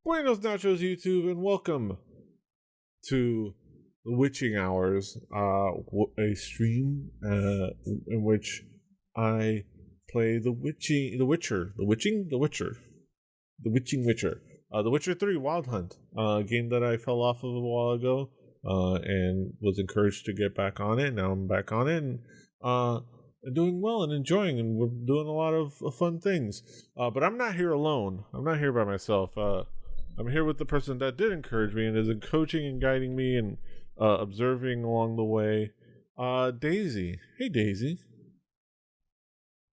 Buenos Nachos YouTube, and welcome to the Witching Hours, a stream in which I play the Witching Witcher, The Witcher 3 Wild Hunt, a game that I fell off of a while ago, and was encouraged to get back on it. Now I'm back on it, and doing well and enjoying, and we're doing a lot of fun things. But I'm not here alone. I'm not here by myself. I'm here with the person that did encourage me and is coaching and guiding me and observing along the way. Daisy. Hey, Daisy.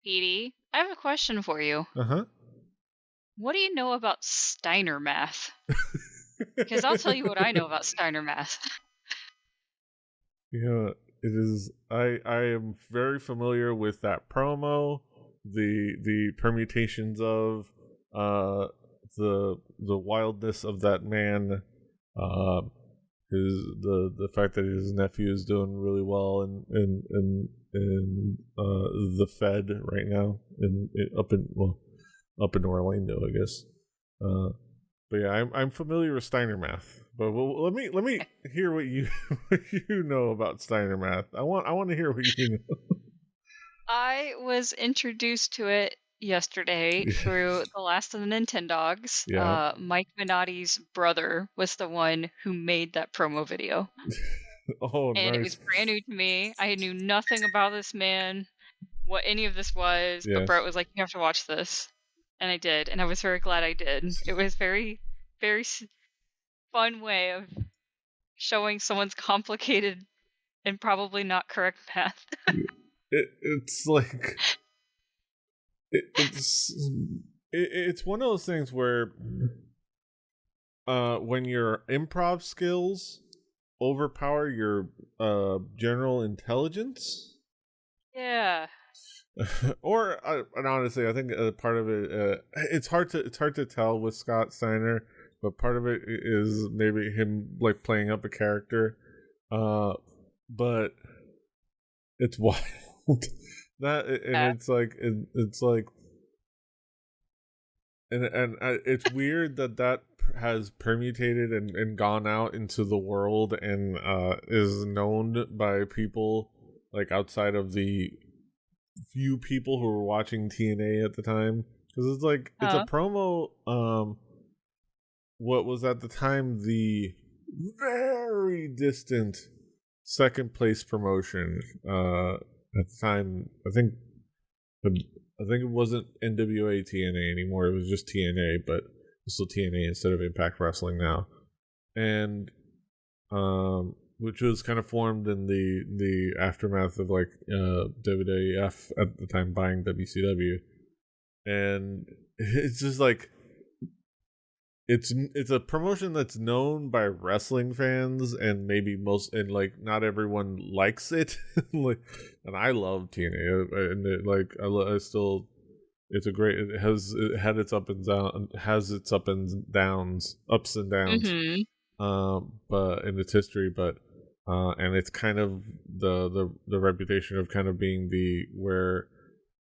Petey, I have a question for you. Uh-huh. What do you know about Steiner math? Because I'll tell you what I know about Steiner math. Yeah, it is. I am very familiar with that promo, the permutations of the wildness of that man, the fact that his nephew is doing really well in the Fed right now up in Orlando, I guess. But yeah, I'm familiar with Steiner math. But let me hear what you know about Steiner math. I want to hear what you know. I was introduced to it yesterday through the last of the Nintendogs. Yeah. Mike Minotti's brother was the one who made that promo video. Oh, And it nice. was brand new to me. I knew nothing about this man, what any of this was, but Yes. Brett was like, you have to watch this. And I did, and I was very glad I did. It was very, very fun way of showing someone's complicated and probably not correct math. It's like it's one of those things where when your improv skills overpower your general intelligence. Yeah. Or and honestly, I think part of it it's hard to tell with Scott Steiner, but part of it is maybe him like playing up a character, but it's wild. It's like and it's weird that has permutated and gone out into the world and is known by people like outside of the few people who were watching TNA at the time, because it's like it's a promo. What was at the time the very distant second place promotion at the time. I think it wasn't NWA TNA anymore. It was just TNA, but it's still TNA instead of Impact Wrestling now, and which was kind of formed in the aftermath of like WWF at the time buying WCW, and it's just like it's a promotion that's known by wrestling fans, and maybe most, and like not everyone likes it. Like, and I love TNA, and I still, it's a great. It had its ups and downs, Mm-hmm. but in its history, but and it's kind of the reputation of kind of being the where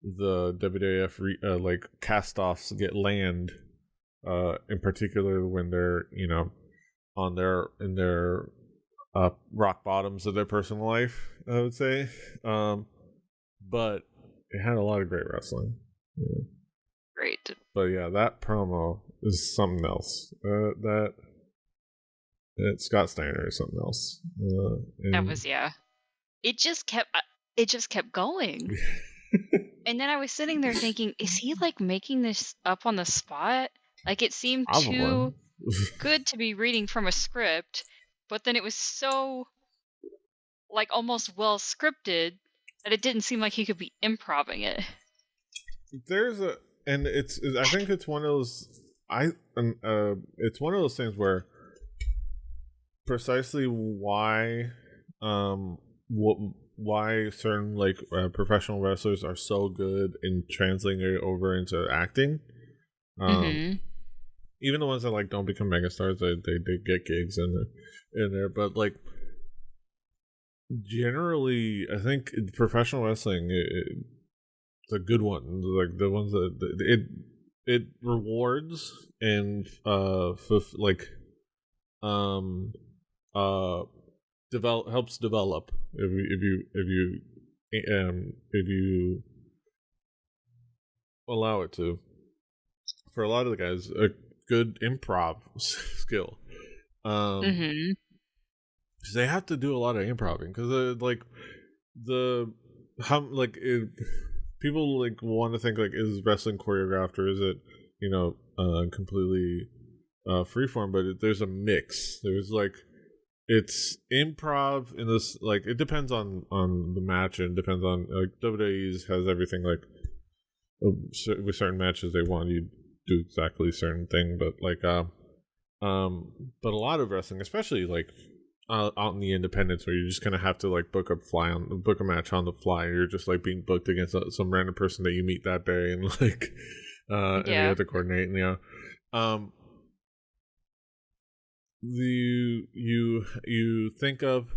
the WWF like cast-offs get land, in particular when they're on in their rock bottoms of their personal life, I would say. But it had a lot of great wrestling. Yeah. Great. But yeah, that promo is something else. Scott Steiner is something else. That was It just kept going. And then I was sitting there thinking, is he like making this up on the spot? Like it seemed too good to be reading from a script, but then it was so like almost well scripted that it didn't seem like he could be improvising it. I think it's one of those it's one of those things where precisely why why certain like professional wrestlers are so good in translating it over into acting. Even the ones that like don't become megastars, they get gigs in there, but like generally, I think professional wrestling, it's a good one. Like the ones that it rewards and helps develop if you allow it to. For a lot of the guys, a good improv skill. They have to do a lot of improving because people like want to think like, is wrestling choreographed or is it completely freeform? But there's a mix. There's like, it's improv in this, like, it depends on the match and depends on, like, WWE's has everything, like, with certain matches they want you to do exactly a certain thing, but like but a lot of wrestling, especially like out in the independents, where you just kind of have to like book a match on the fly. You're just like being booked against some random person that you meet that day, and like and you have to coordinate. And you think of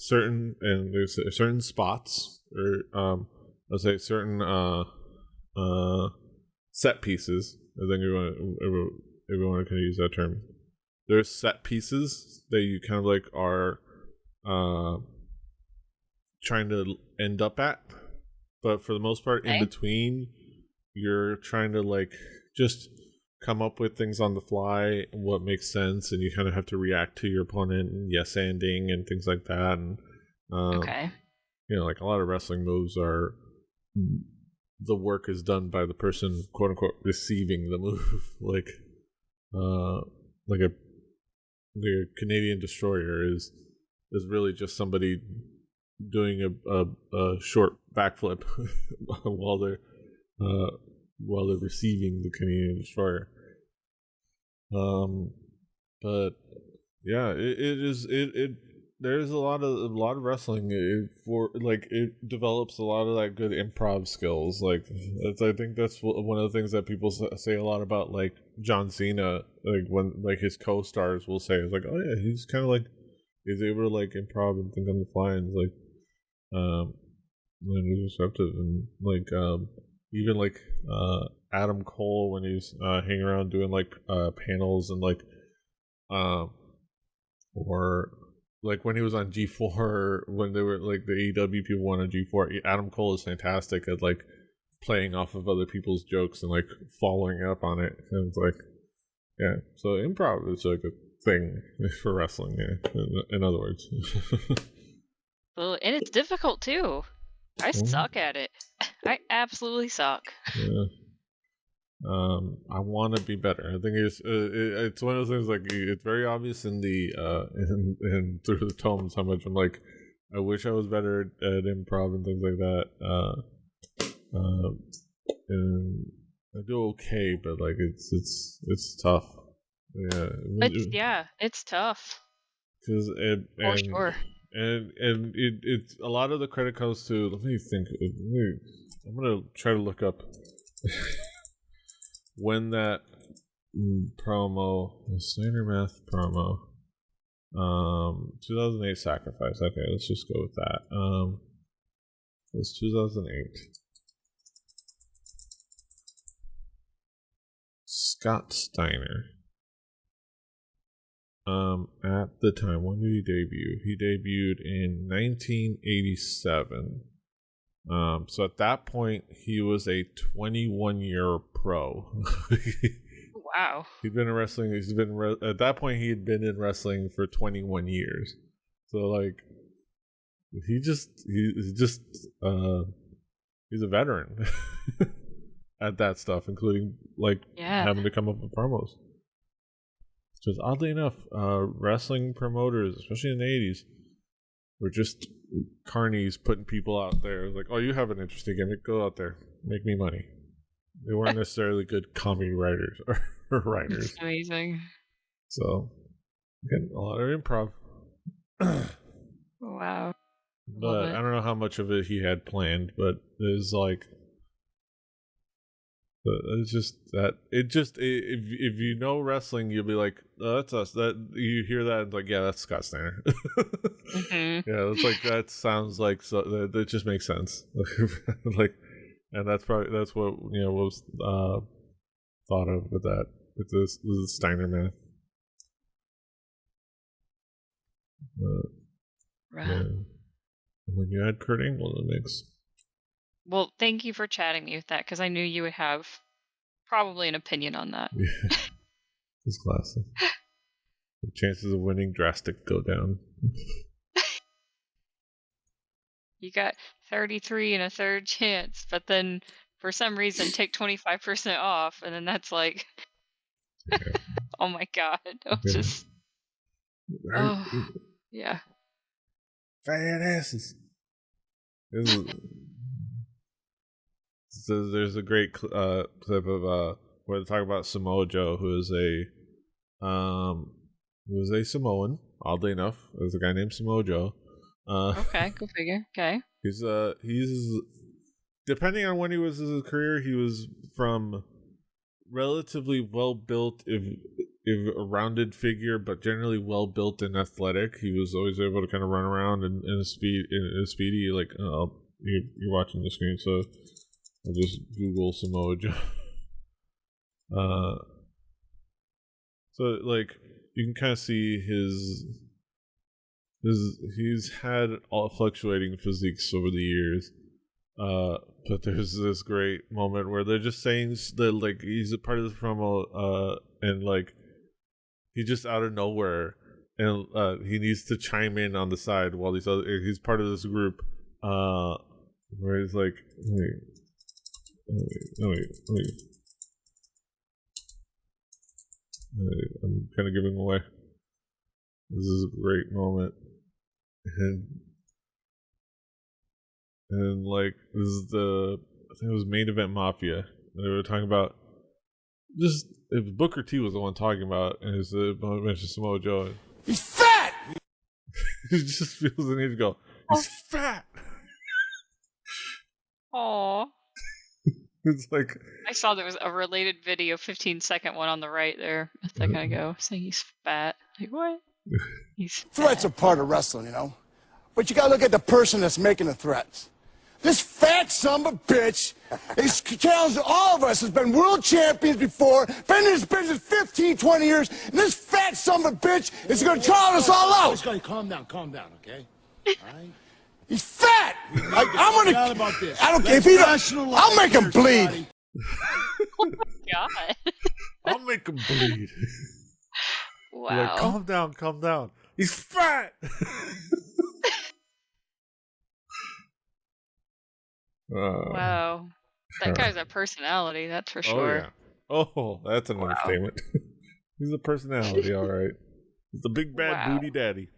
there's certain spots, or let's say certain set pieces. I think everyone can use that term. There's set pieces that you kind of like are trying to end up at, but for the most part, in between, you're trying to like just come up with things on the fly, what makes sense, and you kind of have to react to your opponent and yes-anding and things like that. And like a lot of wrestling moves are, the work is done by the person, quote unquote, receiving the move. like the Canadian Destroyer is really just somebody doing a short backflip while they're receiving the Canadian Destroyer. But yeah, it there's a lot of wrestling it develops a lot of that good improv skills. Like I think that's one of the things that people say a lot about, like John Cena, like when like his co-stars will say, it's like, oh yeah, he's kind of like, he's able to like improv and think on the fly, and like and he's receptive, and like even like Adam Cole when he's hanging around doing like panels, and like or like when he was on G4, when they were like the AEW people went on G4, Adam Cole is fantastic at like playing off of other people's jokes and like following up on it. And it's like, yeah, so improv is like a thing for wrestling. Yeah, in other words. Well, and it's difficult too. I suck at it. I absolutely suck. Yeah. I want to be better. I think it's one of those things, like it's very obvious in the in through the tomes how much I'm like, I wish I was better at improv and things like that. And I do okay, but like it's tough. Yeah, it's tough. Because for sure. And it's a lot of the credit comes to. Let me think. I'm gonna try to look up. When that promo, the Steiner Math promo, 2008 Sacrifice. Okay, let's just go with that. It was 2008. Scott Steiner. At the time, when did he debut? He debuted in 1987. So at that point, he was a 21-year pro. Wow. He'd been in wrestling. At that point, he had been in wrestling for 21 years. So like, he's a veteran at that stuff, including like having to come up with promos. Because oddly enough, wrestling promoters, especially in the 80s, were just carnies putting people out there. Like, oh, you have an interesting gimmick, go out there, make me money. They weren't necessarily good comedy writers or writers. That's amazing. So, again, a lot of improv. Wow. But I don't know how much of it he had planned, but there's like, it's just that if you know wrestling, you'll be like, oh, that's us. That you hear that, and like, yeah, that's Scott Steiner. Mm-hmm. Yeah, it's like, that sounds like, so that just makes sense. Like, and that's what was thought of with this Steiner math. Yeah. When you add Kurt Angle in the mix. Well, thank you for chatting me with that, because I knew you would have probably an opinion on that. Yeah. It's classic. The chances of winning drastic go down. You got 33 and a third chance, but then for some reason take 25% off, and then that's like, yeah. Oh my god. Just, oh, yeah. Fat asses. So there's a great clip of where they talk about Samoa Joe, who is a Samoan. Oddly enough, there's a guy named Samoa Joe. Okay, go figure. Okay. He's depending on when he was in his career, he was from relatively well built, if a rounded figure, but generally well built and athletic. He was always able to kind of run around in a speedy. Like you're watching the screen, so I'll just Google Samoa Joe. So like you can kind of see he's had all fluctuating physiques over the years. But there's this great moment where they're just saying that like he's a part of this promo, and like he just out of nowhere, and he needs to chime in on the side while he's part of this group, where he's like, wait. I'm kind of giving away. This is a great moment, and like this is I think it was Main Event Mafia. They were talking about just if Booker T was the one talking about, and it's mentioned Samoa Joe. He's fat. He just feels the need to go. He's fat. Aww. It's like I saw there was a related video, 15-second one on the right there a second ago, saying he's fat. Like what? He's fat. Threats are part of wrestling, you know. But you gotta look at the person that's making the threats. This fat son of a bitch is challenging all of us, has been world champions before, been in this business 15, 20 years, and this fat son of a bitch is gonna trial us all out. Calm down, okay? All right? He's fat! I'm gonna... About this. I don't care if he don't... I'll make him bleed. Oh my god. I'll make him bleed. Wow. Like, calm down. He's fat! Wow. That guy's a personality, that's for sure. Oh, that's an understatement. He's a personality, alright. He's the big bad booty daddy.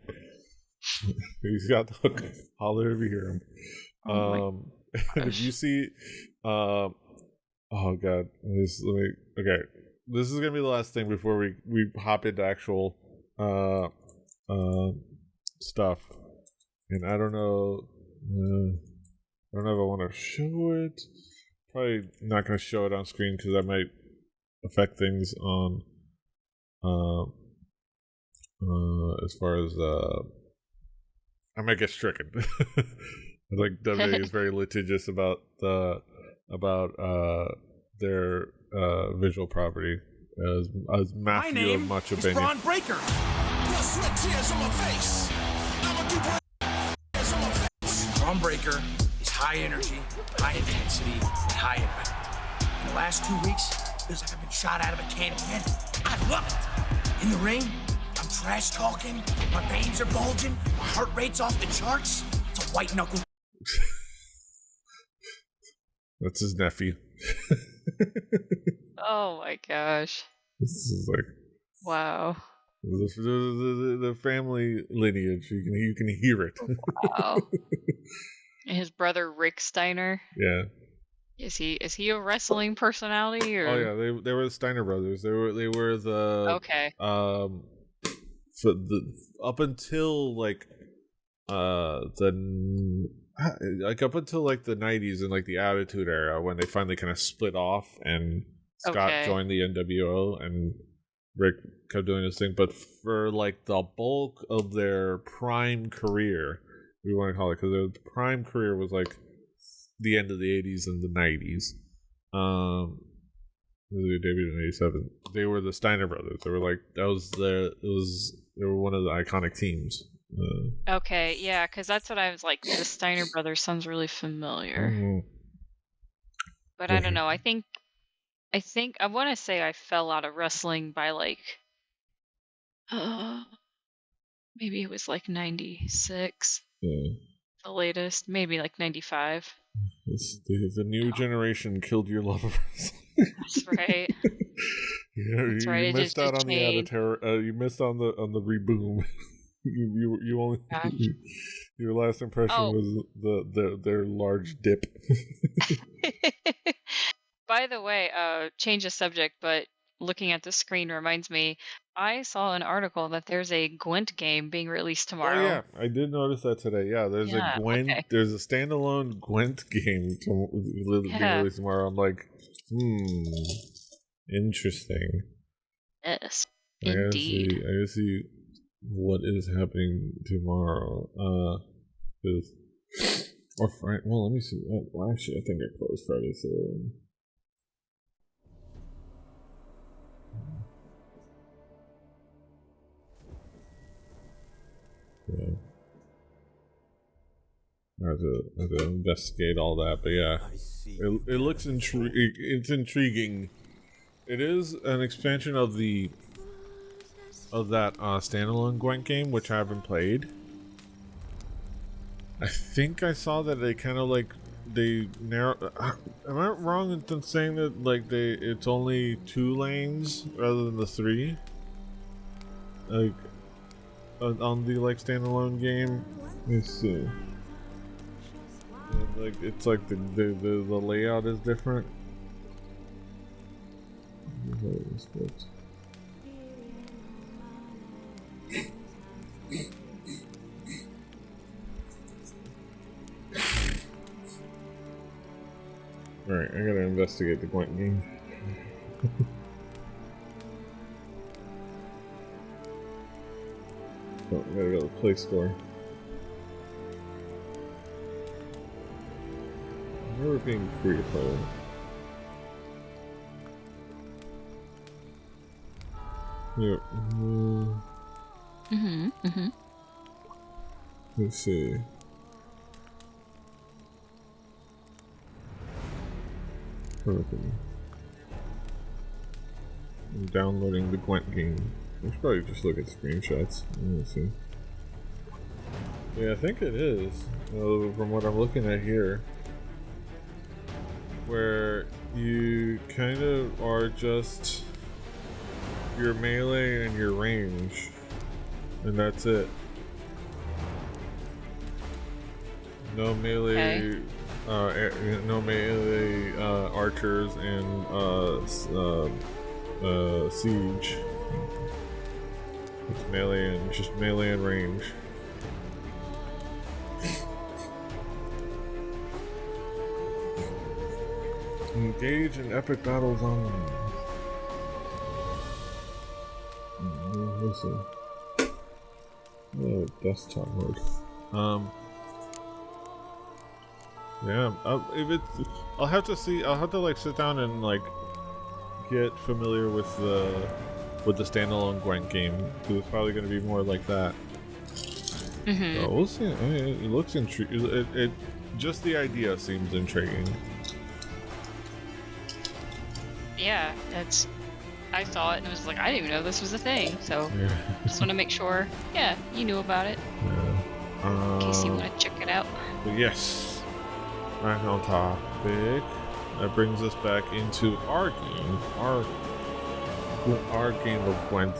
He's got the hook. Holler if you hear him. And if you see oh god. Okay. This is gonna be the last thing before we hop into actual stuff. And I don't know if I want to show it. Probably not going to show it on screen because that might affect things on as far as I might get stricken. Like WWE is very litigious about their visual property as Matthew of much opinion. My name is Braun Breaker. Braun Breaker is high energy, high intensity, and high impact. In the last 2 weeks, it feels like I've been shot out of a can of candy. I love it. In the ring, I'm trash talking, my veins are bulging, my heart rate's off the charts. It's a white knuckle. That's his nephew. Oh my gosh. This is like wow. The family lineage. You can hear it. Wow. And his brother Rick Steiner. Yeah. Is he a wrestling personality or? Oh yeah, they were the Steiner brothers. They were the okay. For up until like up until like the 90s and like the Attitude Era when they finally kind of split off and Scott joined the NWO and Rick kept doing his thing. But for like the bulk of their prime career, we want to call it, because their prime career was like the end of the 80s and the 90s. They debuted in '87. They were the Steiner brothers. They were like they were one of the iconic teams. Okay, yeah, because that's what I was like. The Steiner brothers sounds really familiar, but I don't know. I think I want to say I fell out of wrestling by like, maybe it was like 96, Yeah. the latest, maybe like 95. The new generation killed your love of wrestling. That's right. That's you right. missed out on the changed. you missed on the reboom. you only Gosh. your last impression Oh. was their large dip. By the way, change the subject, but looking at the screen reminds me, I saw an article that there's a Gwent game being released tomorrow. Oh yeah, I did notice that today. Yeah, there's a Gwent. Okay. There's a standalone Gwent game being released tomorrow. I'm like, interesting. Yes, I indeed. gotta see what is happening tomorrow. Or Friday. Well, let me see. Well, actually, I think I closed Friday, so. Yeah. I have to investigate all that, but yeah, it looks it's intriguing. It is an expansion of that standalone Gwent game, which I haven't played. I think I saw that they kind of like they narrow. Am I wrong in saying that like it's only 2 lanes rather than the 3? Like on the like standalone game. Let's see. Like it's like the layout is different. Alright, I gotta investigate the Gwent game. Oh, I gotta go to the Play Store. I remember being free to play. Yeah. Let's see. Okay. I'm downloading the Gwent game. I should probably just look at screenshots. Let's see. Yeah, I think it is. From what I'm looking at here. Where you kind of are just your melee and your range. And that's it. No melee, no melee archers and siege. It's melee and just melee and range. Engage in epic battles online. Listen. Oh, desktop mode. Yeah. I'll have to see. I'll have to like sit down and like get familiar with the standalone Gwent game, because it's probably going to be more like that. So we'll see. I mean, it looks intriguing. It just the idea seems intriguing. Yeah, I saw it and was like, I didn't even know this was a thing. So just want to make sure, you knew about it. Yeah. In case you want to check it out. But yes, back on topic. That brings us back into our game, our game of Gwent,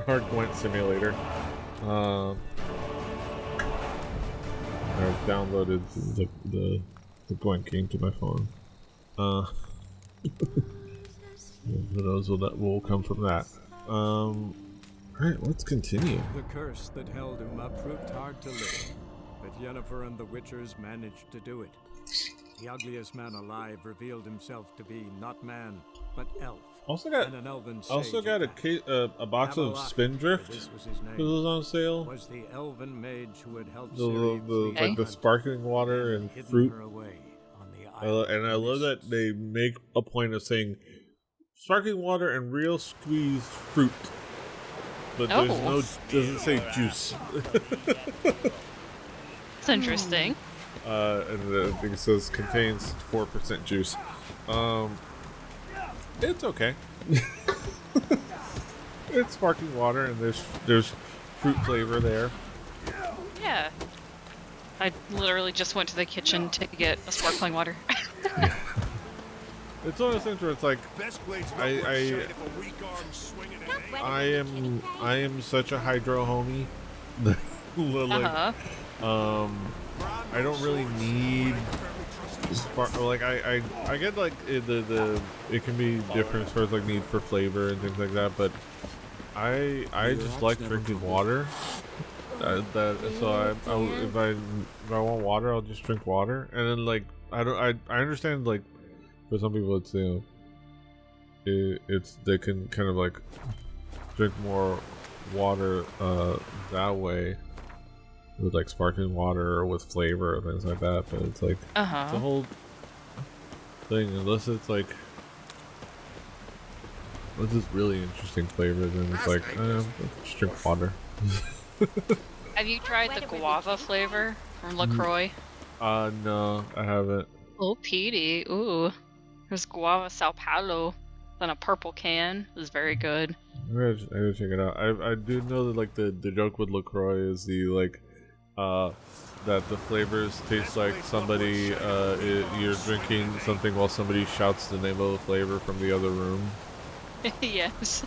our Gwent simulator. I've downloaded the Gwent game to my phone. Who knows what will come from that. Alright, let's continue. The curse that held Uma proved hard to lift, but Yennefer and the Witchers managed to do it. The ugliest man alive revealed himself to be not man, but elf. Also got and an elven a box of Spindrift. This was his name. This was on sale. Was the elven mage who had helped Like the sparkling water and fruit. her away on the island. And I love that they make a point of saying sparkling water and real squeezed fruit. But doesn't say juice. It's interesting. And I think it says contains 4% juice. It's okay. It's sparkling water and there's fruit flavor there. Yeah. I literally just went to the kitchen to get a sparkling water. It's one of those things where it's like I am such a hydro homie. Like, I don't really need like I get like it can be different as far as like need for flavor and things like that, but I just like drinking water. So if I want water, I'll just drink water, and then like I understand like for some people it's it's they can kind of like drink more water that way with like sparkling water or with flavor or things like that, but it's like the whole thing, unless it's like what's this really interesting flavor, then it's like just drink water. Have you tried the guava flavor from LaCroix? No, I haven't. Oh, Petey. Ooh. There's guava Sao Paulo in a purple can. It was very good. I gotta check it out. I do know that like the joke with LaCroix is the like that the flavors taste like somebody you're drinking something while somebody shouts the name of the flavor from the other room. Yes.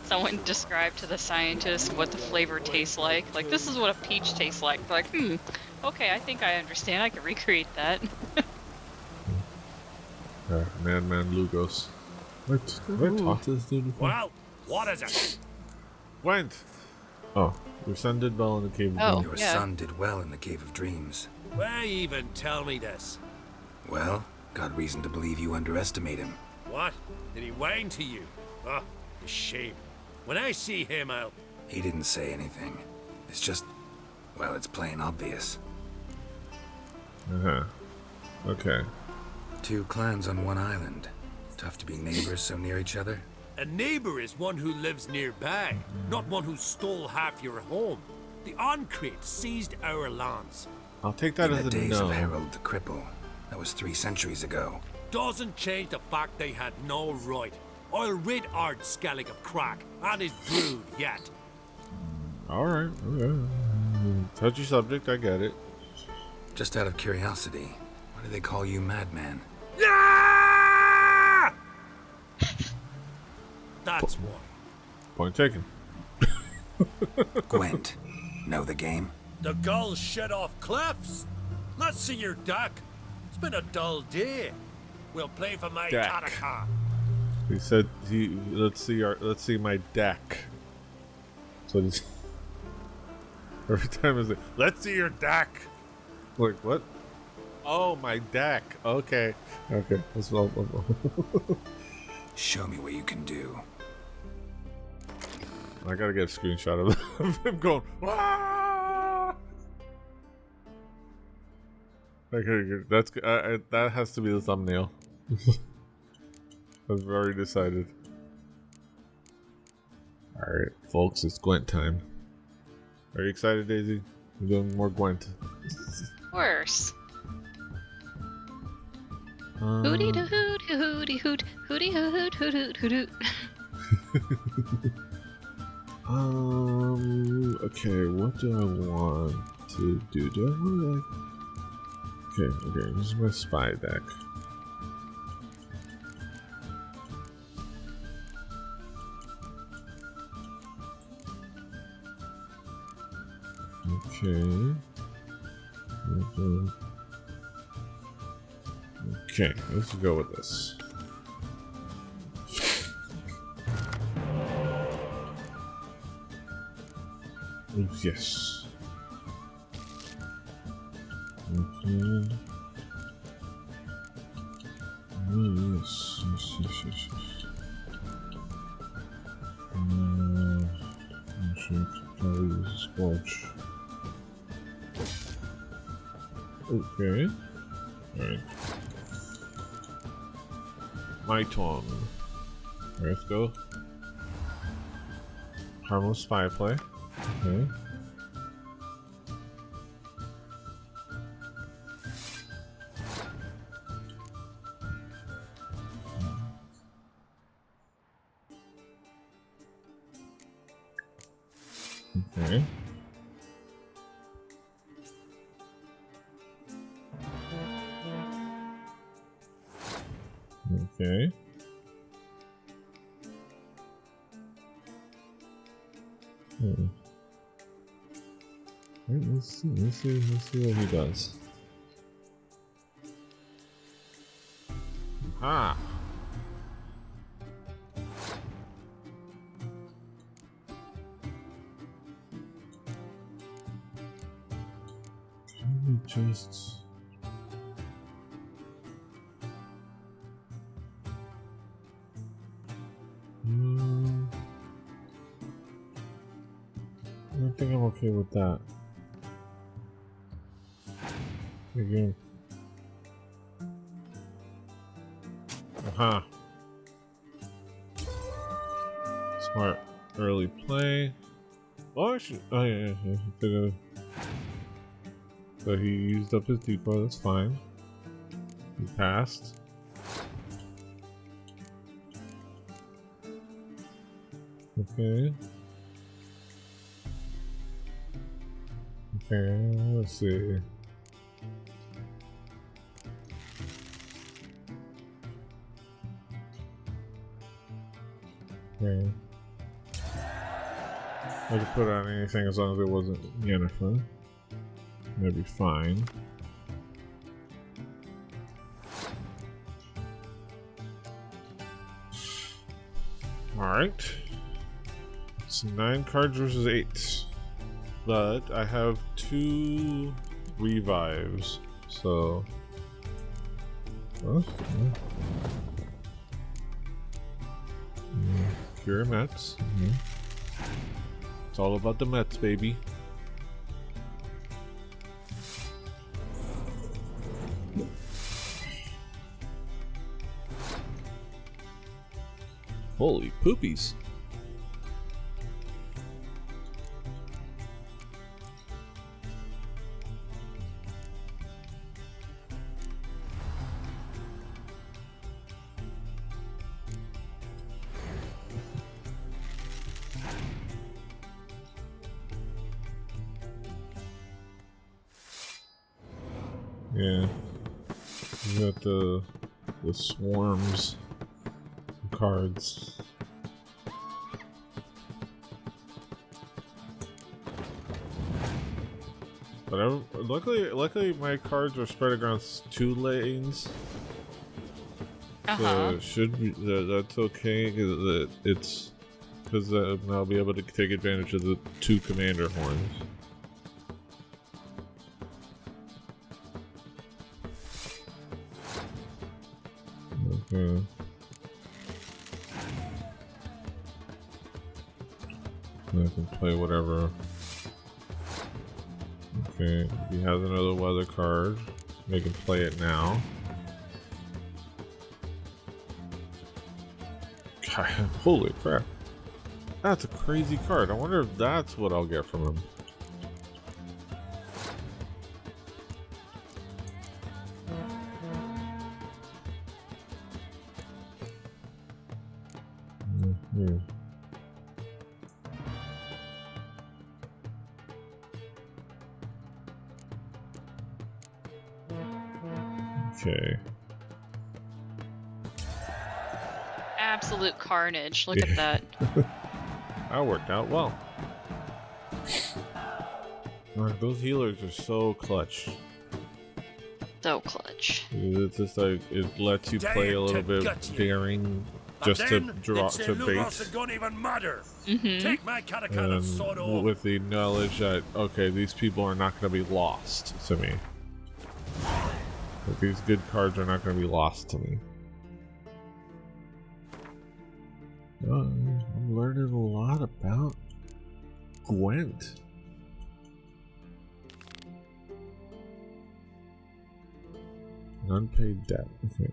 Someone described to the scientist what the flavor tastes like. Like, this is what a peach tastes like. They're like, okay, I think I understand. I can recreate that. Madman Lugos. What? Have I talked to this dude before? Well, what is it? Gwent! Oh, your son did well in the Cave of Dreams. Your son did well in the Cave of Dreams. Why even tell me this? Well, got reason to believe you underestimate him. What? Did he whine to you? Oh, a shame. When I see him, I'll... He didn't say anything. It's just, well, it's plain obvious. Okay. 2 clans on one island. Tough to be neighbors so near each other. A neighbor is one who lives nearby, not one who stole half your home. The Ancrate seized our lands. I'll take that in as the a days no. of Harold the Cripple. That was 3 centuries ago. Doesn't change the fact they had no right. I'll rid Ard Skellig of crack and his brood yet. Alright, okay. Touchy subject, I get it. Just out of curiosity, why do they call you Madman? Ah! That's why. Point taken. Gwent, know the game? The gulls shed off cliffs. Let's see your deck. It's been a dull day. We'll play for my Deck. Kataka. He said let's see my deck. So just every time is it let's see your deck. Like what? Oh, my deck. Okay. That's well. Show me what you can do. I gotta get a screenshot of him going. Wah! Okay, that's that has to be the thumbnail. I've already decided. All right, folks, it's Gwent time. Are you excited, Daisy? We're doing more Gwent. Worse. Hooty doo hoot hooty hoot hooty hoot hoot hoot hoot hoot. Okay, what do I want to do? Do I want to okay, this is my spy deck. Okay. Okay, let's go with this. Yes. Okay. Yes. I'm sure I could probably use a squelch. Okay. Alright. My turn. Let's go. Harmless spy play. Okay. Okay. Okay. Right, let's see what he does. Ah. Can we just... I think I'm okay with that. Again. Aha. Smart early play. Oh, actually, oh yeah. So he used up his decoy. That's fine. He passed. Okay. Okay, let's see. Okay. I could put on anything as long as it wasn't Yennefer. That'd be fine. Alright. It's 9 cards versus 8. But I have 2 revives, so... Pure Mets. It's all about the Mets, baby. Holy poopies. Yeah. You got the swarms of cards. But luckily my cards are spread across 2 lanes. So it should be that's okay because I'll be able to take advantage of the 2 commander horns. Okay. I can play whatever. Okay, he has another weather card. We can play it now. God, holy crap. That's a crazy card. I wonder if that's what I'll get from him. Okay. Absolute carnage. Look at that. That worked out well. Those healers are so clutch. So clutch. It's just like it lets you play a little bit daring just to draw to bait. Don't even matter. Take my Katakana sword off. With the knowledge that okay, these people are not going to be lost to me. Like, these good cards are not going to be lost to me. I'm learning a lot about Gwent. An unpaid debt. Okay.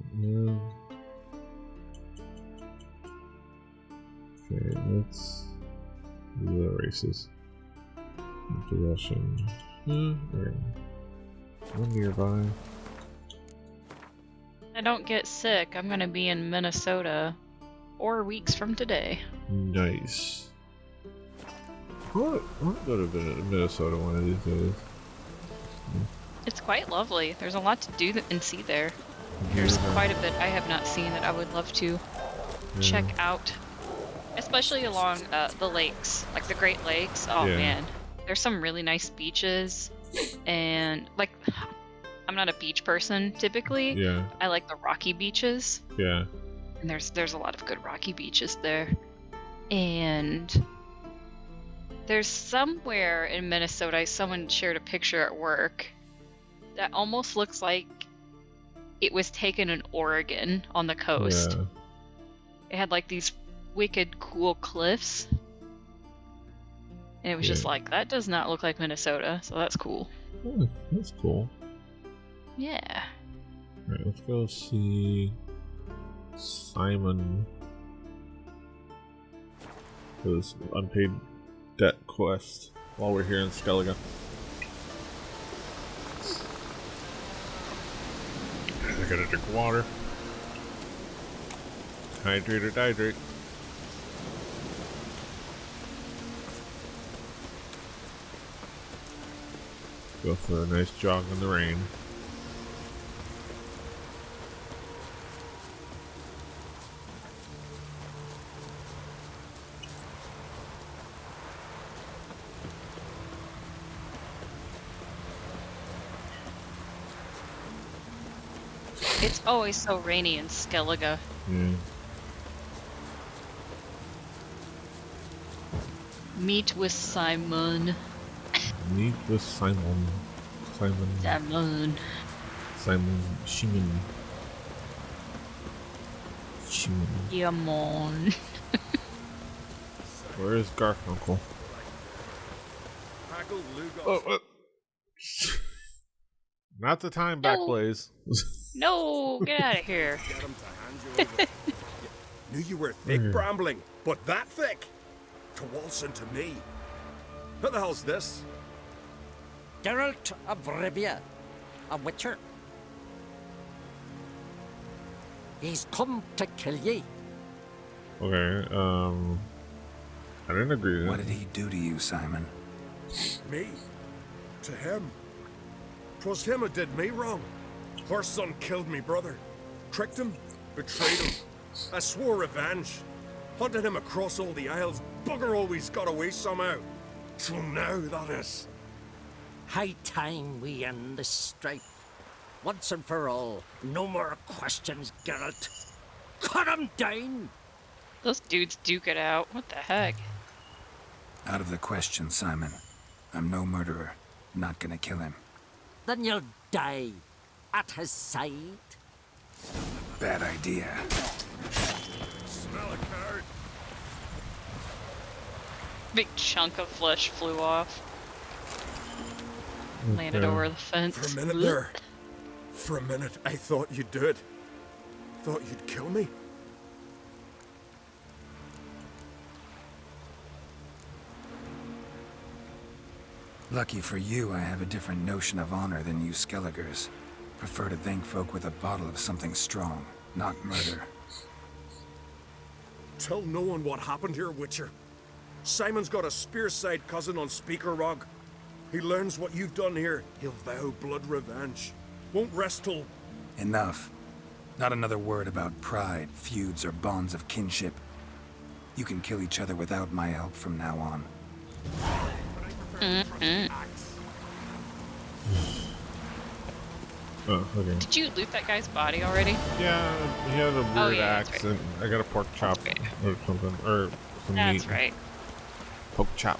Okay, let's do the races. Possession. One nearby. I don't get sick. I'm gonna be in Minnesota 4 weeks from today. Nice. I'll go to Minnesota one of these days. It's quite lovely. There's a lot to do and see there. There's quite a bit I have not seen that I would love to check out. Especially along the lakes, like the Great Lakes. Oh man, there's some really nice beaches. And like, I'm not a beach person typically. Yeah. I like the rocky beaches. Yeah. And there's a lot of good rocky beaches there. And there's somewhere in Minnesota, someone shared a picture at work that almost looks like it was taken in Oregon on the coast. Yeah. It had like these wicked cool cliffs. And it was just like, that does not look like Minnesota, so that's cool. Oh, that's cool. Yeah. Alright, let's go see Simon. His unpaid debt quest while we're here in Skellige. I gotta drink water. Hydrate or dihydrate. Go for a nice jog in the rain. It's always so rainy in Skellige. Yeah. Meet with Simon. Meet with Simon. Simon. Shimon. Yeah, man. Where is Garfunkel? Oh. Not the time, Backblaze. No, get out of here. Get him to hand you over. Knew you were thick, Brambling, but that thick? To waltz into me. Who the hell's this? Geralt of Rivia, a witcher. He's come to kill ye. Okay, I didn't agree with What that. did he do to you, Simon? Me? To him? 'Twas him who did me wrong. Her son killed me brother. Tricked him, betrayed him. I swore revenge. Hunted him across all the isles. Bugger always got away somehow. Till now, that is. High time we end this strife. Once and for all. No more questions, Geralt. Cut him down! Those dudes duke it out. What the heck? Out of the question, Simon. I'm no murderer. Not gonna kill him. Then you'll die. At his side. Bad idea. Smell a card. Big chunk of flesh flew off. Landed over the fence. For a minute there. For a minute, I thought you'd do it. Thought you'd kill me. Lucky for you, I have a different notion of honor than you Skelligers. Prefer to thank folk with a bottle of something strong, not murder. Tell no one what happened here, Witcher. Simon's got a spear-side cousin on Speaker Rog. He learns what you've done here, he'll vow blood revenge. Won't rest till... Enough. Not another word about pride, feuds, or bonds of kinship. You can kill each other without my help from now on. Oh, okay. Did you loot that guy's body already? Yeah, he had a weird yeah, axe, that's right. and I got a pork chop or something, or some meat. That's right. Pork chop.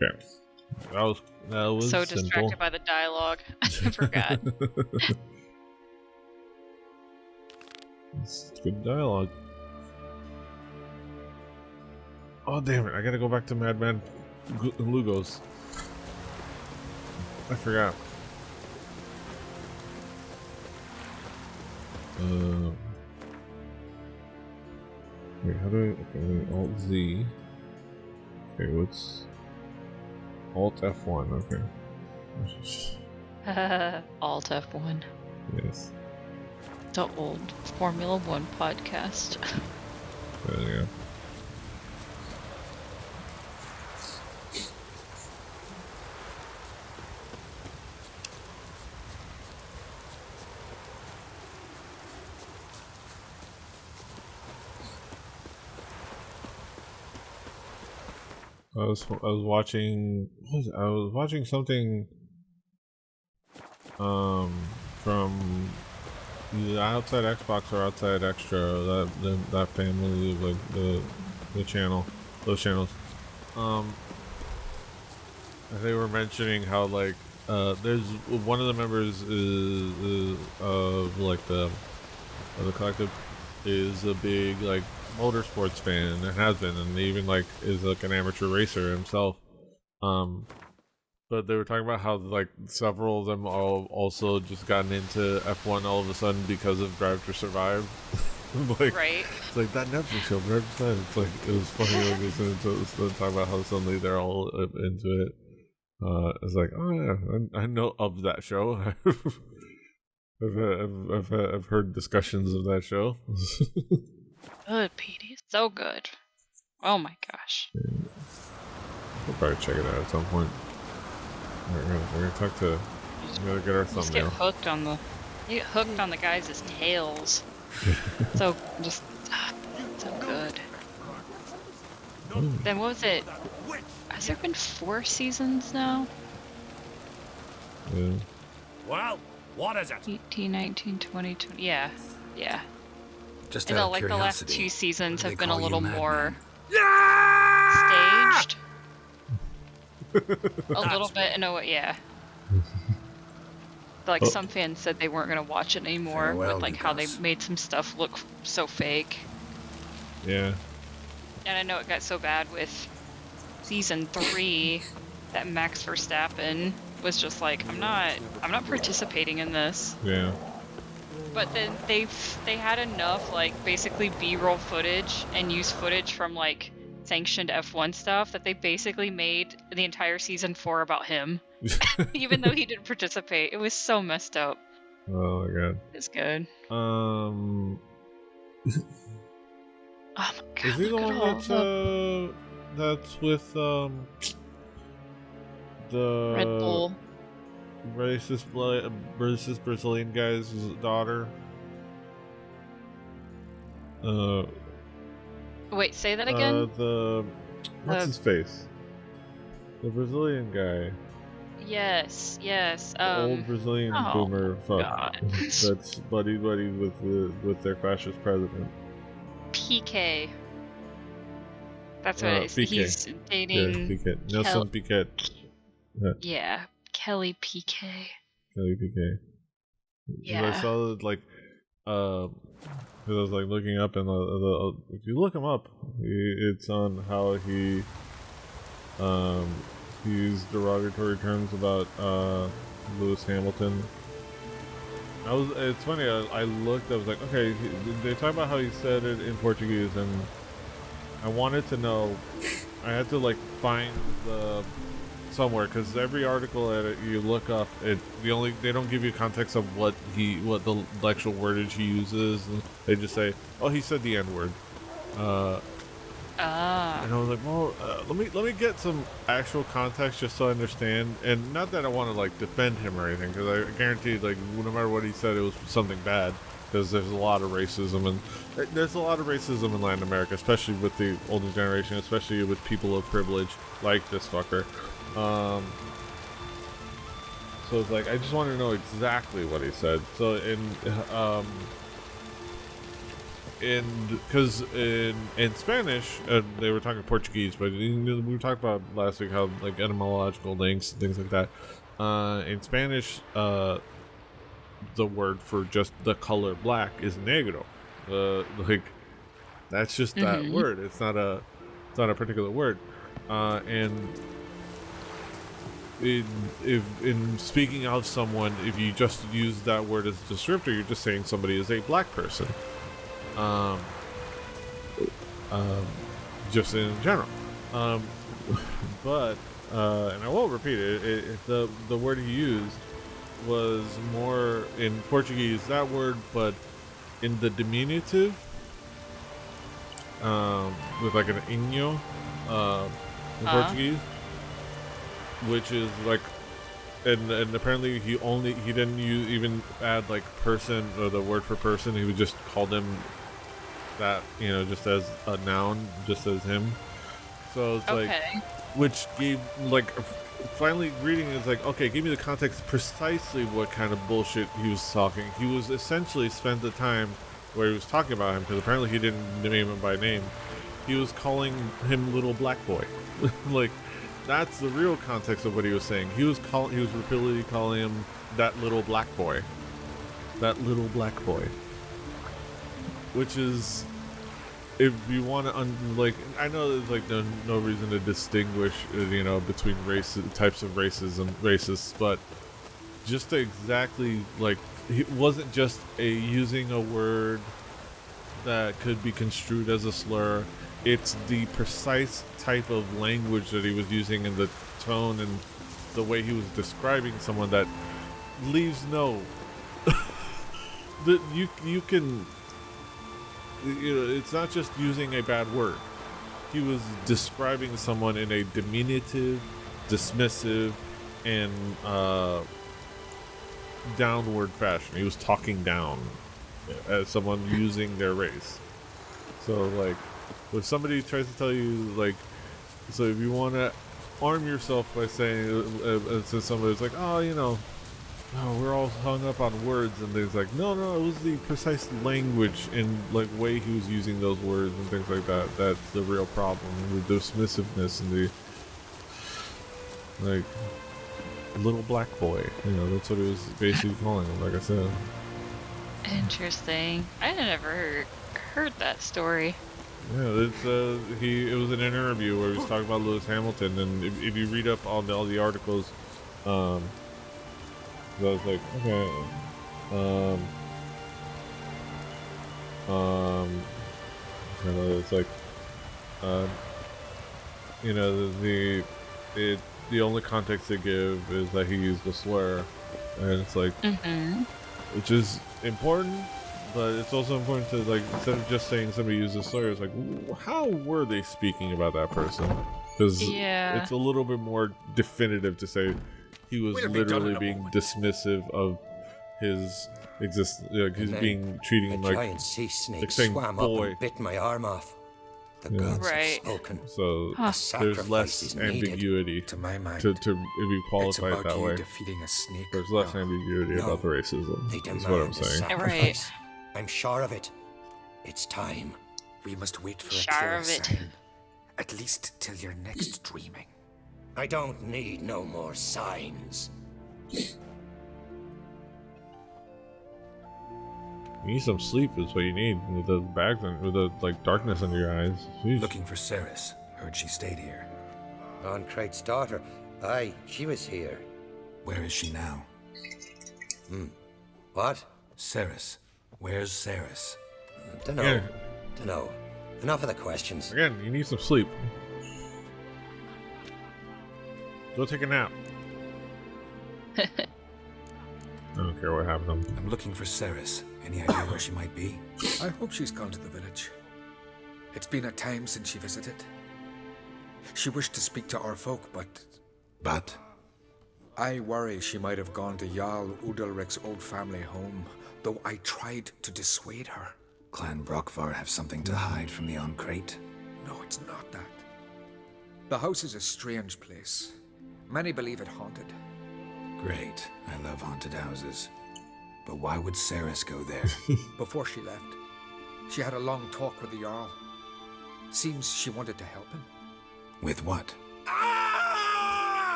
Okay, that was So simple. distracted by the dialogue. I forgot. It's good dialogue. Oh damn it! I gotta go back to Madman Lugos. I forgot. Wait, how do I? Okay, Alt Z. Okay, what's Alt F1? Okay. Alt F1. Yes. The old Formula One podcast. There you go. I was watching something from either Outside Xbox or Outside Extra, that family, like the channel, those channels. They were mentioning how like there's one of the members is of like the collective is a big like motorsports fan and has been, and even like is like an amateur racer himself. But they were talking about how like several of them all also just gotten into F1 all of a sudden because of Drive to Survive. Like, right. It's like that Netflix show, Drive to Survive. It's like it was funny like they talking about how suddenly they're all into it. It's like, oh yeah, I know of that show. I've heard discussions of that show. Good, Petey. So good. Oh my gosh. We'll probably check it out at some point. We're gonna talk to. We gotta get our thumbnail. Just get hooked on the guys' tails. so good. Then what was it? Has there been 4 seasons now? Yeah. Well, what is it? 18, 19, 20, 20. Yeah. Just And out of like the last curiosity, 2 seasons what do have they been a call you, little Madman? more staged. A little bit, yeah. But, like some fans said they weren't gonna watch it anymore Farewell, with like how they Lucas. made some stuff look so fake. Yeah. And I know it got so bad with season 3 that Max Verstappen was just like, I'm not participating in this. Yeah. But then they had enough like basically B-roll footage and used footage from like sanctioned F1 stuff that they basically made the entire season 4 about him, even though he didn't participate. It was so messed up. Oh my god. It's good. Oh my god. Is he the look at one all that's with the Red Bull. racist Brazilian guy's daughter? Wait, say that again? What's his face? The Brazilian guy. Yes. The old Brazilian boomer fuck. God. That's buddy with their fascist president. PK. That's what it is. PK. He's dating. Yeah, Piquet. Nelson Piquet. Yeah, Kelly PK. Kelly Piquet. Yeah. I saw like, because I was like looking up, and if you look him up, it's on how he used derogatory terms about Lewis Hamilton. It's funny. I looked. I was like, okay, they talk about how he said it in Portuguese, and I wanted to know. I had to like find somewhere, because every article that you look up, they don't give you context of what the actual wordage he uses. And they just say, oh, he said the N-word. And I was like, well, let me get some actual context just so I understand. And not that I want to like defend him or anything, because I guarantee like no matter what he said, it was something bad. Because there's a lot of racism, and there's a lot of racism in Latin America, especially with the older generation, especially with people of privilege like this fucker. So it's like I just want to know exactly what he said. So because in Spanish, they were talking Portuguese, but we talked about last week how like etymological links and things like that. In Spanish, the word for just the color black is negro. Like that's just that word. It's not a particular word. And in speaking of someone, if you just use that word as a descriptor, you're just saying somebody is a black person. just in general. But and I won't repeat it. The word he used was more in Portuguese, that word, but in the diminutive, with like an inho in Portuguese, which is like, and apparently he didn't even add like person or the word for person. He would just call them that, just as a noun, just as him. So it's like, which gave like, finally reading is like, okay, give me the context precisely what kind of bullshit he was talking. He was essentially spent the time where he was talking about him, because apparently he didn't name him by name. He was calling him little black boy. Like, that's the real context of what he was saying. He was repeatedly calling him that little black boy. That little black boy. Which is, if you want to, I know there's like no reason to distinguish, between types of racists, but just to exactly, like, it wasn't just using a word that could be construed as a slur. It's the precise type of language that he was using, and the tone and the way he was describing someone that leaves no. That you can. It's not just using a bad word. He was describing someone in a diminutive, dismissive, and downward fashion. He was talking down as someone using their race. So, like, if somebody tries to tell you, like, so if you want to arm yourself by saying, to somebody's like, oh, we're all hung up on words and things, like, no, it was the precise language and, like, way he was using those words and things like that. That's the real problem. The dismissiveness and the, like, little black boy. That's what he was basically calling him, like I said. Interesting. I had never heard that story. Yeah, it was an interview where he was talking about Lewis Hamilton, and if you read up on all the articles, I was like, okay, it's like, the only context they give is that he used a slur, and it's like, which is important, but it's also important to, like, instead of just saying somebody used a slur, it's like, how were they speaking about that person? Because it's a little bit more definitive to say he was literally being dismissive of his existence. He's treating him like giant sea snake like saying swam boy. up and bit my arm off. The gods have spoken. So there's less ambiguity to my mind. To if you qualify it that way. Defeating a snake. There's less ambiguity about the racism. That's what I'm saying. Right. I'm sure of it. It's time. We must wait for Sure a clear of it. sign. At least till your next dreaming. I don't need no more signs. You need some sleep is what you need with the bags and with the, like, darkness under your eyes. Jeez. Looking for Ceres. Heard she stayed here. Crate's daughter. Aye, she was here. Where is she now? What? Ceres. Where's Ceres? Dunno. Dunno. Enough of the questions. Again, you need some sleep. Go take a nap. I don't care what happened. I'm looking for Ceres. Any idea where she might be? I hope she's gone to the village. It's been a time since she visited. She wished to speak to our folk, But? I worry she might have gone to Jarl Udalric's old family home, though I tried to dissuade her. Clan Brockvar have something to hide from the Crate? No, it's not that. The house is a strange place. Many believe it haunted. Great. I love haunted houses. But why would Ceres go there? Before she left, she had a long talk with the Jarl. Seems she wanted to help him. With what?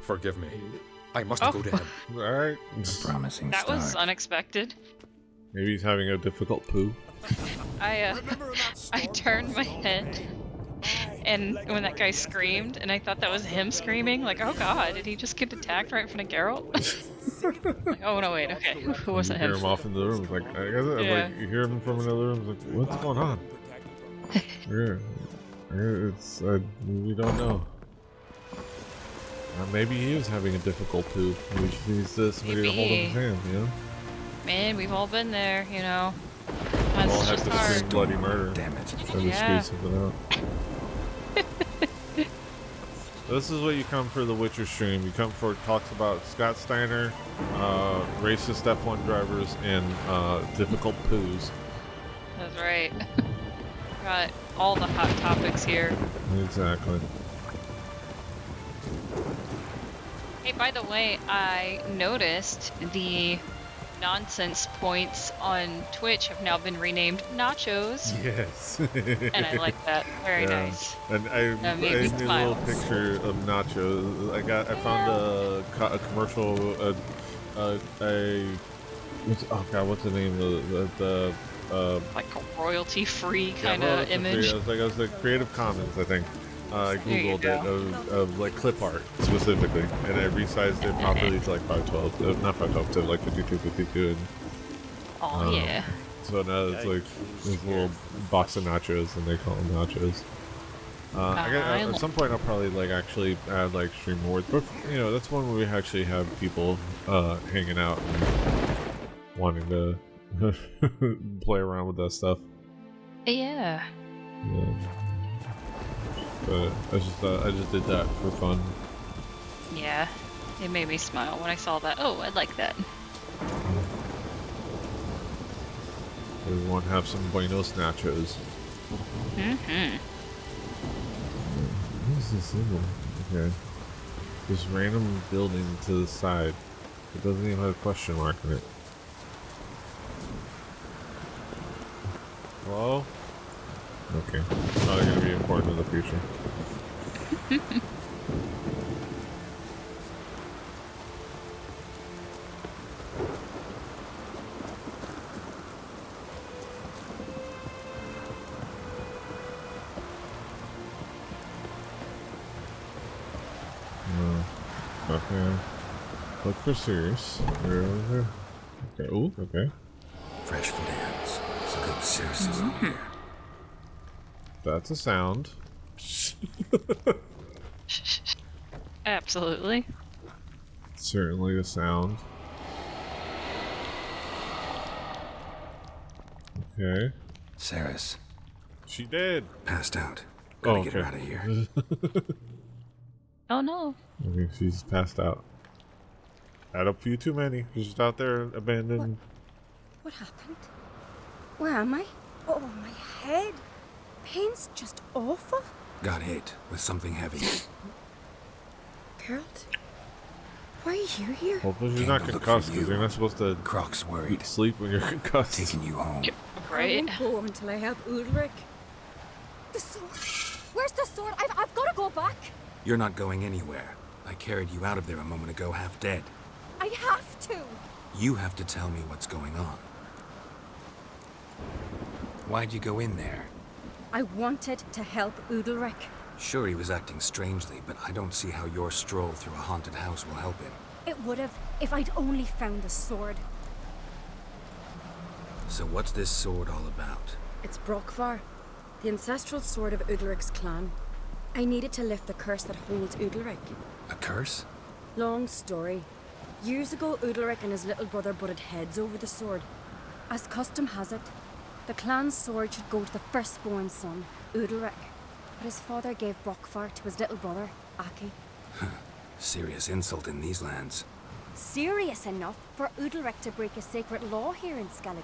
Forgive me. I must go to him. Alright. Promising That start. was unexpected. Maybe he's having a difficult poo. I turned my head, and when that guy screamed, and I thought that was him screaming, like, oh god, did he just get attacked right in front of Geralt? Like, oh no, wait, okay, who was You that hear him? him off in the room. Like, I guess, like, you hear him from another room. Like, what's going on? Yeah. It's we don't know. Maybe he is having a difficult poo. He just needs somebody to hold up his hand, you know? Man, we've all been there, you know. We've all That's had just to hard. scream bloody murder. Damn it. Trying to squeeze something out. This is what you come for the Witcher stream. You come for talks about Scott Steiner, racist F1 drivers, and difficult poos. That's right. Got all the hot topics here. Exactly. Hey, by the way, I noticed the nonsense points on Twitch have now been renamed nachos. Yes. And I like that. Very nice. And I made me made a smile. little picture of nachos. I found a commercial. What's the name of the Like a royalty-free kind well, of it's image. it was like Creative Commons, I think. I There you googled it of like clip art specifically, and I resized it properly to like 512, not 512, to like 52, and Oh yeah. so now it's like this little box of nachos, and they call them nachos. At some point, I'll probably like actually add like stream awards, but you know that's one where we actually have people hanging out and wanting to play around with that stuff. Yeah. Yeah. But I just did that for fun. Yeah. It made me smile when I saw that. Oh, I like that. Everyone have some Buenos nachos. Mm-hmm. What is this symbol? Okay. This random building to the side. It doesn't even have a question mark in it. Hello? Okay. Probably gonna be important in the future. Okay. Look for Sirius. Okay. Ooh, okay. Fresh for dance. It's a good Circe on here. That's a sound. Absolutely. Certainly a sound. Okay. Circe. She did. Passed out. Gotta Oh, get okay. her out of here. Oh no. Okay, she's passed out. Had a few too many. She's just out there abandoned. What happened? Where am I? Oh, my head. Pain's just awful. Got hit with something heavy. Geralt, why are you here? Hopefully she's Came not to look concussed for because you. you're not supposed to Croc's worried. sleep when you're concussed. Taking you home. I Right? won't go until I help Ulrich. The sword. Where's the sword? I've got to go back. You're not going anywhere. I carried you out of there a moment ago half dead. I have to. You have to tell me what's going on. Why'd you go in there? I wanted to help Ulrich. Sure, he was acting strangely, but I don't see how your stroll through a haunted house will help him. It would have if I'd only found the sword. So what's this sword all about? It's Brockvar, the ancestral sword of Udalric's clan. I needed to lift the curse that holds Udalric. A curse? Long story. Years ago, Udalric and his little brother butted heads over the sword. As custom has it, the clan's sword should go to the firstborn son, Udalric. But his father gave Brockvar to his little brother, Aki. Serious insult in these lands. Serious enough for Udalric to break a sacred law here in Skellige.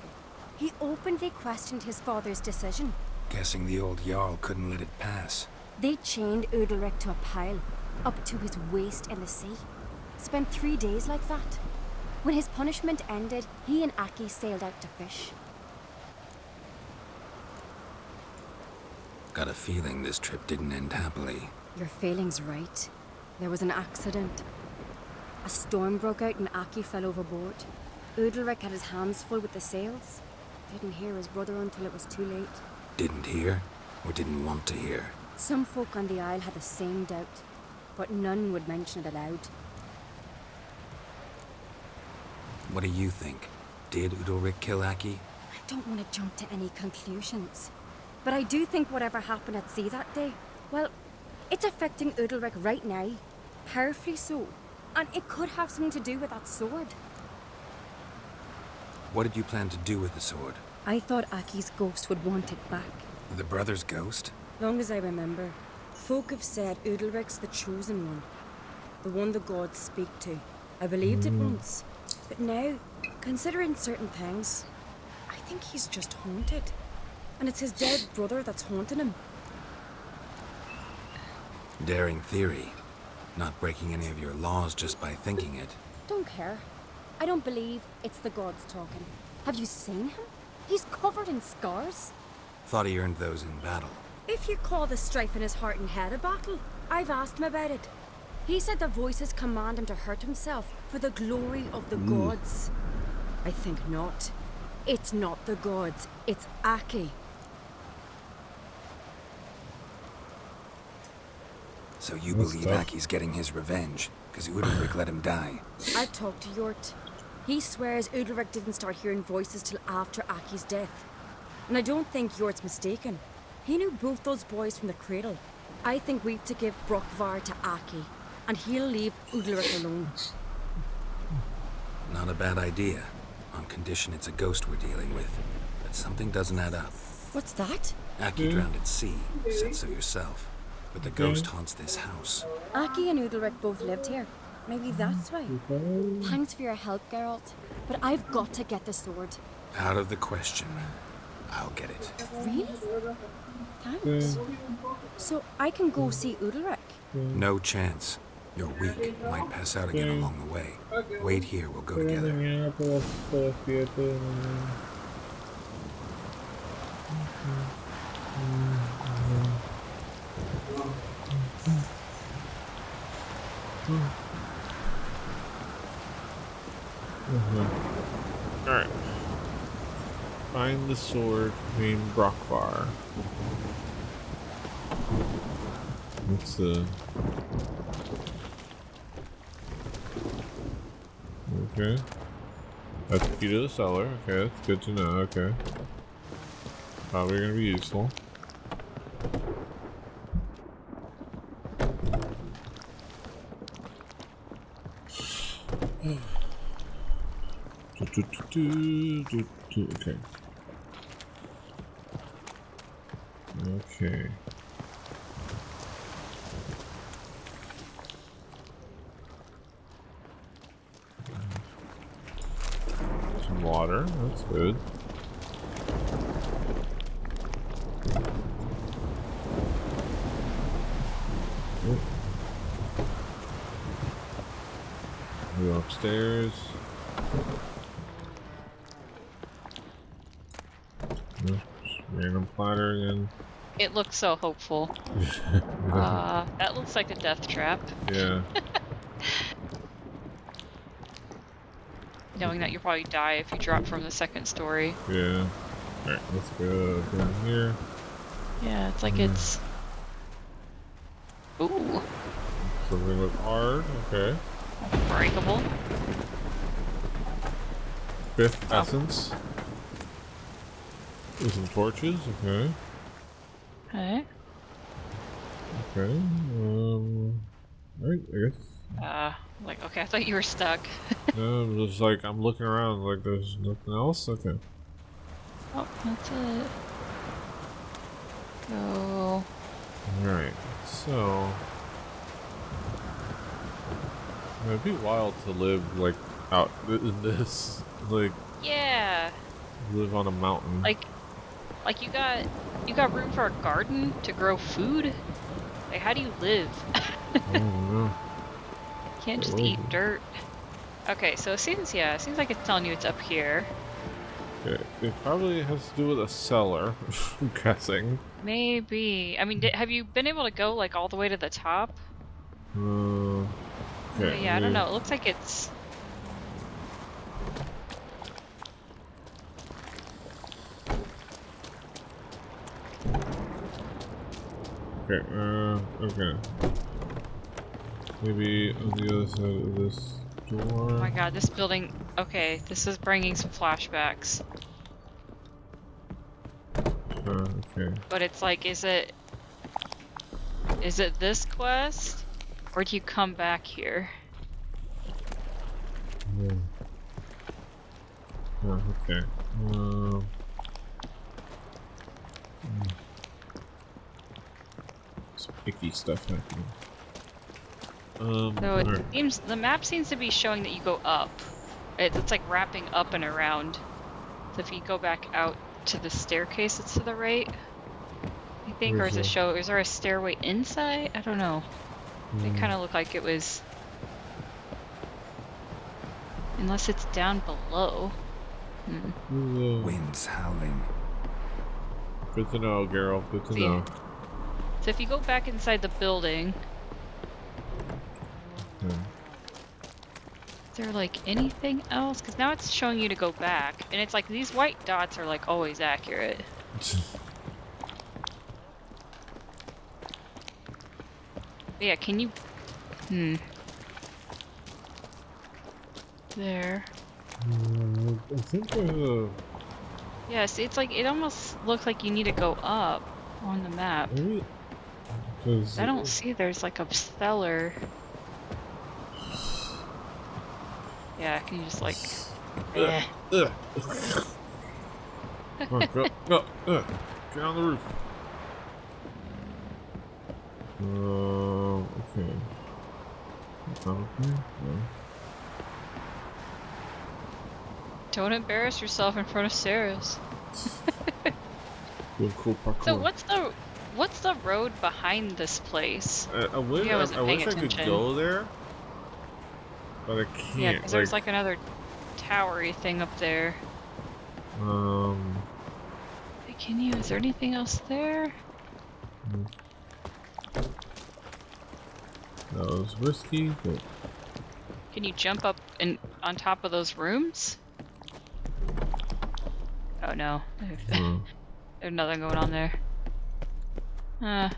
He openly questioned his father's decision. Guessing the old Jarl couldn't let it pass. They chained Udalric to a pile, up to his waist in the sea. Spent 3 days like that. When his punishment ended, he and Aki sailed out to fish. Got a feeling this trip didn't end happily. Your feeling's right. There was an accident. A storm broke out and Aki fell overboard. Udalric had his hands full with the sails. Didn't hear his brother until it was too late. Didn't hear, or didn't want to hear. Some folk on the Isle had the same doubt, but none would mention it aloud. What do you think? Did Udalric kill Aki? I don't want to jump to any conclusions. But I do think whatever happened at sea that day, well, it's affecting Udalric right now. Powerfully so. And it could have something to do with that sword. What did you plan to do with the sword? I thought Aki's ghost would want it back. The brother's ghost? Long as I remember, folk have said Udalric's the chosen one. The one the gods speak to. I believed it once. But now, considering certain things, I think he's just haunted. And it's his dead brother that's haunting him. Daring theory. Not breaking any of your laws just by thinking it. Don't care. I don't believe it's the gods talking. Have you seen him? He's covered in scars. Thought he earned those in battle. If you call the strife in his heart and head a battle, I've asked him about it. He said the voices command him to hurt himself for the glory of the gods. I think not. It's not the gods, it's Aki. So you believe Aki's getting his revenge, because Udalric let him die. I've talked to Yort. He swears Udalric didn't start hearing voices till after Aki's death. And I don't think Yort's mistaken. He knew both those boys from the cradle. I think we've to give Brokvar to Aki, and he'll leave Udalric alone. Not a bad idea, on condition it's a ghost we're dealing with. But something doesn't add up. What's that? Aki drowned at sea, said so yourself. But the ghost haunts this house. Aki and Udalric both lived here. Maybe that's why. Thanks for your help, Geralt. But I've got to get the sword. Out of the question. I'll get it. Really? Thanks. So I can go see Udalric? No chance. You're weak. Might pass out again along the way. Wait here, we'll go together. Alright. Find the sword named Brokvar. What's the... Okay. That's the key to the cellar. Okay, that's good to know. Okay. Probably gonna be useful. Okay. Okay. Some water, that's good. Go upstairs. Random platter again. It looks so hopeful. That looks like a death trap. Yeah. Knowing that you'll probably die if you drop from the second story. Yeah. Alright, let's go down here. Yeah, it's like it's... Ooh. Something with hard, okay. Breakable. Fifth essence. With some torches, okay. Okay. Okay, alright, I guess. Like, okay, I thought you were stuck. No, I'm just like, I'm looking around like there's nothing else? Okay. Oh, that's it. Go. Alright, so... It'd be wild to live, like, out in this, like... Yeah. Live on a mountain. Like you got room for a garden to grow food? Like, how do you live? I don't know. You can't just eat dirt. Okay, so it seems like it's telling you it's up here. Okay. It probably has to do with a cellar, I'm guessing. Maybe. I mean, have you been able to go, like, all the way to the top? Okay. But yeah, I don't know. It looks like it's... Okay, okay. Maybe on the other side of this door. Oh my god, this building... Okay, this is bringing some flashbacks. If Okay. But it's like, is it this quest, or do you come back here? Yeah. Oh, okay. Some icky stuff happening. So it alright. seems the map seems to be showing that you go up. It's like wrapping up and around. So if you go back out to the staircase, it's to the right. I think, or is there a stairway inside? I don't know. It kind of looked like it was, unless it's down below. Winds howling. Good to know, Geralt. Good to know. So if you go back inside the building, is there like anything else? Because now it's showing you to go back, and it's like these white dots are like always accurate. Yeah, can you... There. I think there's a... Yes, it's like, it almost looks like you need to go up on the map. Maybe... I don't see there's like a cellar. Yeah, can you just like... Come on, go. Get on the roof. Okay. No. Don't embarrass yourself in front of Sarah's. Doing cool parkour. So what's the road behind this place? I wish I could go there, but I can't. Yeah, because there's like another towery thing up there. Is there anything else there? That was risky, but... Can you jump up and on top of those rooms? Oh no. There's nothing going on there. Let's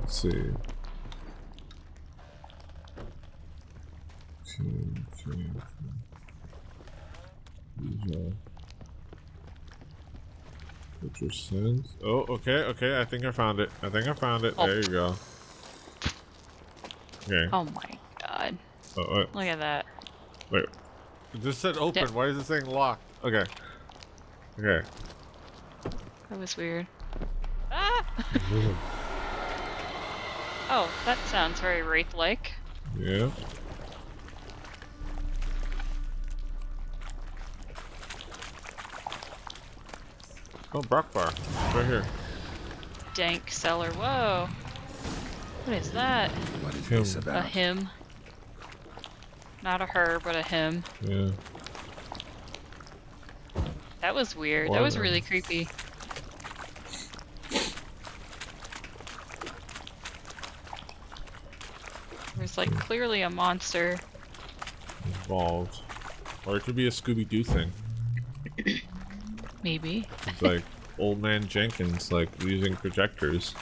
see. Okay. These are... Put your sins. Oh, okay. I think I found it. Oh. There you go. Okay. Oh my god. Oh, look at that. Wait. It just said open. Why is it saying locked? Okay. That was weird. Ah! Oh, that sounds very Wraith-like. Yeah. Oh, Brockbar. Right here. Dank cellar. Whoa. What is that? What is this about? A him. Not a her, but a him. Yeah. That was weird. That was really creepy. There's like clearly a monster Involved. Or it could be a Scooby-Doo thing. Maybe. It's like Old Man Jenkins, like using projectors.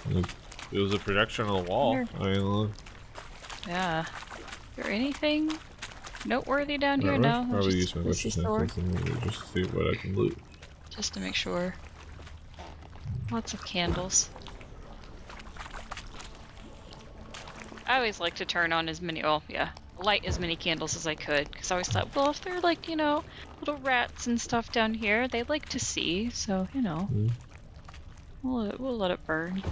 It was a projection on the wall. I mean, yeah. Is there anything noteworthy down here? No. Probably use my witch senses and just see what I can loot. Just to make sure. Lots of candles. I always like to turn on as many, light as many candles as I could, because I always thought, well, if they're like, little rats and stuff down here, they like to see, so, we'll let it burn.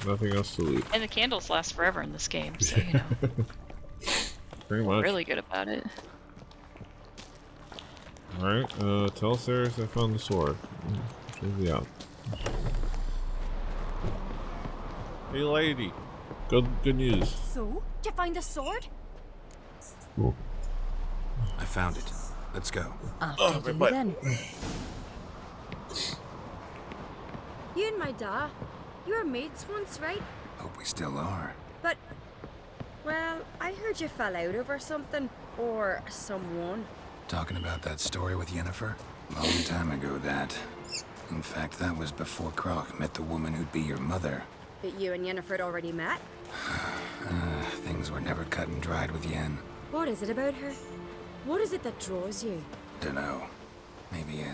Nothing else to loot. And the candles last forever in this game, so, Pretty much. Really good about it. Alright, tell Ceres I found the sword. Shows the out. Hey lady, good news. So, did you find the sword? Cool. I found it. Let's go. I'll take you then. You and my da, you were mates once, right? Hope we still are. But, well, I heard you fell out over something, or someone. Talking about that story with Yennefer? Long time ago, that. In fact, that was before Croc met the woman who'd be your mother. But you and Yennefer had already met? Things were never cut and dried with Yen. What is it about her? What is it that draws you? Dunno. Maybe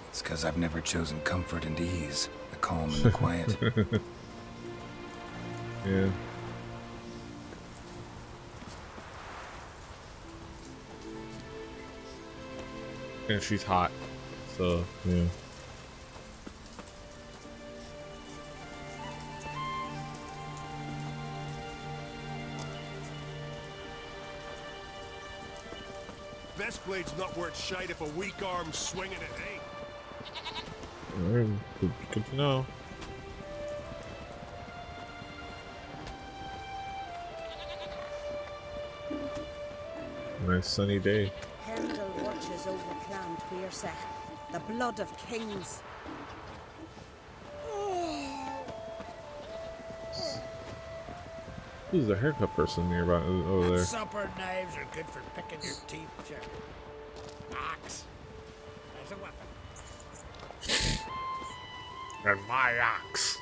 it's because I've never chosen comfort and ease, the calm and the quiet. Yeah. And she's hot, so yeah. Best blade's not worth shite if a weak arm's swinging it, eh? Alright, good to know. Nice sunny day. Herndel watches over Clan Tuirsech, the blood of kings. Who's the haircut person nearby over there? Supper knives are good for picking your teeth, Jack. Axe. As a weapon. And my axe.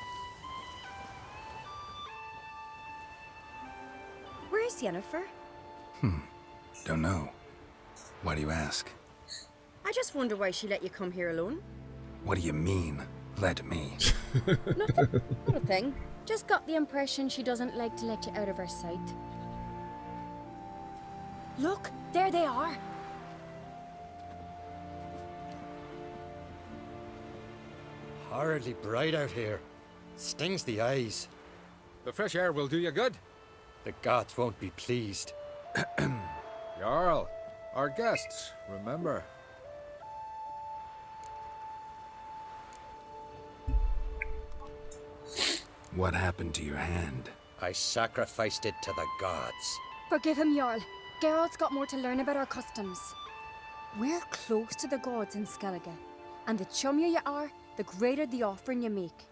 Where's Yennefer? Don't know. Why do you ask? I just wonder why she let you come here alone. What do you mean, let me? Nothing. Not a thing. Just got the impression she doesn't like to let you out of her sight. Look, there they are. Horridly bright out here. Stings the eyes. The fresh air will do you good. The gods won't be pleased. Jarl, our guests, remember. What happened to your hand? I sacrificed it to the gods. Forgive him, Jarl. Geralt's got more to learn about our customs. We're close to the gods in Skellige, and the chummier you are, the greater the offering you make.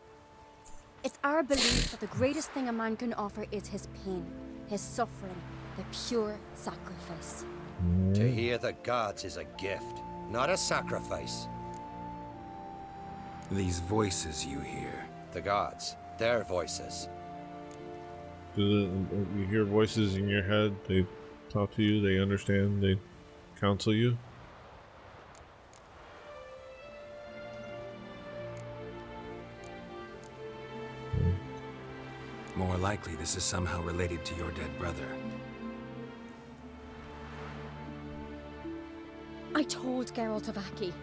It's our belief that the greatest thing a man can offer is his pain, his suffering, the pure sacrifice. To hear the gods is a gift, not a sacrifice. These voices you hear. The gods, their voices. You hear voices in your head? They talk to you, they understand, they counsel you? More likely this is somehow related to your dead brother. I told Geralt of Aki.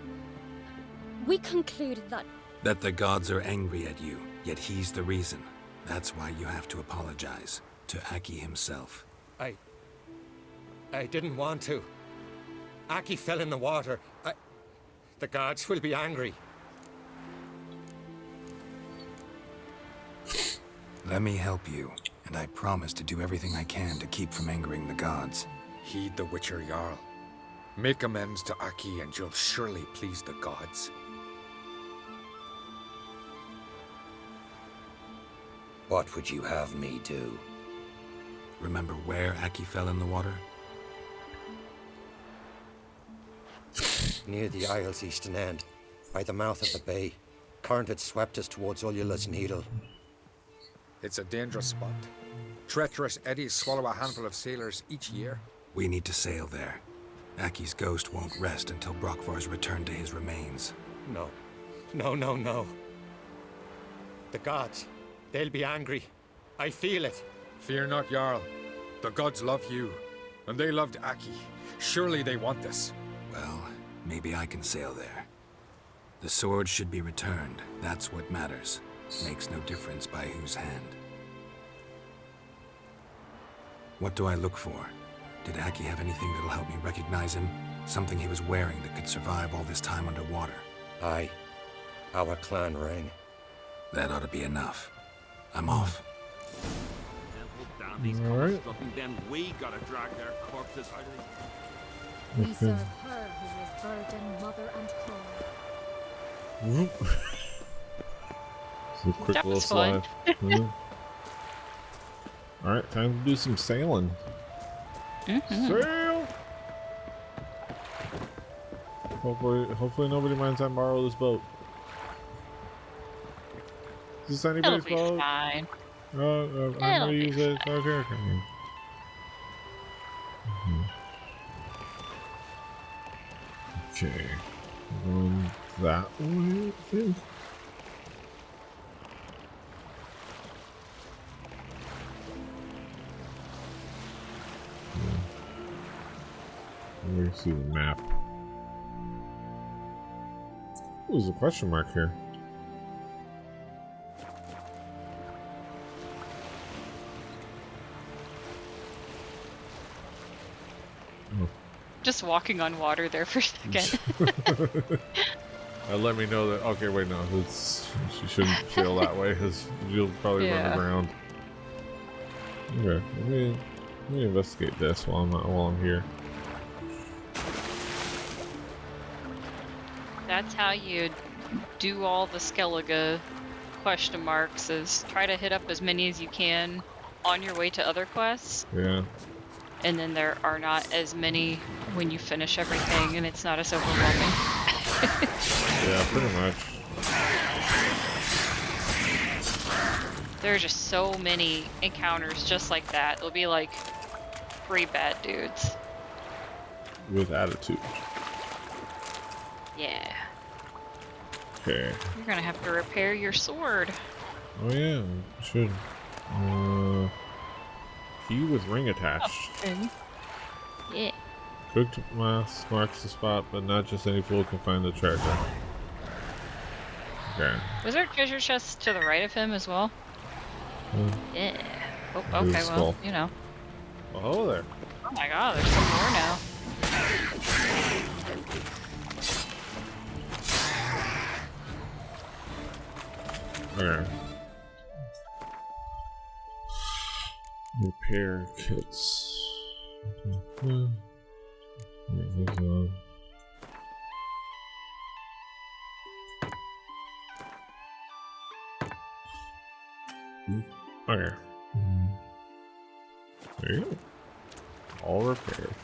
We concluded that... That the gods are angry at you, yet he's the reason. That's why you have to apologize to Aki himself. I didn't want to. Aki fell in the water. The gods will be angry. Let me help you, and I promise to do everything I can to keep from angering the gods. Heed the Witcher Jarl. Make amends to Aki and you'll surely please the gods. What would you have me do? Remember where Aki fell in the water? Near the Isle's eastern end, by the mouth of the bay. Current had swept us towards Ullula's Needle. It's a dangerous spot. Treacherous eddies swallow a handful of sailors each year. We need to sail there. Aki's ghost won't rest until Brokvar's returned to his remains. No. No. The gods, they'll be angry. I feel it. Fear not, Jarl. The gods love you, and they loved Aki. Surely they want this. Well, maybe I can sail there. The sword should be returned. That's what matters. Makes no difference by whose hand. What do I look for? Did Aki have anything that'll help me recognize him? Something he was wearing that could survive all this time underwater? Aye. Our clan ring. That ought to be enough. I'm off. All right. Then we gotta drag their corpses out of We serve her who is virgin, mother, and crown. It's a quick That little was fun. slide. All right, time to do some sailing. Sail! Hopefully nobody minds I borrow this boat. Is this anybody's It'll be boat? fine. I'm gonna use it. Okay. Okay. That way, I think. Let me see the map. Oh, there's a question mark here. Just walking on water there for a second. Let me know that. Okay, wait, no, she shouldn't sail that way because you'll probably run aground. Okay, let me investigate this while I'm here. That's how you do all the Skellige question marks, is try to hit up as many as you can on your way to other quests. Yeah. And then there are not as many when you finish everything, and it's not as overwhelming. Yeah, pretty much. There are just so many encounters just like that. There'll be like 3 bad dudes. With attitude. Yeah. Okay. You're gonna have to repair your sword. Oh yeah, you should. Key with ring attached. Oh, yeah. Cooked mass marks the spot, but not just any fool can find the treasure. Okay. Was there a treasure chest to the right of him as well? Yeah. Oh, okay, well, you know. Oh, hello there. Oh my god, there's some more now. Okay. Repair kits. Okay. There you go. All repaired.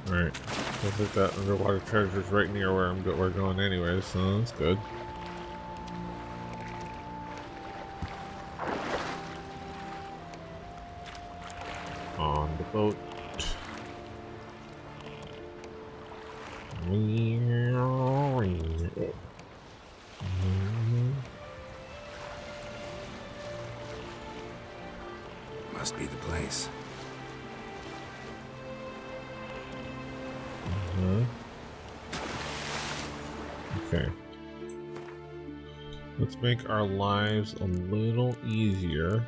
Alright. Looks like that underwater treasure is right near where we're going anyway, so that's good. On the boat. Must be the place. Okay. Let's make our lives a little easier.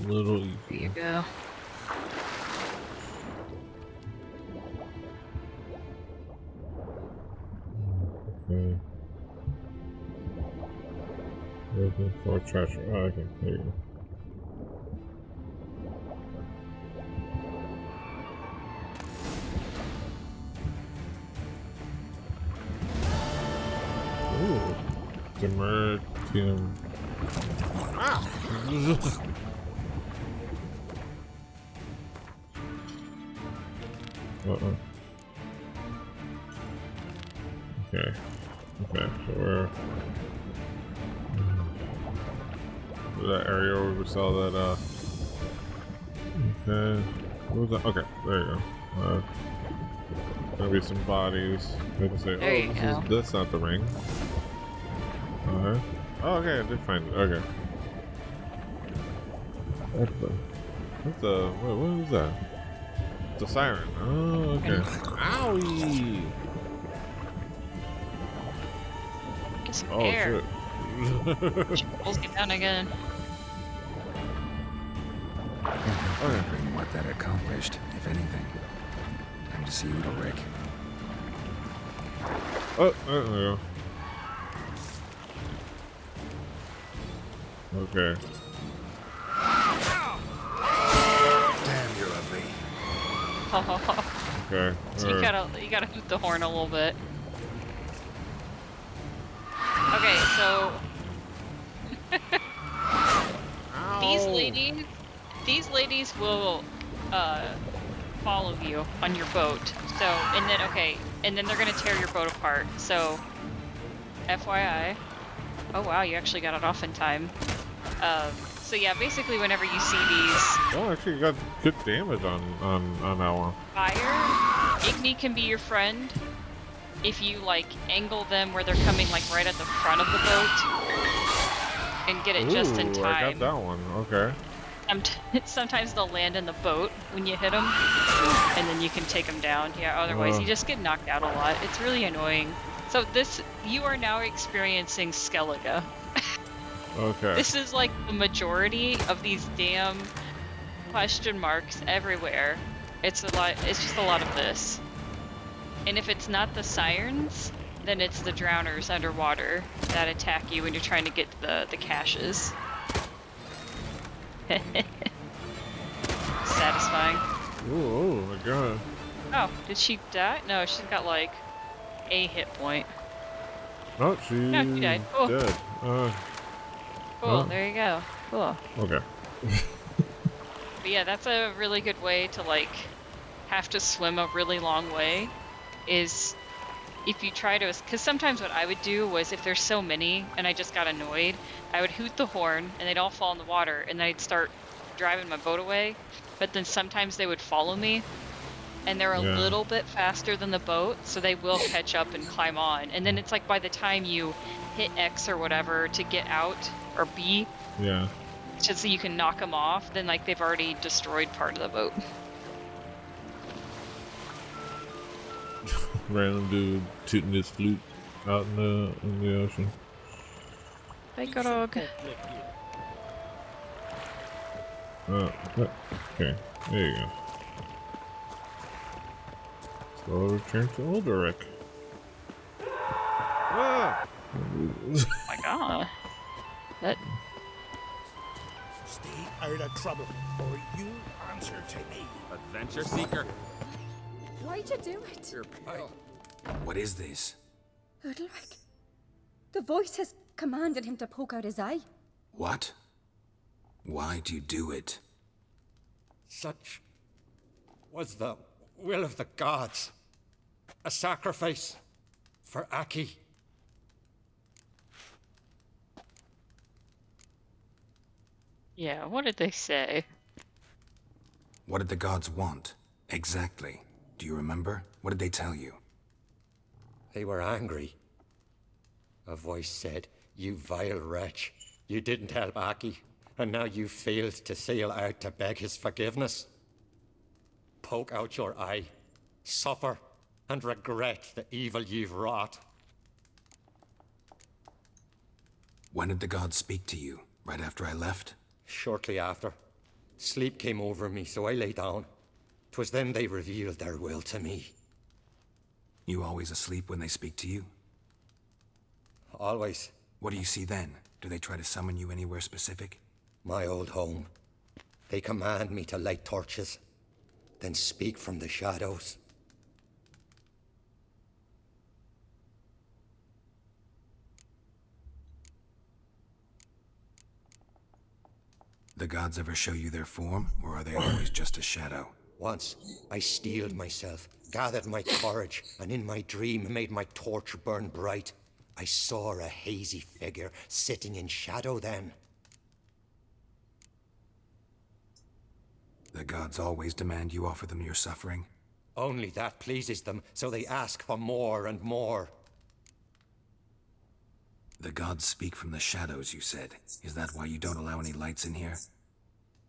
A little easier. There you go. Okay. Looking for treasure. Oh, okay, there you go. Ooh. Demertium. Ah! Uh-oh. Okay. Okay, so we're that area where we saw that, okay. What was that? Okay, there you go. Gonna be some bodies. I can say, There you go. That's not the ring. Oh, okay, I did find it. Okay. What was that? The siren. Oh, okay. Owie! Get some Oh, air. shit. She pulls you down again. Wondering what that accomplished, if anything. Time to see Udalric. Oh, there we go. Okay. Damn, you're ugly. Okay. So you gotta hoot the horn a little bit. Okay, so these ladies will follow you on your boat. So and then they're gonna tear your boat apart. So FYI. Oh wow, you actually got it off in time. So yeah, basically whenever you see these Oh, actually, you got good damage on that one. fire, Igni can be your friend if you like angle them where they're coming like right at the front of the boat and get it just in Ooh, time. I got that one. Okay. Sometimes they'll land in the boat when you hit them, and then you can take them down. Yeah, otherwise you just get knocked out a lot. It's really annoying. So you are now experiencing Skellige. Okay. This is like the majority of these damn question marks everywhere. It's a lot. It's just a lot of this. And if it's not the sirens, then it's the drowners underwater that attack you when you're trying to get the caches. Satisfying. Oh my god. Oh, did she die? No, she's got like a hit point. Oh, she died. Cool. dead. Cool, oh. there you go. Cool. Okay. But yeah, that's a really good way to like have to swim a really long way is if you try to, because sometimes what I would do was if there's so many and I just got annoyed, I would hoot the horn and they'd all fall in the water and then I'd start driving my boat away. But then sometimes they would follow me and they're a little bit faster than the boat, so they will catch up and climb on. And then it's like by the time you hit X or whatever to get out, or B, just so you can knock them off, then like they've already destroyed part of the boat. Random dude tooting his flute out in the ocean. Hey, dog. Oh, okay. There you go. So I'll return to Ulrich. Ah! Oh my god. That. Stay out of trouble, or you answer to me. Adventure seeker. Why'd you do it? You're pale. What is this? Udalric. The voice has commanded him to poke out his eye. What? Why'd you do it? Such was the will of the gods. A sacrifice for Aki. Yeah, what did they say? What did the gods want? Exactly. Do you remember? What did they tell you? They were angry. A voice said, "You vile wretch, you didn't help Aki, and now you failed to sail out to beg his forgiveness. Poke out your eye, suffer, and regret the evil you've wrought." When did the gods speak to you? Right after I left? Shortly after. Sleep came over me, so I lay down. 'Twas then they revealed their will to me. You always asleep when they speak to you? Always. What do you see then? Do they try to summon you anywhere specific? My old home. They command me to light torches, then speak from the shadows. The gods ever show you their form, or are they always just a shadow? Once, I steeled myself, gathered my courage, and in my dream made my torch burn bright. I saw a hazy figure sitting in shadow then. The gods always demand you offer them your suffering? Only that pleases them, so they ask for more and more. The gods speak from the shadows, you said. Is that why you don't allow any lights in here?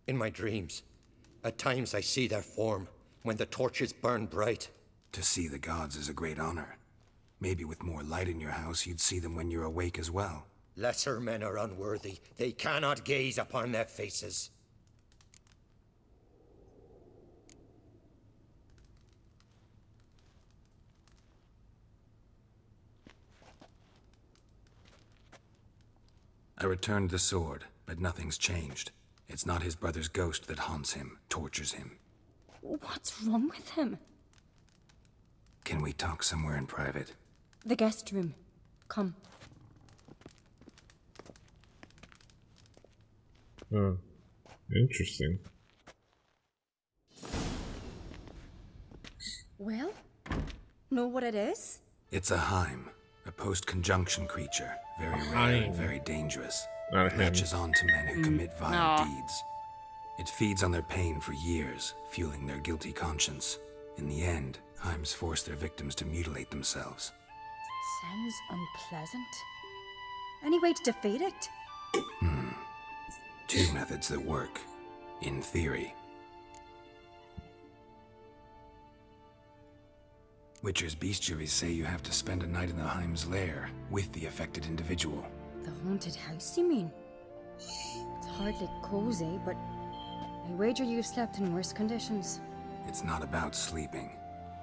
In my dreams. At times I see their form, when the torches burn bright. To see the gods is a great honor. Maybe with more light in your house, you'd see them when you're awake as well. Lesser men are unworthy. They cannot gaze upon their faces. I returned the sword, but nothing's changed. It's not his brother's ghost that haunts him, tortures him. What's wrong with him? Can we talk somewhere in private? The guest room. Come. Oh, interesting. Well, know what it is? It's a Heim, a post-conjunction creature. Very rare and very dangerous. Not him. latches on to men who commit vile No. deeds. It feeds on their pain for years, fueling their guilty conscience. In the end, Heims force their victims to mutilate themselves. Sounds unpleasant. Any way to defeat it? Two methods that work, in theory. Witcher's bestiaries say you have to spend a night in the Heims lair with the affected individual. The haunted house, you mean? It's hardly cozy, but I wager you've slept in worse conditions. It's not about sleeping.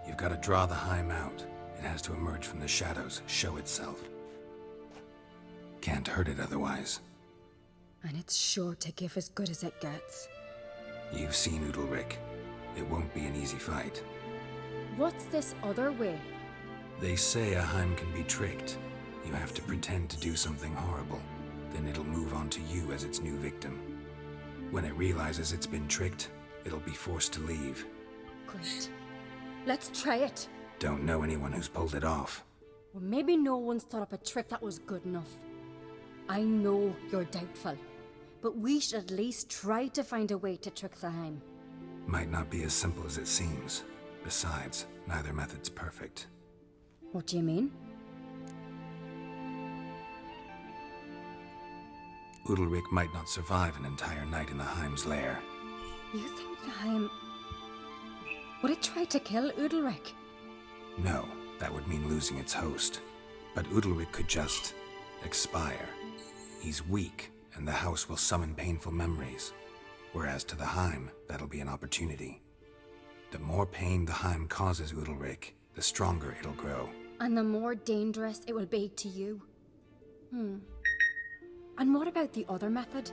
You've got to draw the Heim out. It has to emerge from the shadows, show itself. Can't hurt it otherwise. And it's sure to give as good as it gets. You've seen Udalric. It won't be an easy fight. What's this other way? They say a Heim can be tricked. You have to pretend to do something horrible. Then it'll move on to you as its new victim. When it realizes it's been tricked, it'll be forced to leave. Great. Let's try it. Don't know anyone who's pulled it off. Well, maybe no one's thought up a trick that was good enough. I know you're doubtful, but we should at least try to find a way to trick the Heim. Might not be as simple as it seems. Besides, neither method's perfect. What do you mean? Udalric might not survive an entire night in the Heim's lair. You think the Heim... Would it try to kill Udalric? No, that would mean losing its host. But Udalric could just... expire. He's weak, and the house will summon painful memories. Whereas to the Heim, that'll be an opportunity. The more pain the Heim causes Udalric, the stronger it'll grow. And the more dangerous it will be to you. And what about the other method?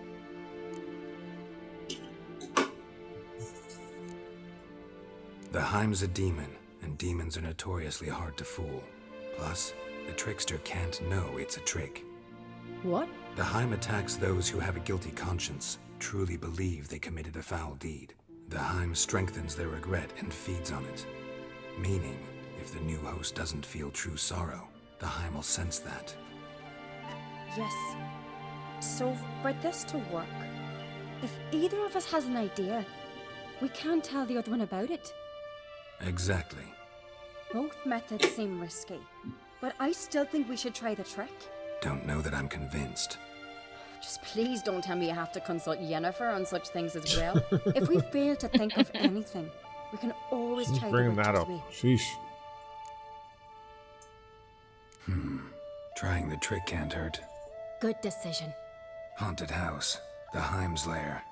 The Heim's a demon, and demons are notoriously hard to fool. Plus, the trickster can't know it's a trick. What? The Heim attacks those who have a guilty conscience, truly believe they committed a foul deed. The Heim strengthens their regret and feeds on it. Meaning, if the new host doesn't feel true sorrow, the Heim will sense that. Yes. So, for this to work, if either of us has an idea, we can't tell the other one about it. Exactly. Both methods seem risky, but I still think we should try the trick. Don't know that I'm convinced. Just please don't tell me you have to consult Yennefer on such things as well. If we fail to think of anything, we can always Who's try the bringing that witch's up? way. Sheesh. Trying the trick can't hurt. Good decision. Haunted house. The Heim's lair.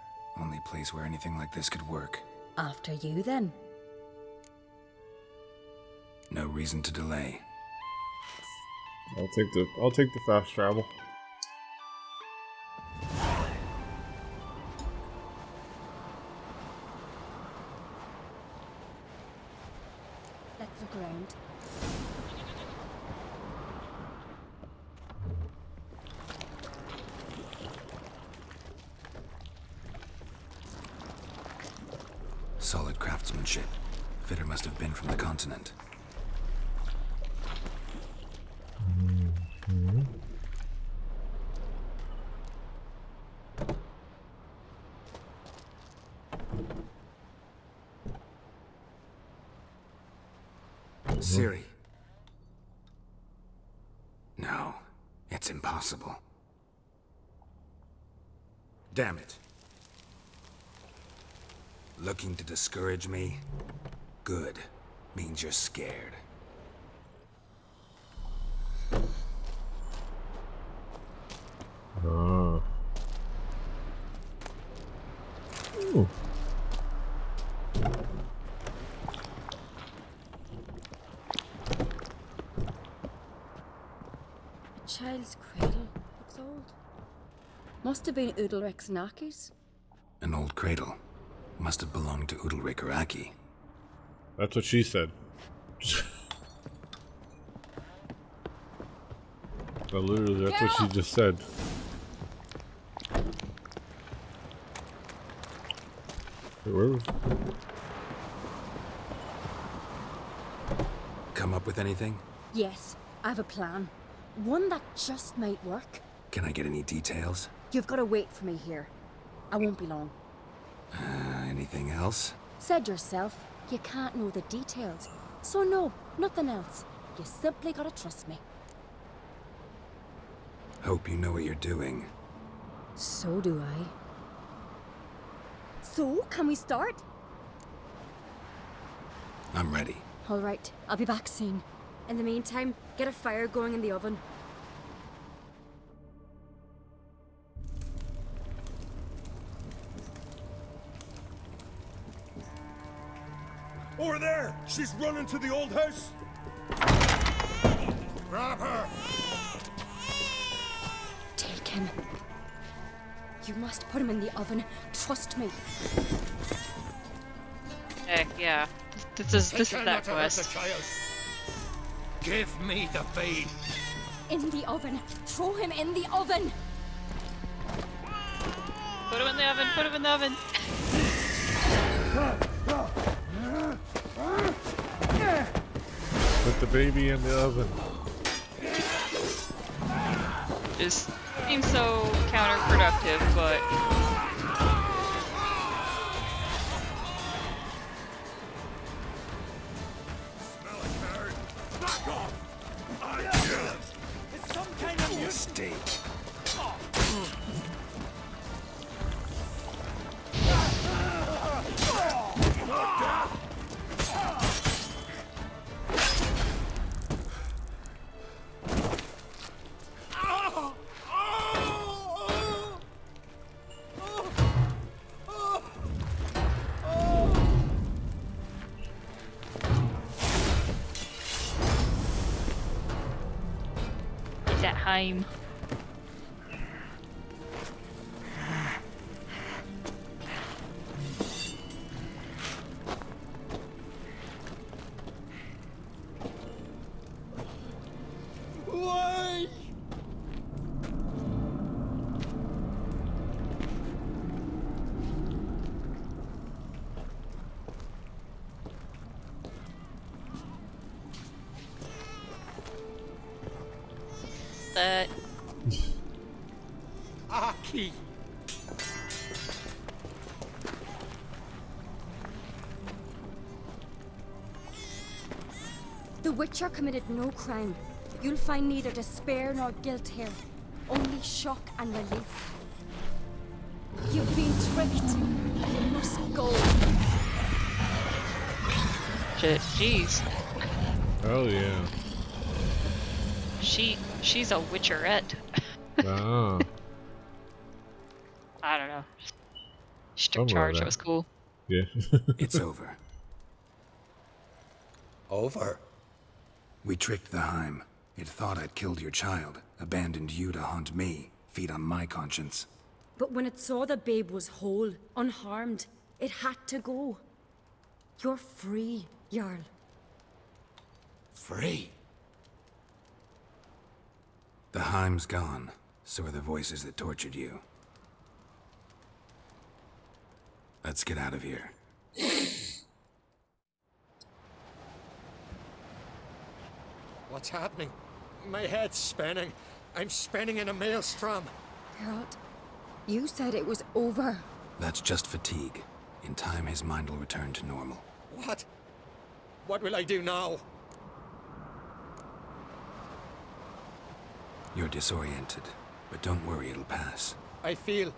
Only place where anything like this could work. After you, then. No reason to delay. I'll take the fast travel. Let's look around. Solid craftsmanship. Fitter must have been from the continent. Siri. No, it's impossible. Damn it. Looking to discourage me? Good. Means you're scared. Ooh. A child's cradle. Looks old. Must have been Udalric's and Aki's. An old cradle. Must have belonged to Udalric or Aki. That's what she said. But literally, that's what she just said. Wait, where was... Come up with anything? Yes, I have a plan. One that just might work. Can I get any details? You've got to wait for me here. I won't be long. Anything else? Said yourself, you can't know the details. So no, nothing else. You simply gotta trust me. Hope you know what you're doing. So do I. So, can we start? I'm ready. All right, I'll be back soon. In the meantime, get a fire going in the oven. Over there! She's running to the old house! Grab her! Take him. You must put him in the oven. Trust me. Heck yeah. This is that quest. Give me the feed. In the oven. Throw him in the oven. Put him in the oven. Put him in the oven. Put the baby in the oven. Just seems so counterproductive, but It's some kind of mistake. he's at home. Why? That Aki. The Witcher committed no crime. You'll find neither despair nor guilt here. Only shock and relief. You've been tricked. You must go. shit. Jeez. Oh yeah. She's a witcherette. Ah. I don't know. She took Something like charge. that. That was cool. Yeah. It's over. Over? We tricked the Heim. It thought I'd killed your child, abandoned you to haunt me, feed on my conscience. But when it saw the babe was whole, unharmed, it had to go. You're free, Jarl. Free? The Heim's gone, so are the voices that tortured you. Let's get out of here. What's happening? My head's spinning. I'm spinning in a maelstrom. Geralt, you said it was over. That's just fatigue. In time, his mind will return to normal. What? What will I do now? You're disoriented, but don't worry, it'll pass. I feel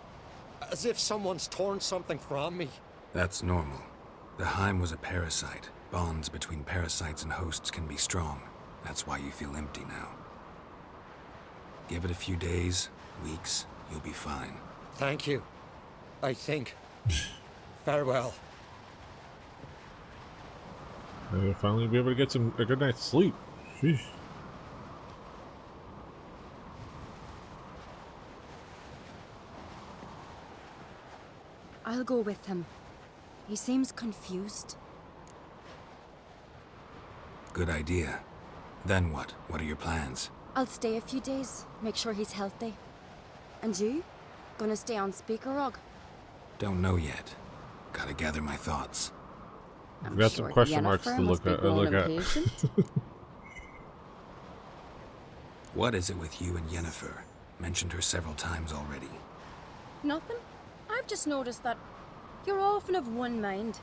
as if someone's torn something from me. That's normal. The Heim was a parasite. Bonds between parasites and hosts can be strong. That's why you feel empty now. Give it a few days, weeks, you'll be fine. Thank you. I think. Farewell. I'll finally be able to get a good night's sleep. Sheesh. I'll go with him. He seems confused. Good idea. Then what? What are your plans? I'll stay a few days, make sure he's healthy. And you? Gonna stay on Speaker Rog? Don't know yet. Gotta gather my thoughts. I've got some question marks to look at. What is it with you and Yennefer? Mentioned her several times already. Nothing. I've just noticed that you're often of one mind.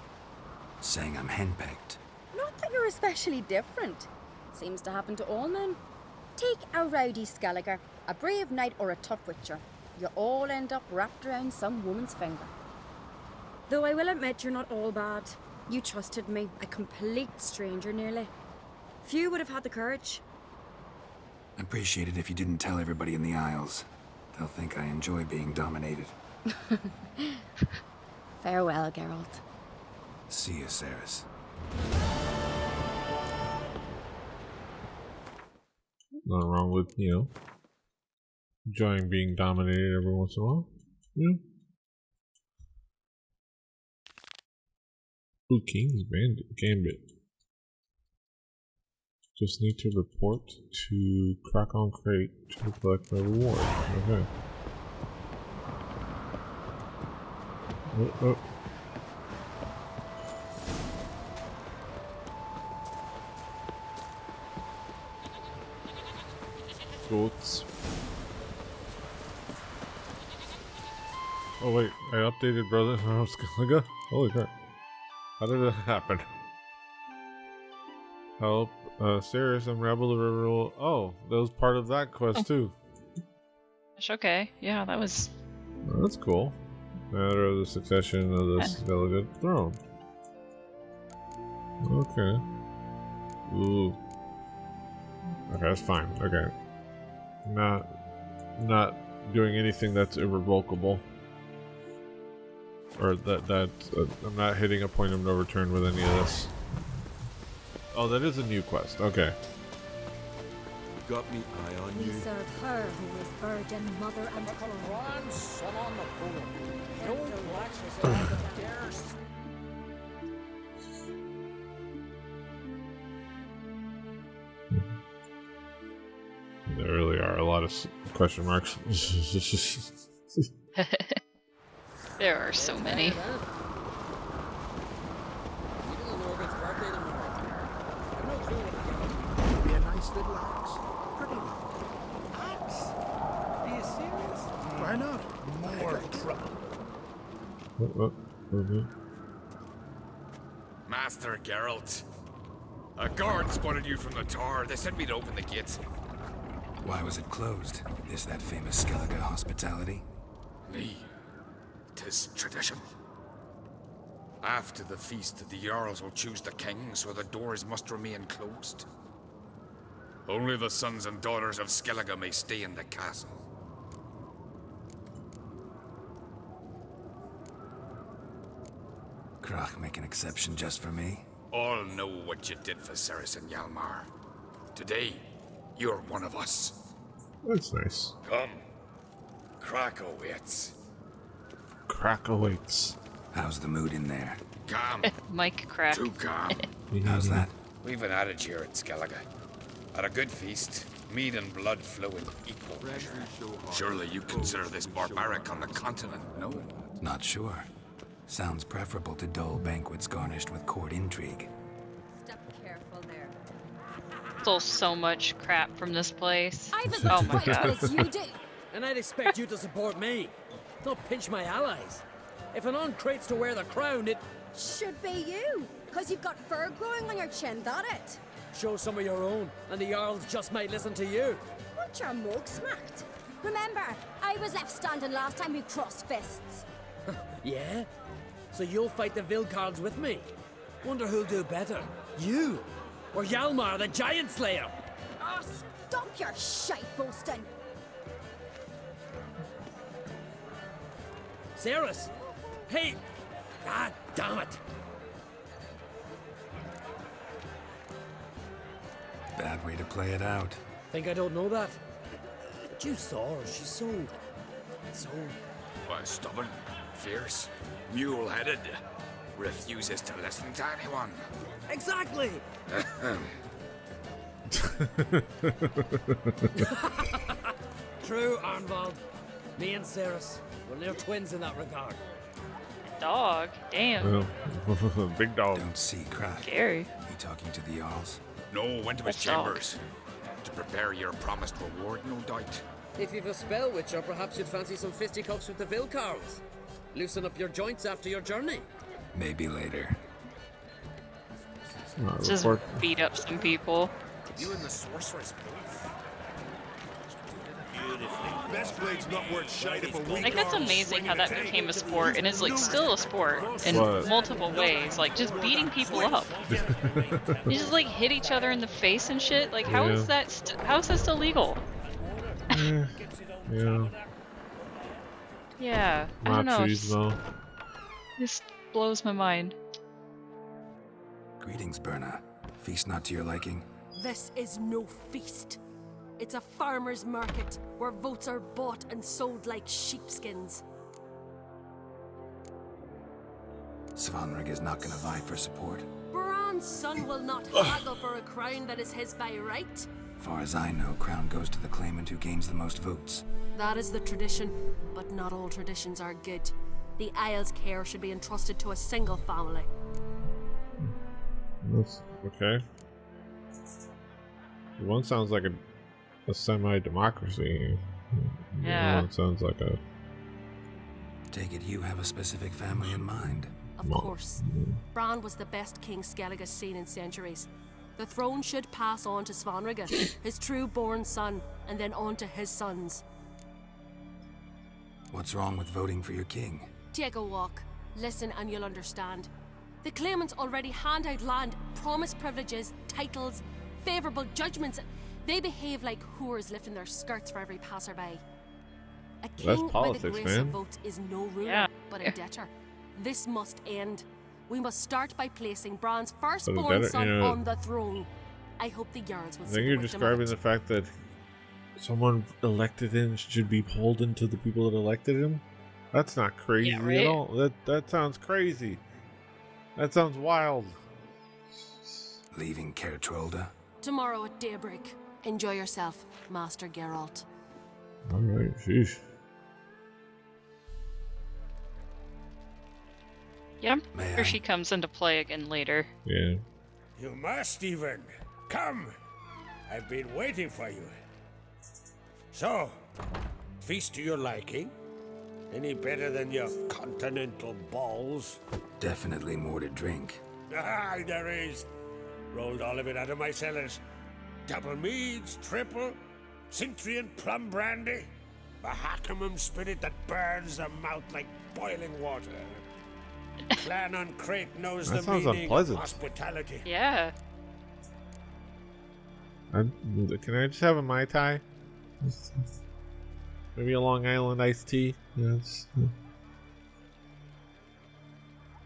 Saying I'm henpecked. Not that you're especially different. Seems to happen to all men. Take a rowdy Skelliger, a brave knight, or a tough witcher. You all end up wrapped around some woman's finger. Though I will admit you're not all bad. You trusted me, a complete stranger nearly. Few would have had the courage. I'd appreciate it if you didn't tell everybody in the Isles. They'll think I enjoy being dominated. Farewell, Geralt. See you, Ceres. Nothing wrong with, enjoying being dominated every once in a while. Yeah. Ooh, King's Gambit. Just need to report to Crack-On Crate to collect my reward. Okay. Oh. Goats. Oh wait, I updated brother. Skellige? Holy crap. How did that happen? Help. Ceres, unravel the river. Oh, that was part of that quest too. Gosh, okay. Yeah, that was... Oh, that's cool. Matter of the succession of the Skellige throne. Okay. Ooh. Okay, that's fine. Okay. Not doing anything that's irrevocable. Or that I'm not hitting a point of no return with any of this. Oh, that is a new quest. Okay. Got me eye on We you. serve her who is virgin, mother, and Son on the phone. No blacks dares. There really are a lot of question marks. There are so many. Be a nice little axe. Pretty little. Axe? Are you serious? Why not? More trouble. What? Master Geralt. A guard spotted you from the tower. They said we'd open the gates. Why was it closed? Is that famous Skellige hospitality? Me. 'Tis tradition. After the feast, the Jarls will choose the king, so the doors must remain closed. Only the sons and daughters of Skellige may stay in the castle. Krach make an exception just for me? All know what you did for Ceres and Hjalmar. Today, you're one of us. That's nice. Come. Crack awaits. Crack awaits. How's the mood in there? Calm. Mike crack. Too calm. How's that? We've an adage here at Skellige. At a good feast, mead and blood flow in equal measure. Surely you consider this barbaric on the continent, no? Not sure. Sounds preferable to dull banquets garnished with court intrigue. step careful there. Stole so much crap from this place. I've as Oh much my right to god. it as you do. And I'd expect you to support me, not pinch my allies. If an on-crate's to wear the crown, it... Should be you, because you've got fur growing on your chin, that it? Show some of your own, and the Jarls just might listen to you. Want your mug smacked? Remember, I was left standing last time we crossed fists. Yeah? So you'll fight the Vilcards with me? Wonder who'll do better, you or Hjalmar the Giant Slayer? Oh, stop your shite boasting. Ceres? Hey! Ah, damn it! Bad way to play it out. Think I don't know that? But you saw her, she's so... Why, stubborn, fierce, mule-headed. Refuses to listen to anyone. Exactly! True, Arnvald. Me and Ceres, we're near twins in that regard. Dog. Damn. Big dog. Don't see Krach. Scary. He talking to the Jarls? No, went to his That's dog. chambers. To prepare your promised reward, no doubt. If you've a spell, Witcher, perhaps you'd fancy some fisticuffs with the Vilcarls. Loosen up your joints after your journey. Maybe later. Just beat up some people. You and the sorceress both. Best blade's not worth shite if a weak Like, that's arm amazing swinging how that tank. became a sport, and is like still a sport in multiple ways. Like just beating people up. You just like hit each other in the face and shit. Like how is that? How is that still legal? Yeah. Yeah, I don't know. Machismo. This blows my mind. Greetings, Berna. Feast not to your liking? This is no feast. It's a farmer's market where votes are bought and sold like sheepskins. Svanrig is not gonna vie for support. Bran's son will not haggle for a crown that is his by right. Far as I know, crown goes to the claimant who gains the most votes. That is the tradition, but not all traditions are good. The Isle's care should be entrusted to a single family. That's okay. One sounds like a semi-democracy. Yeah. One sounds like a... Take it you have a specific family in mind. Of course. Bran was the best king Skellige's seen in centuries. The throne should pass on to Svanrig, his true-born son, and then on to his sons. What's wrong with voting for your king? Take a walk. Listen and you'll understand. The claimants already hand out land, promise privileges, titles, favourable judgments. They behave like whores lifting their skirts for every passerby. A king by the grace of votes is no ruler, but a debtor. This must end. We must start by placing Bran's firstborn son on the throne. I hope the Jarls will I think you're describing the fact that someone elected him should be beholden to the people that elected him? That's not crazy at all. That sounds crazy. That sounds wild. Leaving Caer Trolda? Tomorrow at daybreak. Enjoy yourself, Master Geralt. Alright, sheesh. Yeah, I'm sure she comes into play again later. Yeah. You must even. Come. I've been waiting for you. So, feast to your liking? Any better than your continental balls? Definitely more to drink. Ah, there is. Rolled all of it out of my cellars. Double meads, triple, Cintrian plum brandy, a Hackamum spirit that burns the mouth like boiling water. Clan on Crate knows That the sounds meaning unpleasant. of hospitality. Yeah. Can I just have a Mai Tai? Maybe a Long Island iced tea? Yes.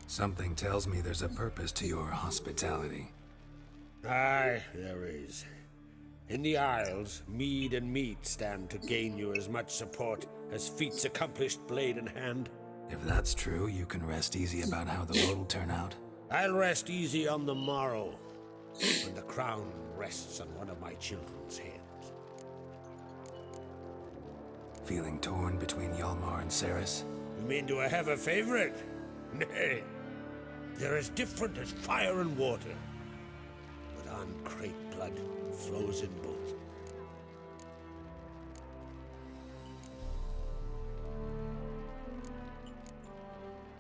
Something tells me there's a purpose to your hospitality. Aye, there is. In the Isles, mead and meat stand to gain you as much support as feats accomplished blade in hand. If that's true, you can rest easy about how the vote will turn out. I'll rest easy on the morrow, when the crown rests on one of my children's heads. Feeling torn between Hjalmar and Cerys? You mean do I have a favorite? Nay. They're as different as fire and water. But on Crate blood flows in both.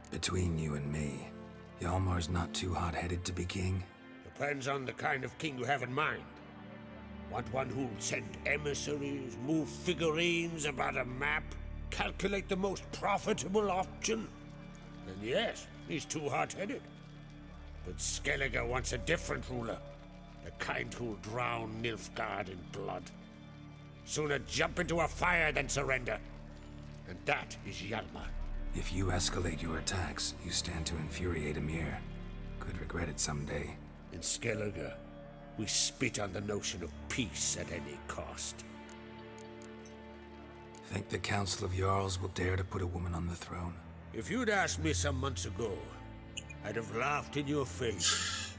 Between you and me, Hjalmar's not too hot-headed to be king. Depends on the kind of king you have in mind. Want one who'll send emissaries, move figurines about a map, calculate the most profitable option? Then yes, he's too hot-headed. But Skellige wants a different ruler. The kind who'll drown Nilfgaard in blood. Sooner jump into a fire than surrender. And that is Hjalmar. If you escalate your attacks, you stand to infuriate Emir. Could regret it someday. In Skellige, we spit on the notion of peace at any cost. Think the Council of Jarls will dare to put a woman on the throne? If you'd asked me some months ago, I'd have laughed in your face.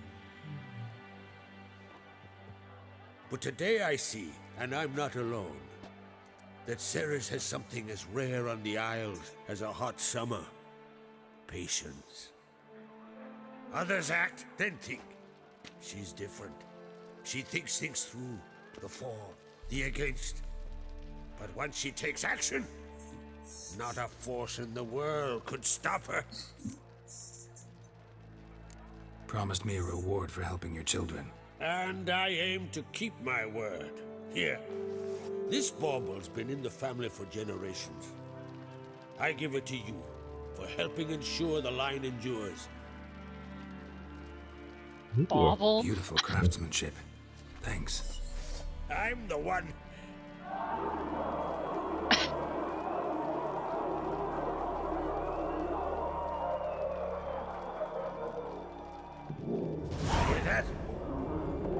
But today I see, and I'm not alone, that Cerys has something as rare on the Isles as a hot summer. Patience. Others act, then think. She's different. She thinks things through. The for, the against. But once she takes action, not a force in the world could stop her. Promised me a reward for helping your children. And I aim to keep my word. Here, this bauble's been in the family for generations. I give it to you for helping ensure the line endures. Bauble? Beautiful craftsmanship. Thanks. I'm the one. Hear that?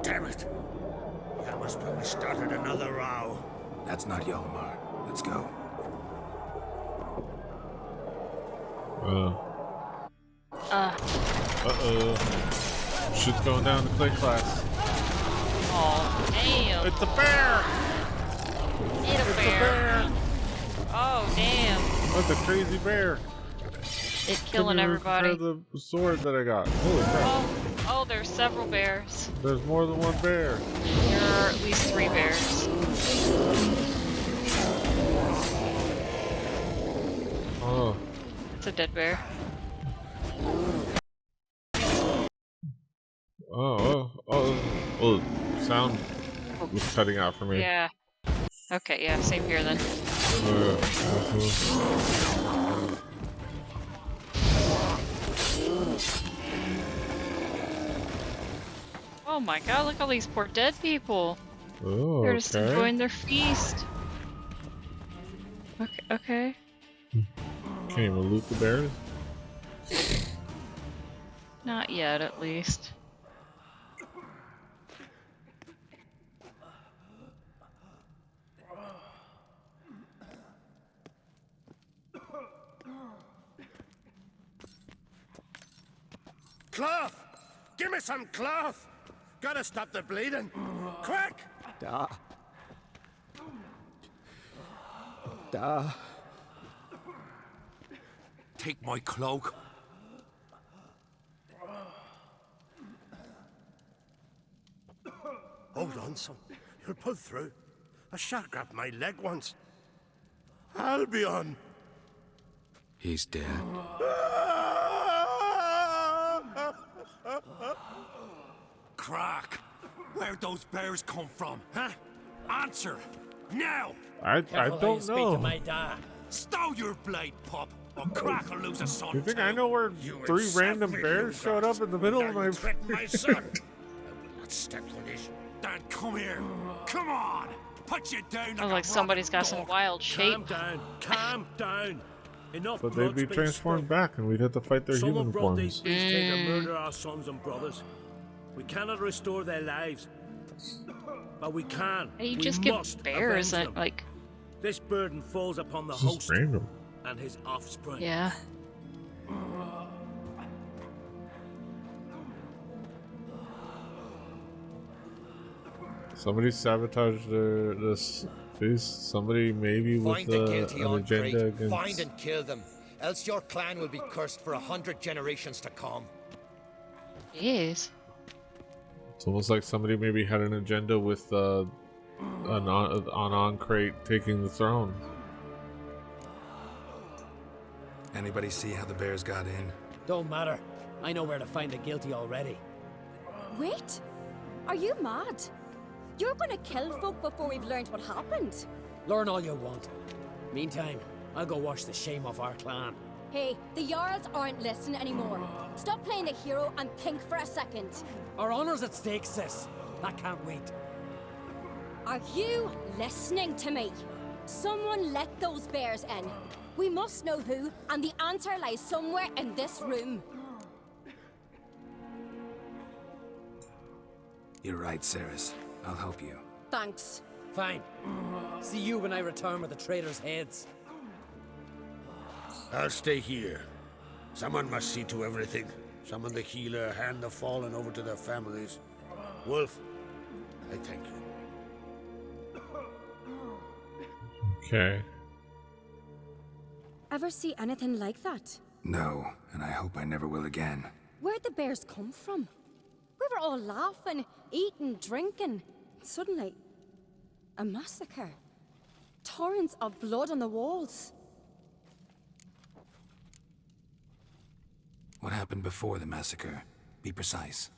Damn it. Yalmar's probably started another row. That's not Yalmar. Let's go. Uh-oh. Shit's going down to clay class. Oh, damn. It's a bear! It's a bear. Oh, damn. That's a crazy bear. It's killing everybody. The sword that I got. Holy crap. Oh, there's several bears. There's more than one bear. There are at least 3 bears. Oh. It's a dead bear. Oh, sound was cutting out for me. Yeah. Okay, yeah, same here then. Oh my god, look at all these poor dead people. Oh, They're just enjoying their feast. Okay. Can't even loot the bears? Not yet, at least. Cloth! Give me some cloth! Gotta stop the bleeding. Quick! Take my cloak. Hold on, son. You'll pull through. A shark grabbed my leg once. Albion! He's dead. Crack! Where'd those bears come from, huh? Answer! Now! I don't know. Stow your blade, pup, or Crack will lose a son. You think I know where 3 random bears showed up in the middle of my son. I will not step for this. Dan, come here. Come on! Put you down Like somebody's got some wild shape. Calm down. Enough. But they'd be transformed back and we'd have to fight their human brought these forms. beasts here to murder our sons and brothers. We cannot restore their lives. But we can. Hey, you we just give must bears avenge them. like... This burden falls upon the This is host random. and his offspring. Yeah. Somebody sabotaged this feast. Somebody maybe with Find the guilty an on agenda Crete. against... Find and kill them, else your clan will be cursed for 100 generations to come. Jeez. It's almost like somebody maybe had an agenda with an Crate taking the throne. Anybody see how the bears got in? Don't matter. I know where to find the guilty already. Wait! Are you mad? You're gonna kill folk before we've learned what happened. Learn all you want. Meantime, I'll go wash the shame off our clan. Hey, the Jarls aren't listening anymore. Stop playing the hero and think for a second. Our honor's at stake, sis. That can't wait. Are you listening to me? Someone let those bears in. We must know who, and the answer lies somewhere in this room. You're right, Ceres. I'll help you. Thanks. Fine. See you when I return with the traitors' heads. I'll stay here. Someone must see to everything. Summon the healer, hand the fallen over to their families. Wolf, I thank you. Okay. Ever see anything like that? No, and I hope I never will again. Where'd the bears come from? We were all laughing, eating, drinking. Suddenly, a massacre. torrents of blood on the walls. What happened before the massacre? Be precise.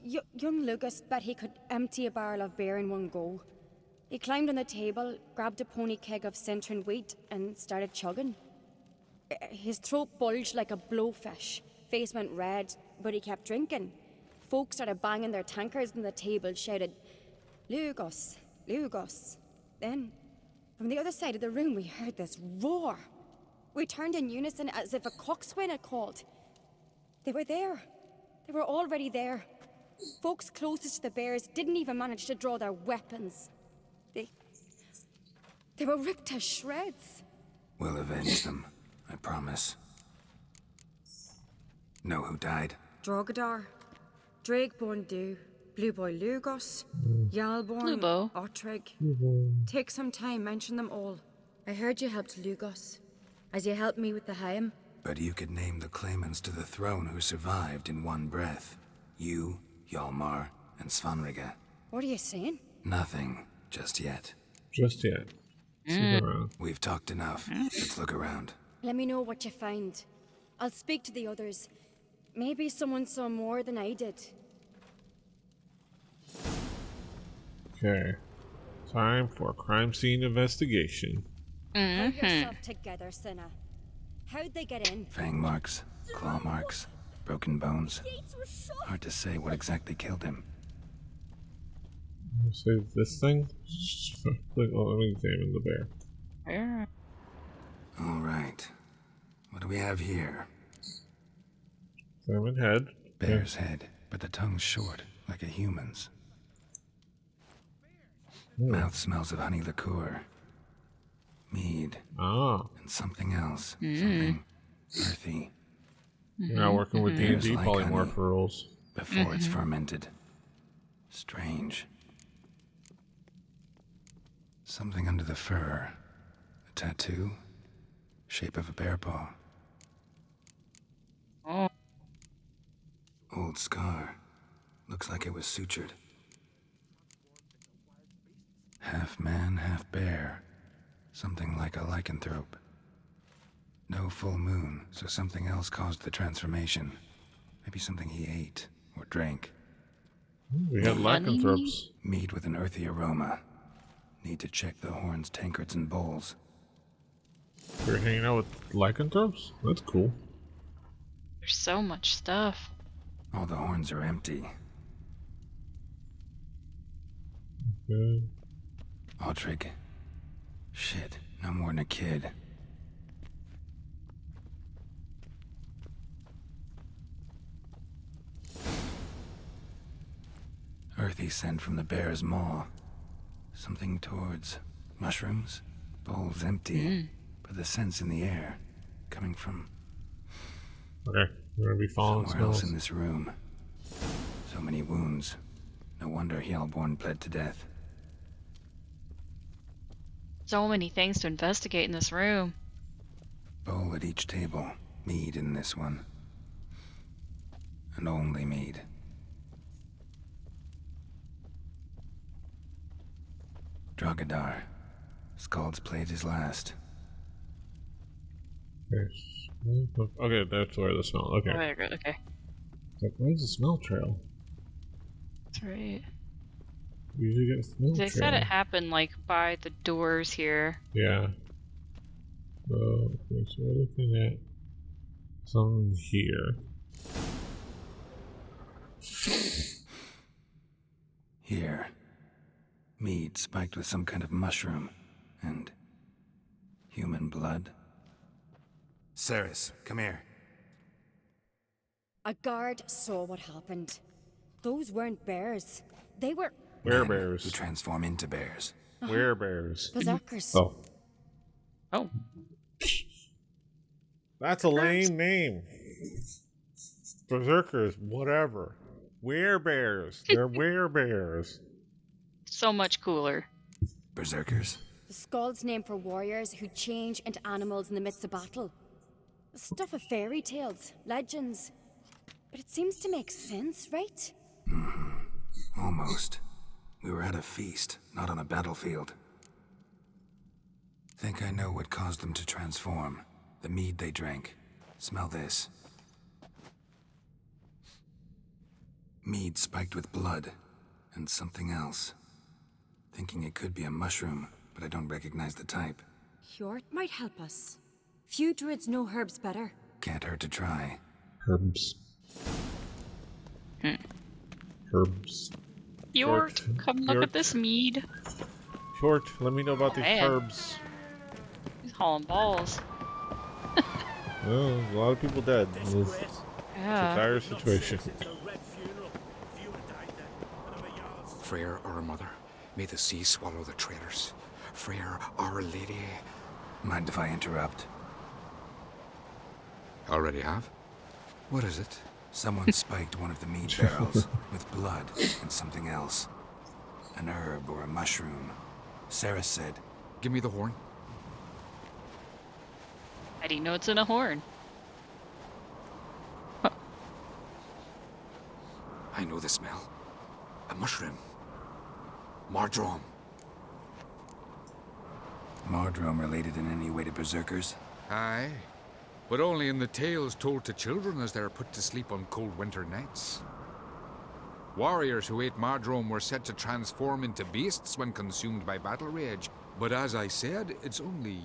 Young Lucas bet he could empty a barrel of beer in one go. He climbed on the table, grabbed a pony keg of Centron wheat, and started chugging. His throat bulged like a blowfish, face went red, but he kept drinking. Folks started banging their tankards on the table, shouted, "Lugos, Lugos." Then, from the other side of the room, we heard this roar. We turned in unison as if a coxswain had called. They were there. They were already there. Folks closest to the bears didn't even manage to draw their weapons. They were ripped to shreds. We'll avenge them, I promise. Know who died? Drogadar, Drakeborn Du, Blue Boy Lugos, Yalborn, Lubo. Ottrig. Take some time, mention them all. I heard you helped Lugos, as you helped me with the Haim. But you could name the claimants to the throne who survived in one breath. You, Hjalmar, and Svanrige. What are you saying? Nothing, just yet. Just yet. Look around. We've talked enough. Let's look around. Let me know what you find. I'll speak to the others. Maybe someone saw more than I did. Okay. Time for crime scene investigation. Pull yourself together, Cinna. How'd they get in? Fang marks, claw marks, broken bones. Hard to say what exactly killed him. Say this thing? Let me examine the bear. All right. What do we have here? Examine head. Bear's head, but the tongue's short, like a human's. Mouth smells of honey liqueur. Mead. Ah. And something else. Something earthy. You're not working with Bears D&D like polymorph honey rules. before it's fermented. Strange. Something under the fur. A tattoo. Shape of a bear paw. Oh. Old scar. Looks like it was sutured. Half man, half bear. Something like a lycanthrope. No full moon, so something else caused the transformation. Maybe something he ate or drank. We had lycanthropes. Mead with an earthy aroma. Need to check the horns, tankards, and bowls. We're hanging out with lycanthropes? That's cool. There's so much stuff. All the horns are empty. Okay. Ottrig. Shit, no more than a kid. Earthy scent from the bear's maw. Something towards mushrooms. Bowls empty, but the scent's in the air. Coming from Okay, we're gonna be following somewhere else smells. in this room. So many wounds. No wonder Hjalborn bled to death. So many things to investigate in this room. Bowl at each table. Mead in this one. And only mead. Drogadar. Skald's played his last. Okay, that's where the smell. Okay. Oh, very good. Okay. Like, where's the smell trail? That's right. We usually get a smell They trail. said it happened like by the doors here. Yeah. Okay, so we're looking at something here. Here. Mead spiked with some kind of mushroom. And human blood. Ceres, come here. A guard saw what happened. Those weren't bears. They were Werebears. Who transform into bears. Werebears. berserkers. Oh. Oh. That's a lame name. Berserkers, whatever. Werebears. They're werebears. So much cooler. Berserkers. The Skald's name for warriors who change into animals in the midst of battle. The stuff of fairy tales, legends. But it seems to make sense, right? Almost. We were at a feast, not on a battlefield. Think I know what caused them to transform. The mead they drank. Smell this. Mead spiked with blood. And something else. Thinking it could be a mushroom, but I don't recognize the type. Hjort might help us. Few druids know herbs better. Can't hurt to try. Herbs. Herbs. Hjort, come look at this mead. Hjort, let me know about these Man. herbs. He's hauling balls. Well, a lot of people dead. It was Yeah. a dire situation. Freyr, our mother, may the sea swallow the traitors. Freyr, our lady. Mind if I interrupt? Already have? What is it? Someone spiked one of the mead barrels with blood and something else. An herb or a mushroom. Sarah said, Give me the horn. How do you know it's in a horn? I know the smell. A mushroom. Mardrome. Mardrome related in any way to berserkers? Aye. But only in the tales told to children as they're put to sleep on cold winter nights. Warriors who ate Mardrome were said to transform into beasts when consumed by battle rage. But as I said, it's only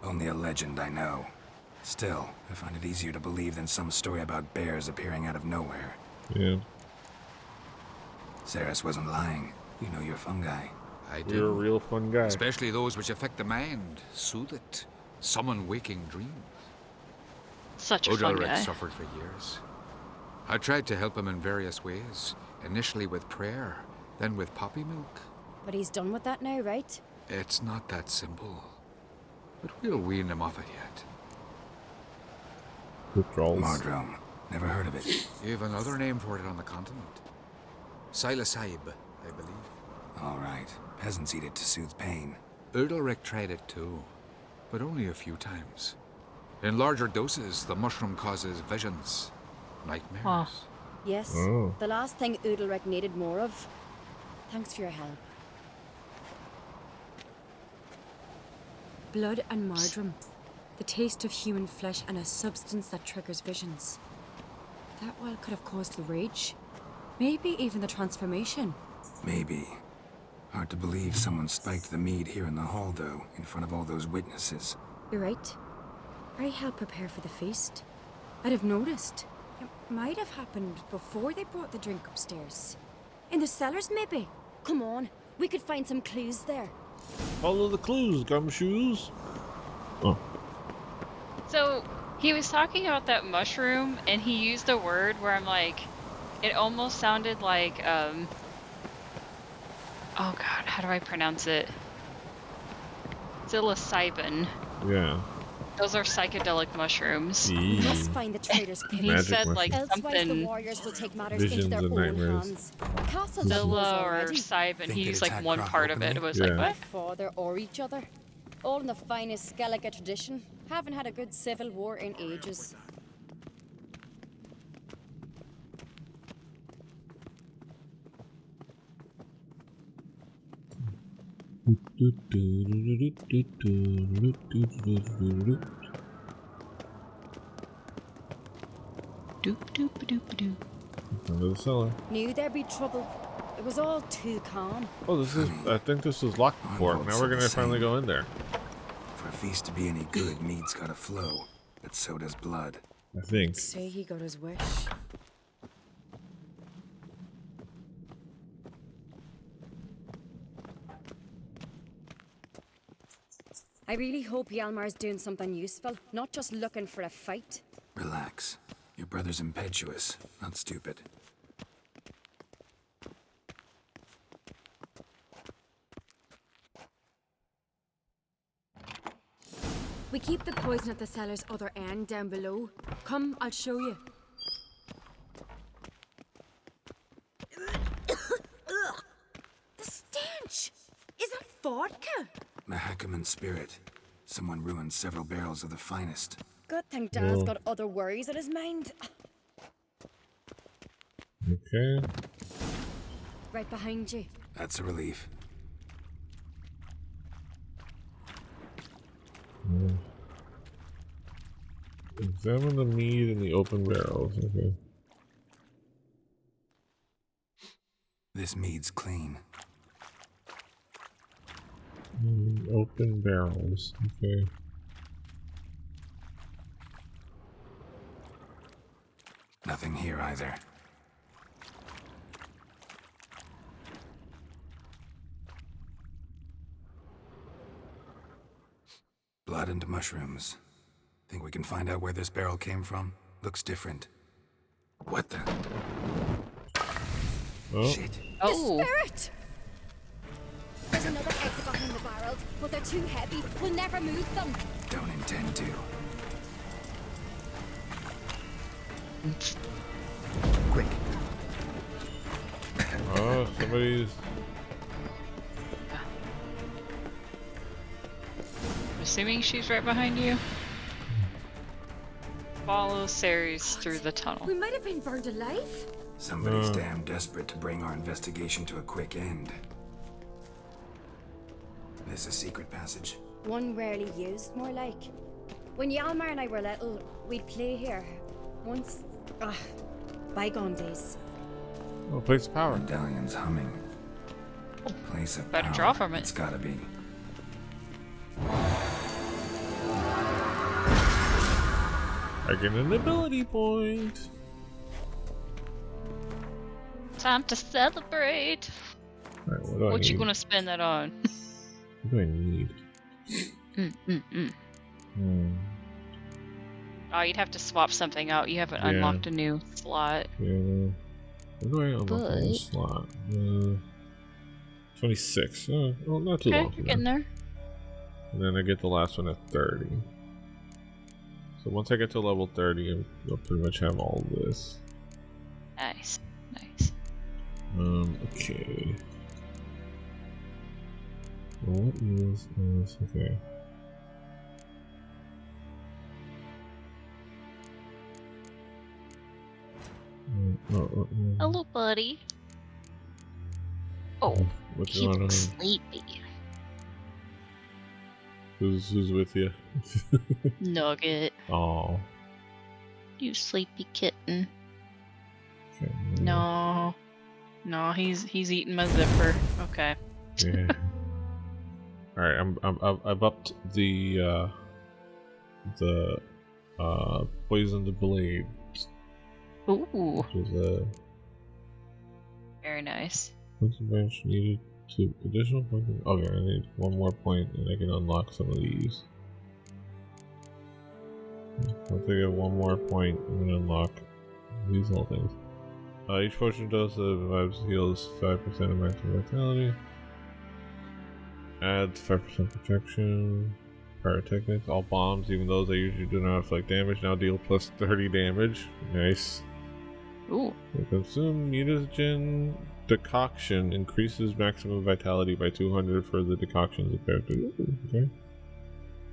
a legend, I know. Still, I find it easier to believe than some story about bears appearing out of nowhere. Yeah. Saris wasn't lying. You know your fungi. I do. You're a real fun guy. Especially those which affect the mind, soothe it, summon waking dreams. Such a fun Odalric guy. suffered for years. I tried to help him in various ways, initially with prayer, then with poppy milk. But he's done with that now, right? It's not that simple. But we'll wean him off it yet. Withdrawals. Mardrome. Never heard of it. You have another name for it on the continent. Psilocybe, I believe. All right. Peasants eat it to soothe pain. Odalric tried it too, but only a few times. In larger doses, the mushroom causes visions, nightmares. Huh. Yes. Oh. The last thing Udalric needed more of. Thanks for your help. Blood and Mardrome. The taste of human flesh and a substance that triggers visions. That well could have caused the rage. Maybe even the transformation. Maybe. Hard to believe someone spiked the mead here in the hall, though, in front of all those witnesses. You're right. I helped prepare for the feast. I'd have noticed. It might have happened before they brought the drink upstairs. In the cellars, maybe. Come on, we could find some clues there. Follow the clues, gumshoes. Oh. So, he was talking about that mushroom, and he used a word where I'm like, it almost sounded like, oh god, how do I pronounce it? Psilocybin. Yeah. Those are psychedelic mushrooms. We must find the traitors. And he Magic said like Elsewise, the something warriors will take matters Visions into their and own nightmares. hands. The castle's yours Zilla or already. Cybin. Think He they'd used like attack one Croc part of it. It openly? was Yeah. like, My what? father or each other. All in the finest Skellige tradition. Haven't had a good civil war in ages. Doop doop doop doop. Under the cellar. Knew there'd be trouble. It was all too calm. Oh, this is. I think this was locked before. Onwards Now we're to the gonna finally same. go in there. For a feast to be any good, mead's gotta flow. But so does blood. I think. Say he got his wish. I really hope Hjalmar's doing something useful, not just looking for a fight. Relax. Your brother's impetuous, not stupid. We keep the poison at the cellar's other end down below. Come, I'll show you. The stench! Is that vodka? Mahakaman spirit. Someone ruined several barrels of the finest. Good thing Dad's Oh. got other worries in his mind. Okay. Right behind you. That's a relief. Examine the meat in the open barrels. Okay. This mead's clean. Open barrels. Okay. Nothing here either. Blood and mushrooms. Think we can find out where this barrel came from? Looks different. What the? Oh. Shit. Oh. The spirit! There's another exit behind the barrels, but they're too heavy. We'll never move them. Don't intend to. Quick. Oh, somebody's. I'm assuming she's right behind you. Follow Ceres through the tunnel. We might have been burned alive. Somebody's damn desperate to bring our investigation to a quick end. This a secret passage? One rarely used, more like. When Yalmar and I were little, we'd play here. Once. Bygone days. Oh, place of power. Medallion's humming. Place of Better power. draw from it. It's gotta be. I get an ability point. Time to celebrate. Alright, what do I What you need? gonna spend that on? What do I need? Oh, you'd have to swap something out. You haven't Yeah. unlocked a new slot. Yeah. What do I unlock on But- this slot? 26. Well, not too Okay, long. you're getting there. And then I get the last one at 30. So once I get to level 30, I'll pretty much have all of this. Nice, nice. Okay. What is this? Okay. Hello, buddy. Oh, What's he going looks on? sleepy. Who's with you? Nugget, Oh. you sleepy kitten. Okay. No, he's eating my zipper. Okay. Yeah. All right. I've upped the poisoned blade. Ooh, Which is very nice. points of bench needed to additional points. Okay, I need one more point and I can unlock some of these. Once I get one more point, I'm gonna unlock these whole things. Each potion dose of vibes heals 5% of maximum vitality. Adds 5% protection. Pyrotechnics. All bombs, even those that usually do not inflict damage, now deal plus 30 damage. Nice. Ooh. The consumed mutagen decoction increases maximum vitality by 200 for the decoctions of character. Ooh, okay.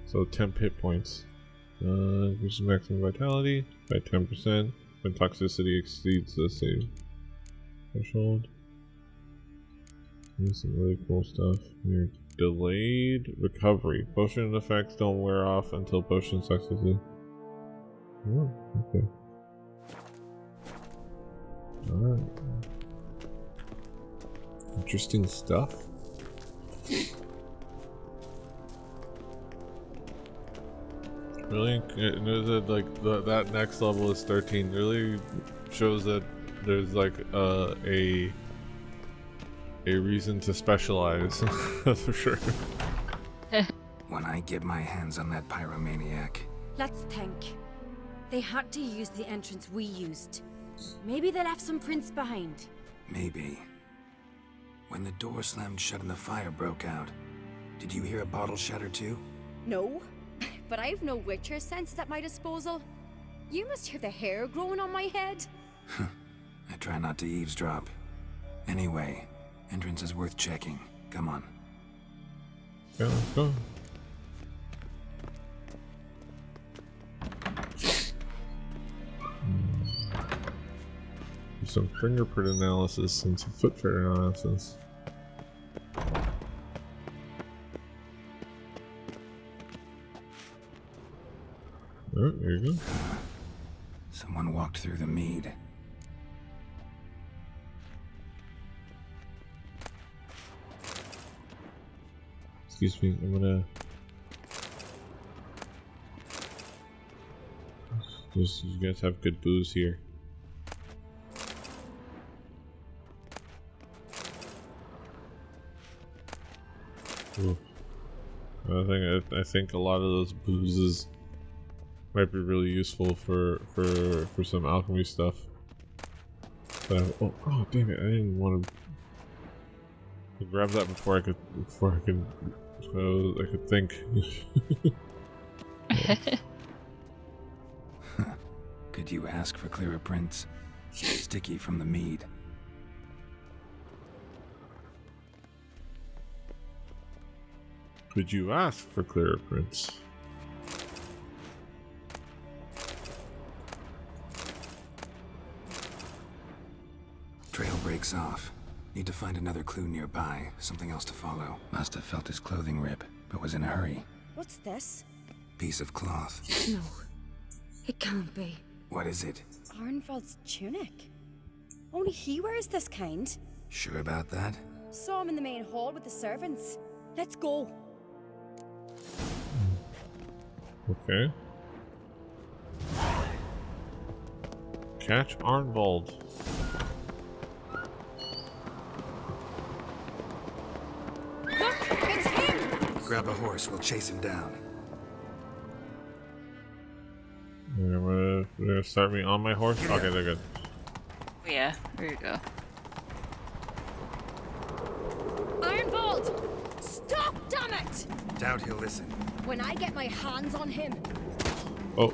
So 10 hit points. Increases maximum vitality by 10% when toxicity exceeds the save threshold. There's some really cool stuff here. Delayed recovery. Potion effects don't wear off until potion successfully. Oh, okay. Alright. Interesting stuff. Really, that next level is 13. Really shows that there's like a reason to specialize. That's for sure. When I get my hands on that pyromaniac. Let's think. They had to use the entrance we used. Maybe they left some prints behind. Maybe. When the door slammed shut and the fire broke out, did you hear a bottle shatter too? No, but I've no Witcher sense at my disposal. You must hear the hair growing on my head. I try not to eavesdrop. Anyway, entrance is worth checking. Come on. Yeah, let's go. Do some fingerprint analysis and some footprint analysis. Oh, there you go. Someone walked through the mead. Excuse me, I'm gonna... You guys have good booze here. Ooh. I think a lot of those boozes might be really useful for some alchemy stuff. But oh damn it! I didn't want to grab that before I could think. Could you ask for clearer prints? Sticky from the mead. Could you ask for clearer prints? Trail breaks off. Need to find another clue nearby. Something else to follow. Must have felt his clothing rip, but was in a hurry. What's this? Piece of cloth. No. It can't be. What is it? Arnvald's tunic. Only he wears this kind. Sure about that? Saw him in the main hall with the servants. Let's go. Okay. Catch Arnvald. Look, it's him! Grab a horse, we'll chase him down. They're gonna start me on my horse? Okay, they're good. Yeah, there you go. Arnvald! Stop, damn it! Doubt he'll listen. When I get my hands on him. Oh.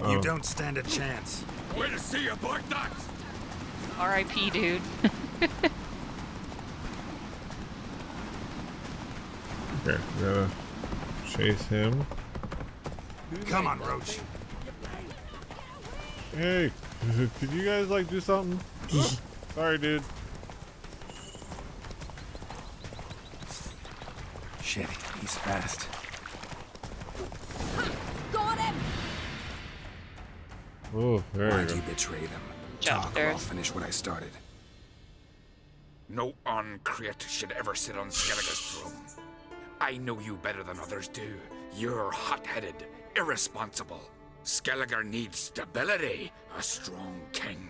You don't stand a chance. Way to see you, black nuts! R.I.P., dude. Okay, we gotta chase him. Come on, Roach. Hey, could you guys like do something? Sorry, dude. Shit, he's fast. Got him! Oh, there Why'd you you go. betray them? Jump Talk or there. I'll finish what I started. No Uncreate should ever sit on Skellige's throne. I know you better than others do. You're hot-headed, irresponsible. Skellige needs stability, a strong king.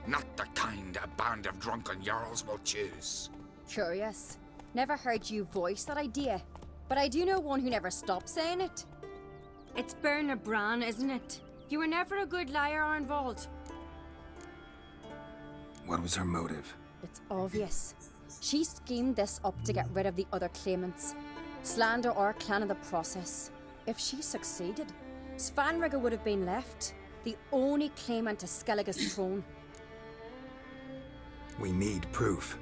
Not the kind a band of drunken jarls will choose. Curious. Never heard you voice that idea. But I do know one who never stops saying it. It's Berna Bran, isn't it? You were never a good liar, Arnvald. What was her motive? It's obvious. She schemed this up to get rid of the other claimants. Slander our clan in the process. If she succeeded, Svanrigga would have been left, the only claimant to Skellige's throne. We need proof.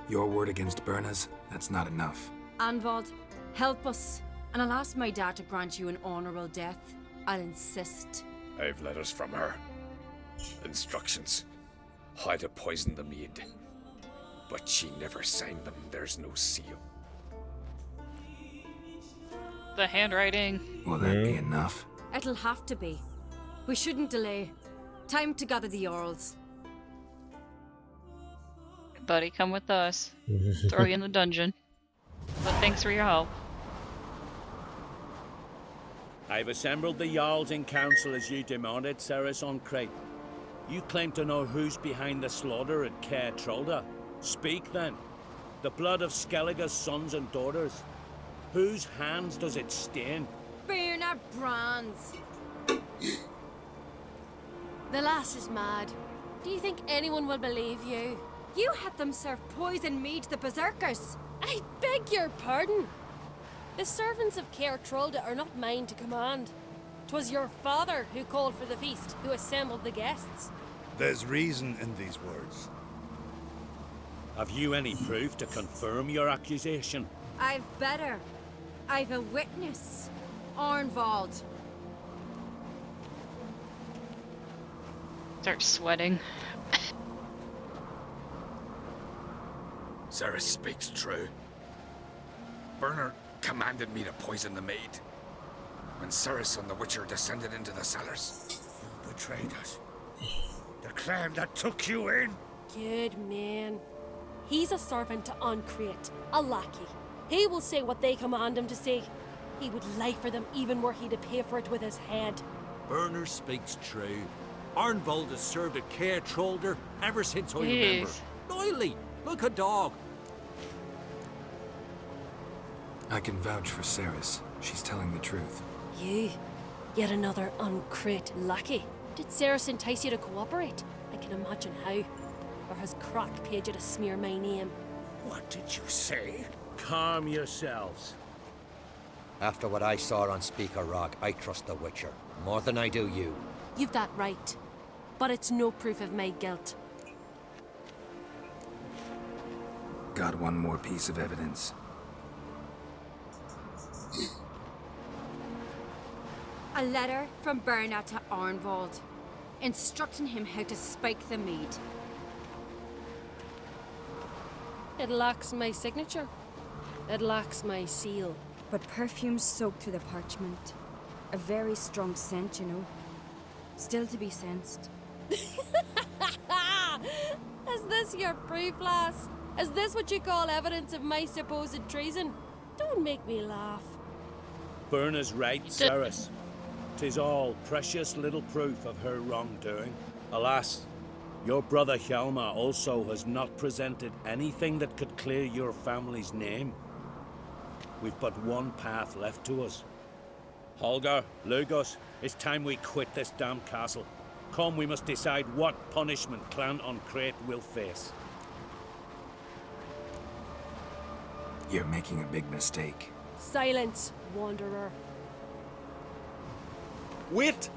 Your word against Berna's, that's not enough. Arnvald, help us, and I'll ask my dad to grant you an honourable death. I'll insist. I've letters from her. Instructions. How to poison the mead. But she never signed them. There's no seal. The handwriting. Will that be enough? It'll have to be. We shouldn't delay. Time to gather the Jarls. Buddy, come with us. Throw you in the dungeon. But thanks for your help. I've assembled the Jarls in council as you demanded, Ceres on Crate. You claim to know who's behind the slaughter at Caer Trolda. Speak then. The blood of Skellige's sons and daughters. Whose hands does it stain? Berna Bran's. The lass is mad. Do you think anyone will believe you? You had them serve poison mead to the berserkers. I beg your pardon. The servants of Caer Trolda are not mine to command. 'Twas your father who called for the feast, who assembled the guests. There's reason in these words. Have you any proof to confirm your accusation? I've better. I've a witness. Arnvald. Start sweating. Ceres speaks true. Burner commanded me to poison the maid. When Cerys and the Witcher descended into the cellars. You betrayed us. The clan that took you in. Good man. He's a servant to Uncreate, a lackey. He will say what they command him to say. He would lie for them even were he to pay for it with his head. Burner speaks true. Arnvold has served at Care Trollder ever since I remember. Loyally, like a dog. I can vouch for Cerys. She's telling the truth. You? Yet another Uncreate lackey? Did Cerys entice you to cooperate? I can imagine how. Or has Crack paid you to smear my name? What did you say? Calm yourselves. After what I saw on Speaker Rock, I trust the Witcher. More than I do you. You've that right. But it's no proof of my guilt. Got one more piece of evidence. A letter from Berna to Arnvold, instructing him how to spike the mead. It lacks my signature. It lacks my seal. But perfume soaked through the parchment. A very strong scent, you know. Still to be sensed. Is this your proof, lass? Is this what you call evidence of my supposed treason? Don't make me laugh. Berna's right, Cerys. 'Tis all precious little proof of her wrongdoing. Alas, your brother Hjalmar also has not presented anything that could clear your family's name. We've but one path left to us. Holger, Lugos, it's time we quit this damn castle. Come, we must decide what punishment Clan Uncreate will face. You're making a big mistake. Silence, wanderer. Wait!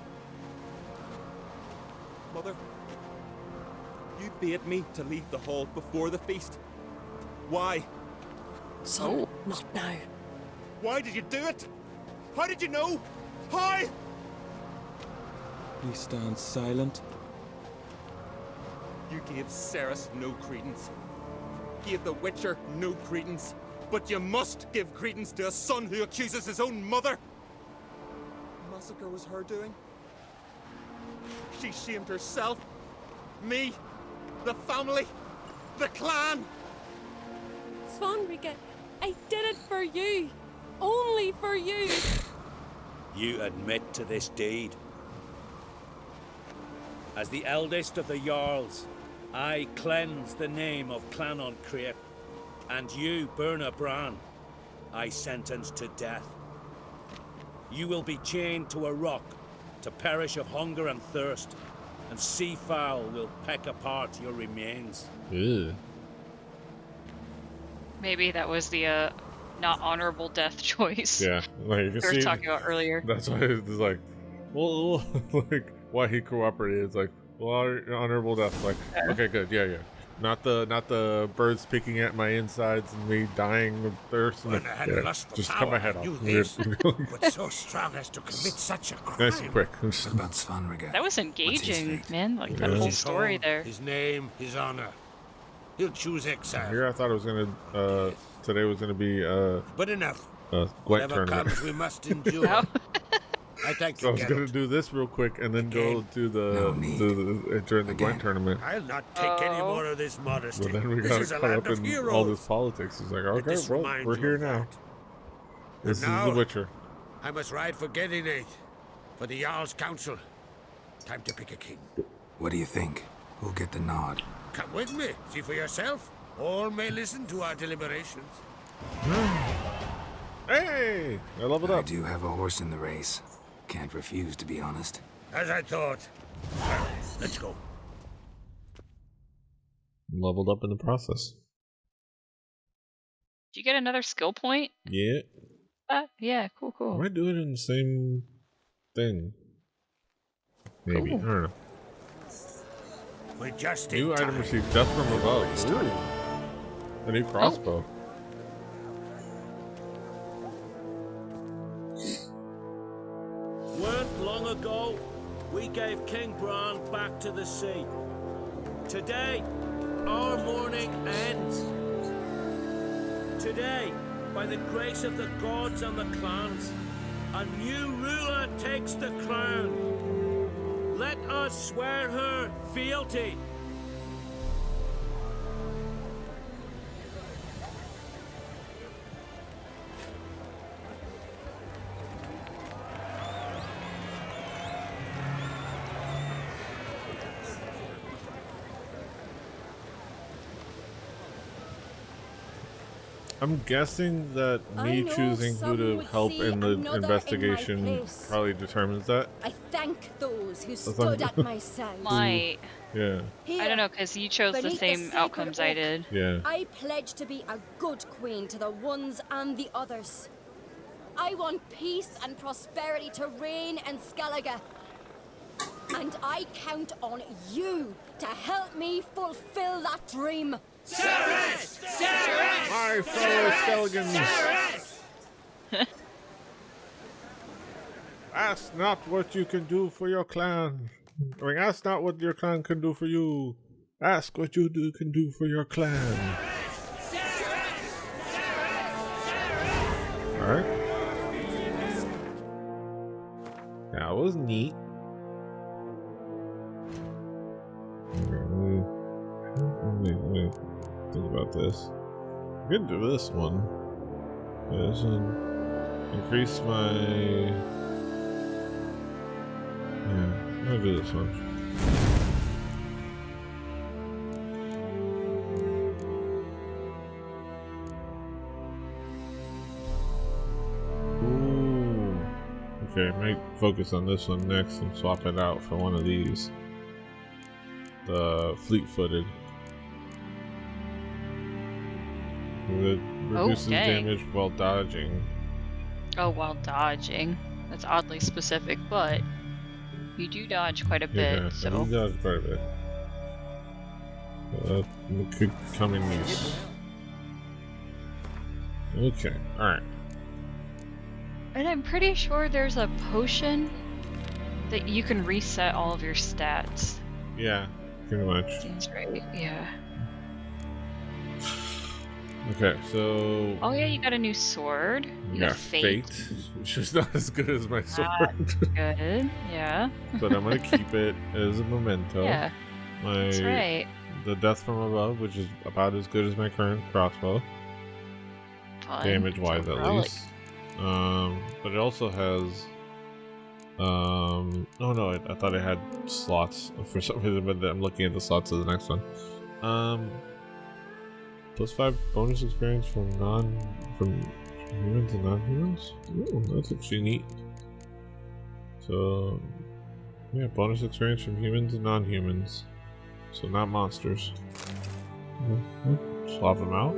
Mother, you bade me to leave the hall before the feast. Why? Son, not now. Why did you do it? How did you know? How? We stand silent. You gave Cerys no credence. Gave the Witcher no credence. But you must give credence to a son who accuses his own mother. The massacre was her doing. She shamed herself, me, the family, the clan. Svanrika, I did it for you. Only for you. You admit to this deed. As the eldest of the Jarls, I cleanse the name of Clan Uncreate, and you, Berna Bran, I sentence to death. You will be chained to a rock to perish of hunger and thirst, and sea fowl will peck apart your remains. Ew. Maybe that was the not honorable death choice. Yeah, like you can we were see, talking about earlier. That's why it's like, well, like why he cooperated. It's like, well, honorable death. Like, okay, good, yeah. Not the birds picking at my insides and me dying of thirst. And When I had a lust for just power, cut my head I off. knew this, but so strong as to commit such a crime. Nice and quick. What about Svanrika? That was engaging, man. Like that Yeah. whole His story home, there. His name, his honor. He'll choose exile. Here I thought it was gonna today was gonna be But enough. Gwent Whatever tournament. comes, we must endure. I thank So you, I was gonna Geralt. do this real quick and then go to the during the Gwent tournament. I'll not take any more of this modesty. But then we This got is a caught land up of in heroes. all this politics. He's like, okay, this well, reminds we're you here of now. that. This is now, The Witcher. I must ride for Gedinate, for the Jarl's Council. Time to pick a king. What do you think? Who'll get the nod? Come with me, see for yourself. All may listen to our deliberations. Hey, I leveled I up. do have a horse in the race. Can't refuse, to be honest. As I thought. Well, let's go. Leveled up in the process. Did you get another skill point? Yeah. Yeah, cool. Am I doing it in the same thing? Maybe. Cool. I don't know. We're just New in item time. received. Death from above. started. Ooh. A new crossbow. Weren't long ago, we gave King Bran back to the sea. Today, our mourning ends. Today, by the grace of the gods and the clans, a new ruler takes the crown. Let us swear her fealty. I'm guessing that me choosing who to help in the investigation probably determines that. I thank those who stood at my side. Might. Yeah. I don't know, because you chose the Beneath same sacred outcomes I oak, did. Yeah. I pledge to be a good queen to the ones and the others. I want peace and prosperity to reign in Skellige. And I count on you to help me fulfill that dream. Sarah! Sarah! My fellow Skelligans! Ask not what you can do for your clan. I mean, ask not what your clan can do for you. Ask what you can do for your clan. Alright. That was neat. Let me think about this. I'm gonna do this one. Yeah, this one. Increase my... Yeah, I'm gonna do this one. Ooh. Okay, I might focus on this one next and swap it out for one of these. The fleet-footed. It reduces damage while dodging. Oh, while dodging. That's oddly specific, but you do dodge quite a bit. Yeah, So I do dodge quite a bit. It could come in use. Okay, alright. And I'm pretty sure there's a potion that you can reset all of your stats. Yeah, pretty much. Seems right, yeah. Okay, so... Oh yeah, you got a new sword. You got Fate. Which is not as good as my sword. Good, yeah. But I'm gonna keep it as a memento. Yeah, that's right. The Death from Above, which is about as good as my current crossbow. Damage-wise, at least. But it also has... oh no, I thought it had slots for some reason, but I'm looking at the slots of the next one. Plus 5 bonus experience from humans and non-humans? Ooh, that's actually neat. So, yeah, bonus experience from humans and non-humans. So not monsters. Swap them out.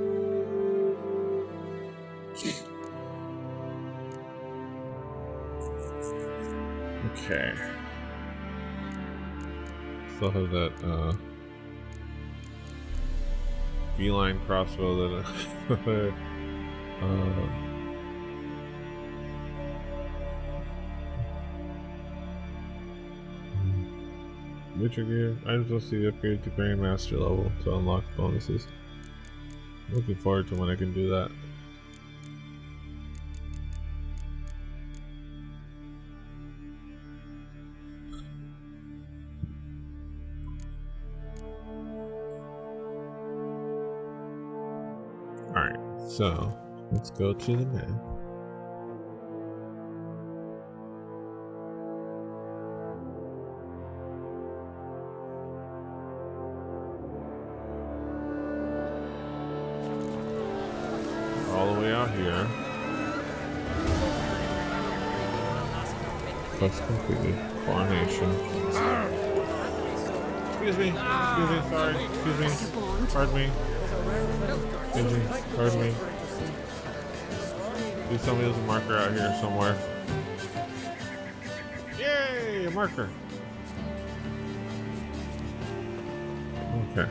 Okay. Still have that, feline crossbow that Witcher gear. Items must be upgraded to Grandmaster level to unlock bonuses. Looking forward to when I can do that. Alright, so let's go to the map. All the way out here. Quest completed. Coronation. Excuse me, sorry, excuse me. Pardon me. Excuse me, pardon me. Please tell me there's a marker out here somewhere. Yay, a marker. Okay.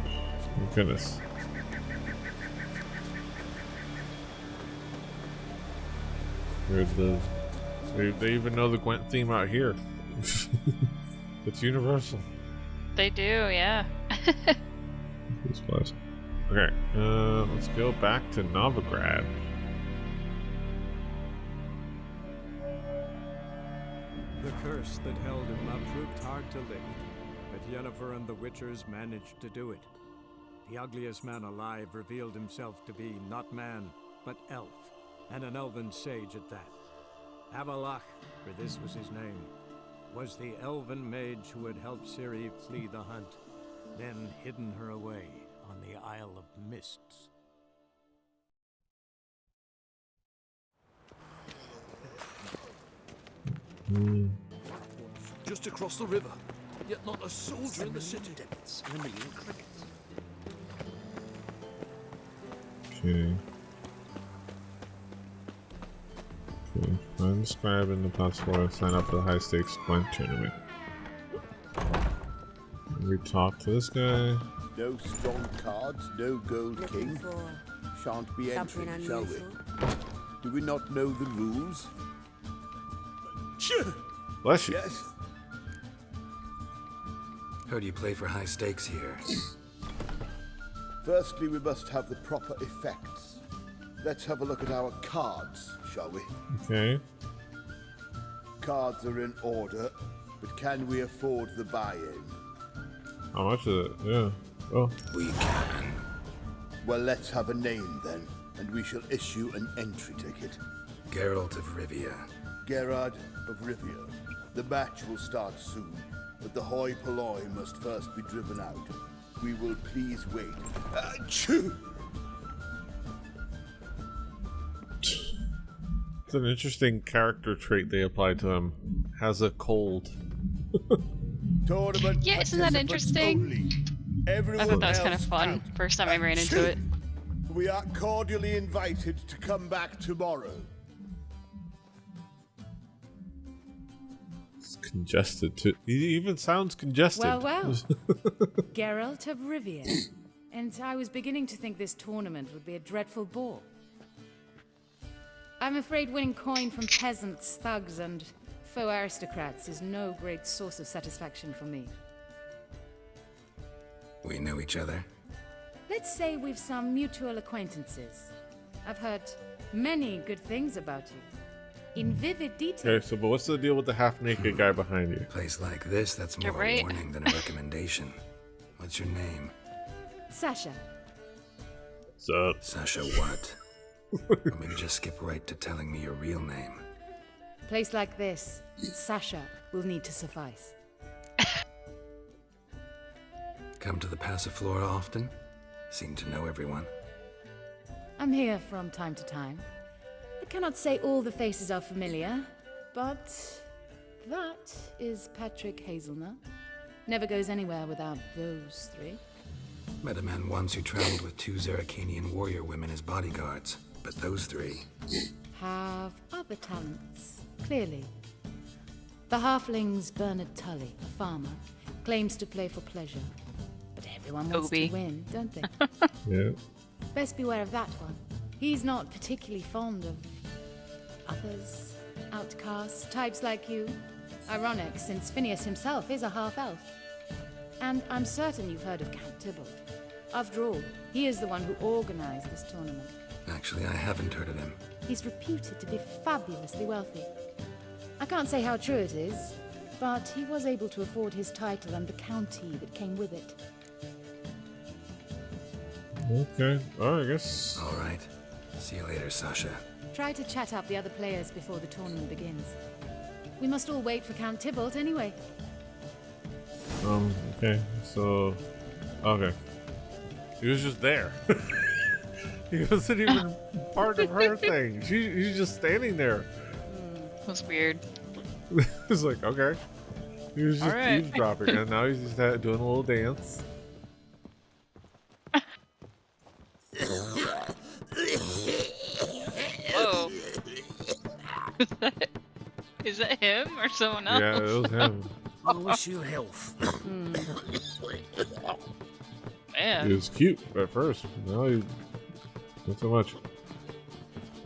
Oh, goodness. They even know the Gwent theme out here. It's universal. They do, yeah. This place. Okay, let's go back to Novigrad. The curse that held him up proved hard to lift, but Yennefer and the Witchers managed to do it. The ugliest man alive revealed himself to be not man, but elf, and an elven sage at that. Avalach, for this was his name, was the elven mage who had helped Ciri flee the hunt, then hidden her away on the Isle of Mists. Just across the river, yet not a soldier in the city. Okay. Okay. Find the scribe in the possible sign up for the high stakes Gwent tournament. We talk to this guy. No strong cards, no gold king. Shan't be entering, shall we? Do we not know the rules? Bless you. Yes. Heard you play for high stakes here. Firstly, we must have the proper effects. Let's have a look at our cards, shall we? Okay. Cards are in order, but can we afford the buy-in? How much is it? Yeah. Oh. We can. Well, let's have a name then, and we shall issue an entry ticket. Geralt of Rivia. Gerard of Rivia. The match will start soon, but the hoi polloi must first be driven out. We will please wait. Achoo! It's an interesting character trait they apply to him. Has a cold. Tournament. Yeah, isn't that interesting? I thought that was kind of fun. First time I ran into it. We are cordially invited to come back tomorrow. It's congested too. He even sounds congested. Well. Geralt of Rivia. And I was beginning to think this tournament would be a dreadful bore. I'm afraid winning coin from peasants, thugs, and faux aristocrats is no great source of satisfaction for me. We know each other. Let's say we've some mutual acquaintances. I've heard many good things about you. In vivid detail. Okay, so but what's the deal with the half-naked guy behind you? A place like this, that's more a warning than a recommendation. What's your name? Sasha. What's up? Sasha what? Or maybe just skip right to telling me your real name. Place like this, Sasha will need to suffice. Come to the Passiflora often? Seem to know everyone. I'm here from time to time. I cannot say all the faces are familiar, but that is Patrick Hazelnut. Never goes anywhere without those three. Met a man once who traveled with 2 Zeracanian warrior women as bodyguards, but those 3 have other talents, clearly. The halfling's Bernard Tully, a farmer, claims to play for pleasure. But everyone wants to win, don't they? Yeah. Best beware of that one. He's not particularly fond of others, outcasts, types like you. Ironic, since Phineas himself is a half-elf. And I'm certain you've heard of Count Tybalt. After all, he is the one who organized this tournament. Actually, I haven't heard of him. He's reputed to be fabulously wealthy. I can't say how true it is, but he was able to afford his title and the county that came with it. Okay. Oh, I guess. All right. See you later, Sasha. Try to chat up the other players before the tournament begins. We must all wait for Count Tybalt anyway. Okay. So, okay. He was just there. He wasn't even part of her thing. She's just standing there. That's weird. It's like, okay. He was just eavesdropping, and now he's just doing a little dance. Whoa. Is that him or someone else? Yeah, it was him. I wish you health. Man. He was cute at first. Now he not so much.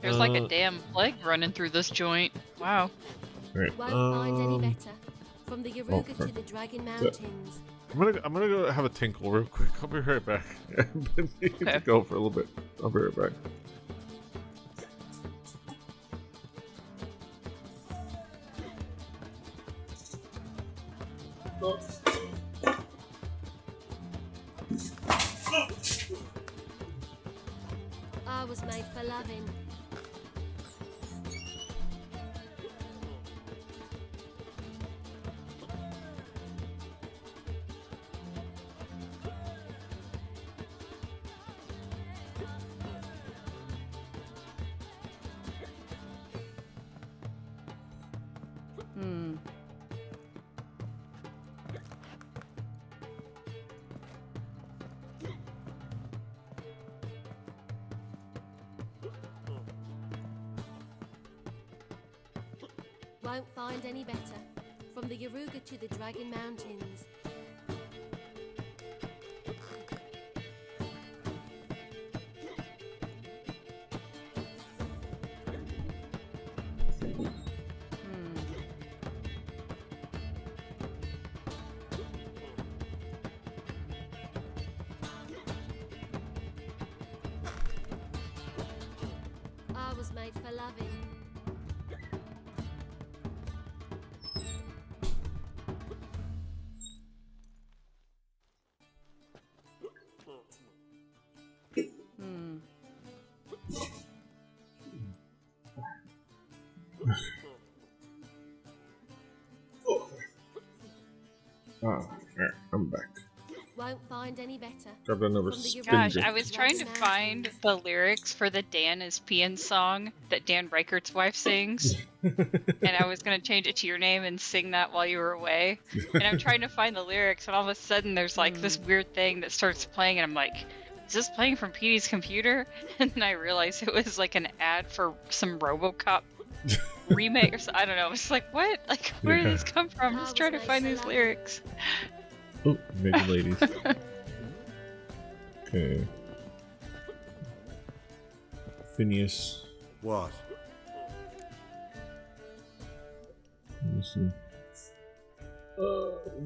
There's like a damn plague running through this joint. Wow. Right. Won't find any better. From the Yaruga to the Dragon Mountains, I'm gonna go have a tinkle real quick. I'll be right back. I've been needing to go for a little bit. I'll be right back. I was made for loving. Won't find any better. From the Yaruga to the Dragon Mountains. I was made for loving. Alright, I'm back. Won't find any better. Grabbed another spin Gosh, disc. I was trying to find the lyrics for the Dan is Peeing song that Dan Reichert's wife sings. And I was going to change it to your name and sing that while you were away. And I'm trying to find the lyrics, and all of a sudden there's like this weird thing that starts playing, and I'm like, is this playing from Petey's computer? And then I realized it was like an ad for some RoboCop remake or something. I don't know. It's like, what? Like, where did this come from? I'm just trying to find these lyrics. Oh, naked ladies. Okay. Phineas. What? Let me see.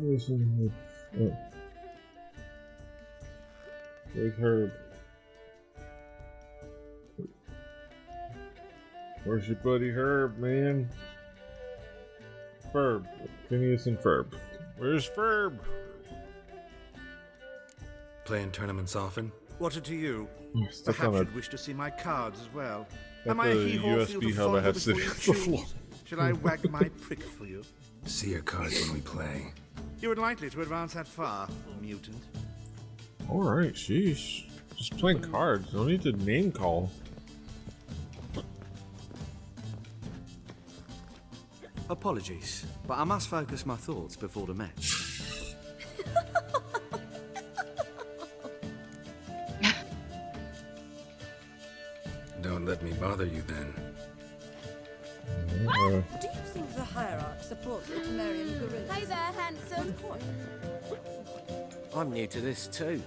Listen. Oh. Where's Herb? Where's your buddy Herb, man? Ferb. Phineas and Ferb. Where's Ferb? Playing tournaments often? What to you? Yes, Perhaps you'd wish to see my cards as well. Am I a the hee-haw field USB of hub I fodder had before sitting you on the floor. choose? Shall I wag my prick for you? See your cards when we play. You unlikely to advance that far, mutant. Alright, sheesh. Just playing cards. No need to name call. Apologies, but I must focus my thoughts before the match. Don't let me bother you then. Do you think the hierarch supports the Temerian guerrillas? Hey there, handsome. I'm new to this too.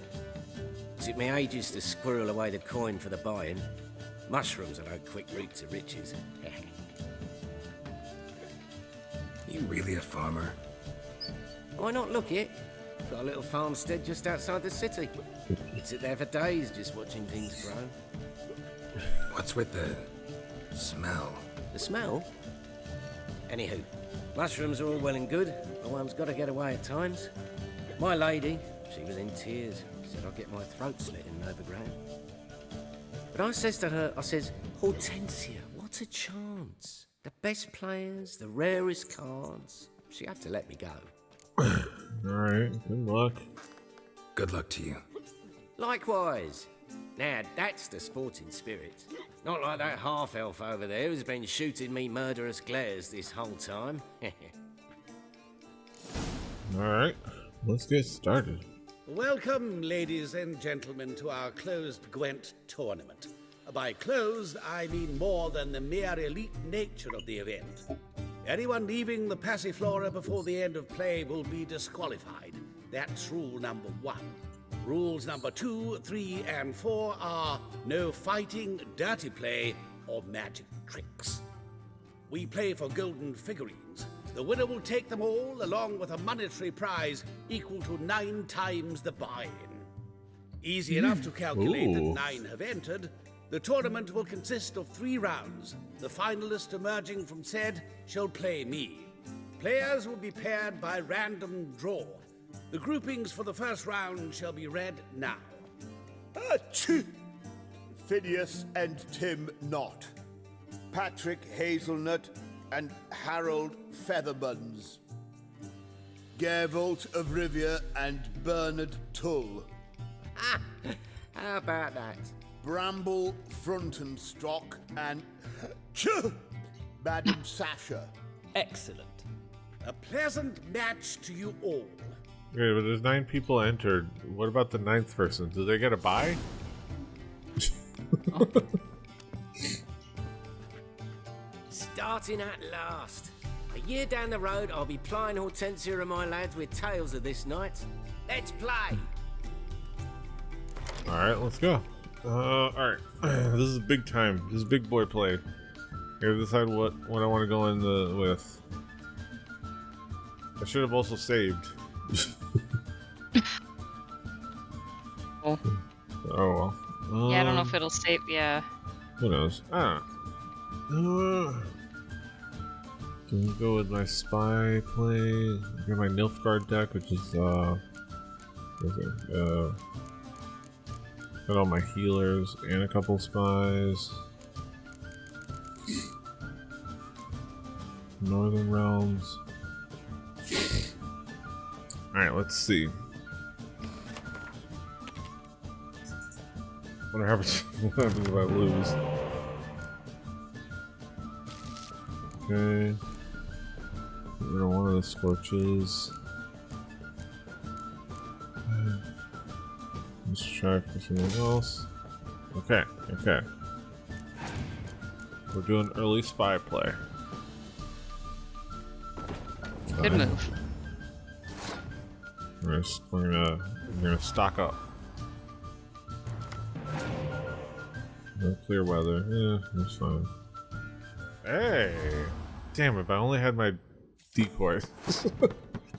Took me ages to squirrel away the coin for the buy-in. Mushrooms are no quick route to riches. You really a farmer? Why not look it? Got a little farmstead just outside the city. You'd sit there for days just watching things grow. What's with the smell? The smell? Anywho, mushrooms are all well and good, but one's got to get away at times. My lady, she was in tears. Said I'd get my throat slit in overground. But I says to her, I says, Hortensia, what a chance. The best players, the rarest cards. She had to let me go. Alright, good luck. Good luck to you. Likewise. Now, that's the sporting spirit. Not like that half-elf over there who's been shooting me murderous glares this whole time. Alright, let's get started. Welcome, ladies and gentlemen, to our closed Gwent tournament. By closed, I mean more than the mere elite nature of the event. Anyone leaving the Passiflora before the end of play will be disqualified. That's rule number 1. Rules number 2, 3, and 4 are no fighting, dirty play, or magic tricks. We play for golden figurines, The winner will take them all, along with a monetary prize equal to 9 times the buy-in. Easy enough to calculate that 9 have entered. The tournament will consist of 3 rounds. The finalist emerging from said shall play me. Players will be paired by random draw. The groupings for the first round shall be read now. Phineas and Tim Knott. Patrick Hazelnut and Harold Featherbuns. Gervolt of Rivia and Bernard Tull. How about that? Bramble Frontenstock and Madam Sasha. Excellent. A pleasant match to you all. Okay, but there's 9 people entered. What about the 9th person? Do they get a bye? Starting at last. A year down the road, I'll be plying Hortensia and my lads with tales of this night. Let's play. Alright, let's go. Alright. This is big time. This is big boy play. Gotta decide what I want to go in with. I should have also saved. Oh. Oh well. Yeah, I don't know if it'll save. Yeah. Who knows? I don't know. Can we go with my spy play? Get my Nilfgaard deck, which is got all my healers and a couple spies. Northern Realms. Alright, let's see. What happens if I lose? Okay. Get rid of one of the scorches. Let's try for something else. Okay, okay. We're doing early spy play. Good move. We're gonna stock up. No clear weather. Yeah, that's fine. Hey! Damn, if I only had my decoys.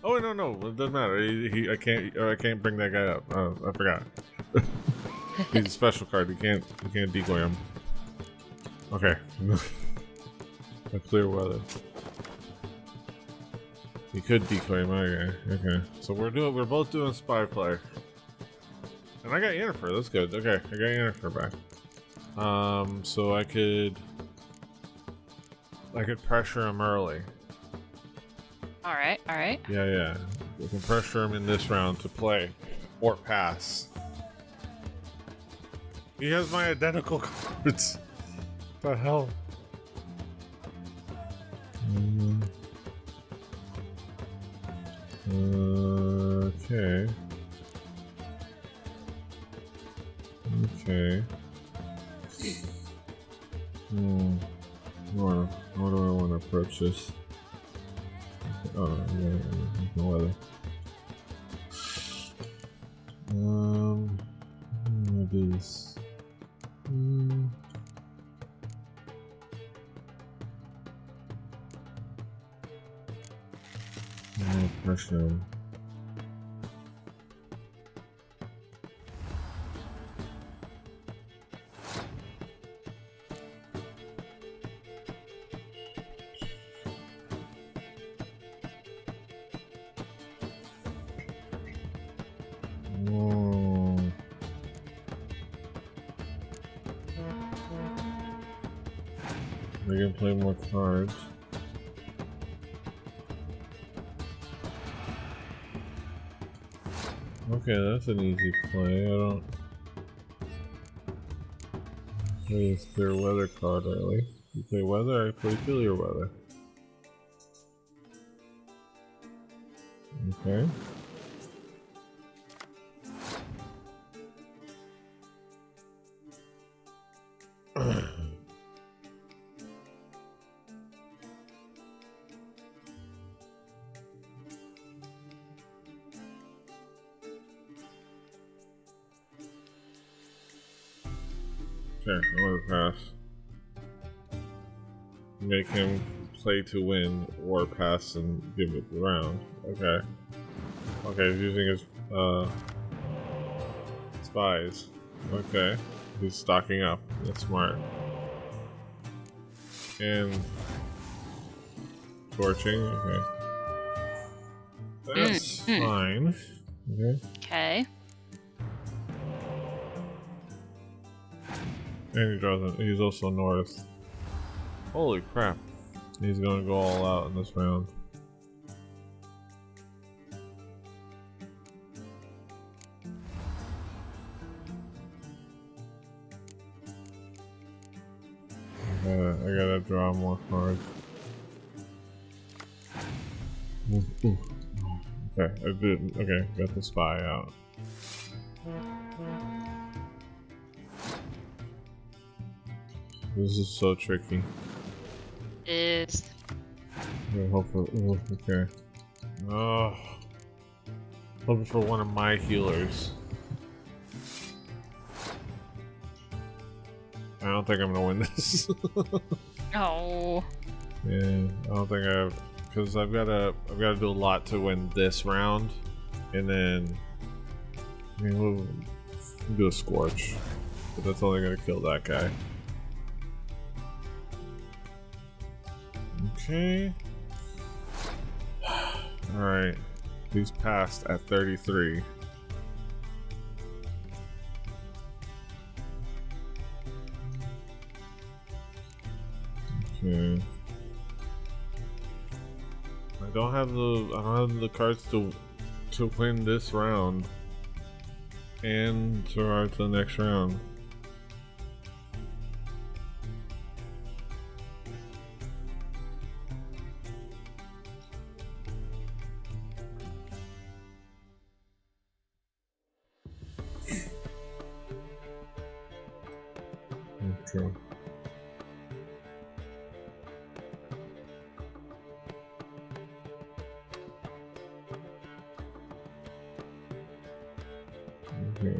Oh no, it doesn't matter. I can't bring that guy up. Oh, I forgot. He's a special card. You can't decoy him. Okay. No clear weather. You could decoy him. Okay. So we're both doing spy play. And I got Yennefer. That's good. Okay, I got Yennefer back. So I could pressure him early. All right. Yeah. We can pressure him in this round to play or pass. He has my identical cards. What the hell? Okay. How do I want to approach this? Oh, yeah, no weather. I'm gonna do this. Pressure him. We can play more cards. Okay, that's an easy play. I don't play this clear weather card early. You play weather, I play clear weather. Okay. Okay, I'm gonna pass. Make him play to win or pass and give it the round. Okay. Okay, he's using his spies. Okay. He's stocking up. That's smart. And torching. Okay. That's fine. Okay. Okay. And he draws. He's also north. Holy crap! He's gonna go all out in this round. I gotta draw more cards. Ooh. Okay, I did. Okay, got the spy out. This is so tricky. It is. Yeah, hopefully. Ooh, okay. Oh, hoping for one of my healers. I don't think I'm gonna win this. Oh. Yeah, I don't think because I've gotta do a lot to win this round, and then I mean we'll do a scorch, but that's only gonna kill that guy. Okay. All right, he's passed at 33. Okay. I don't have the cards to win this round and survive to the next round. Okay. Okay.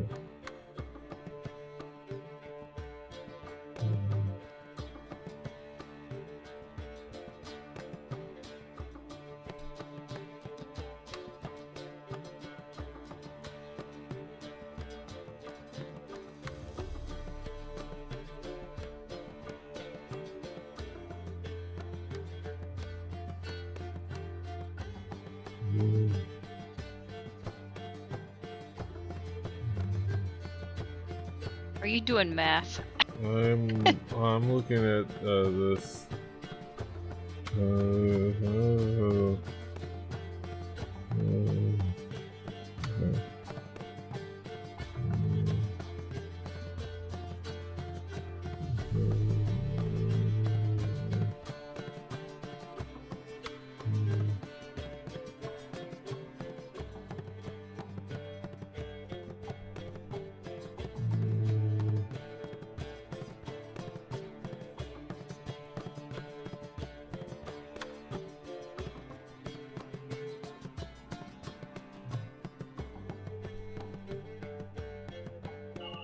Are you doing math? I'm looking at this.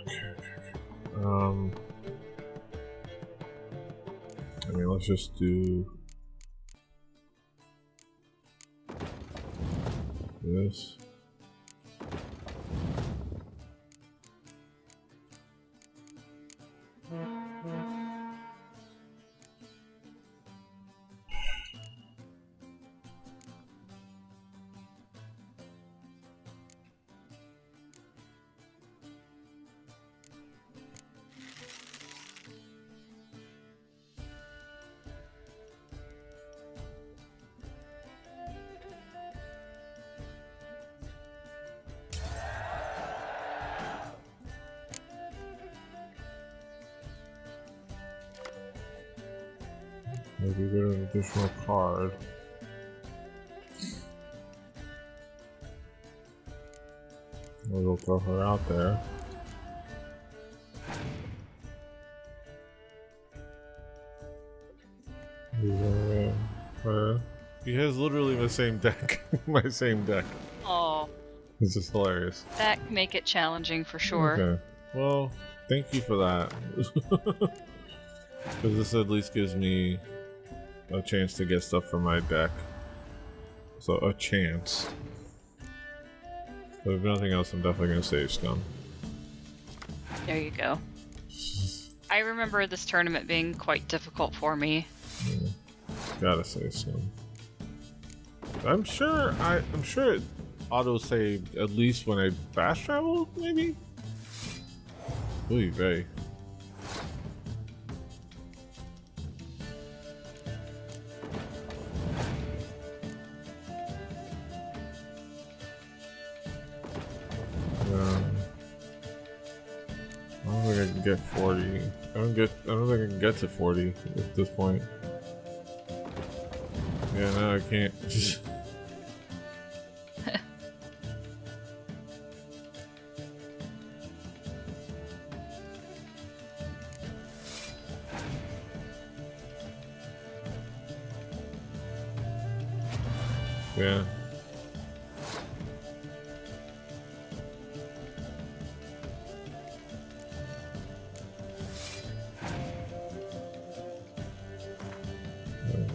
Okay. I mean, let's just do this. Maybe get an additional card. We'll throw her out there. He has literally the same deck. My same deck. Oh. This is hilarious. That make it challenging for sure. Okay. Well, thank you for that. Because this at least gives me a chance to get stuff from my deck. So a chance. But if nothing else, I'm definitely gonna save Scum. There you go. I remember this tournament being quite difficult for me. Yeah. Gotta save Scum. I'm sure it auto saved at least when I fast traveled, maybe? Oy vey. I don't think I can get 40. I don't think I can get to 40 at this point. Yeah, no, I can't. Yeah.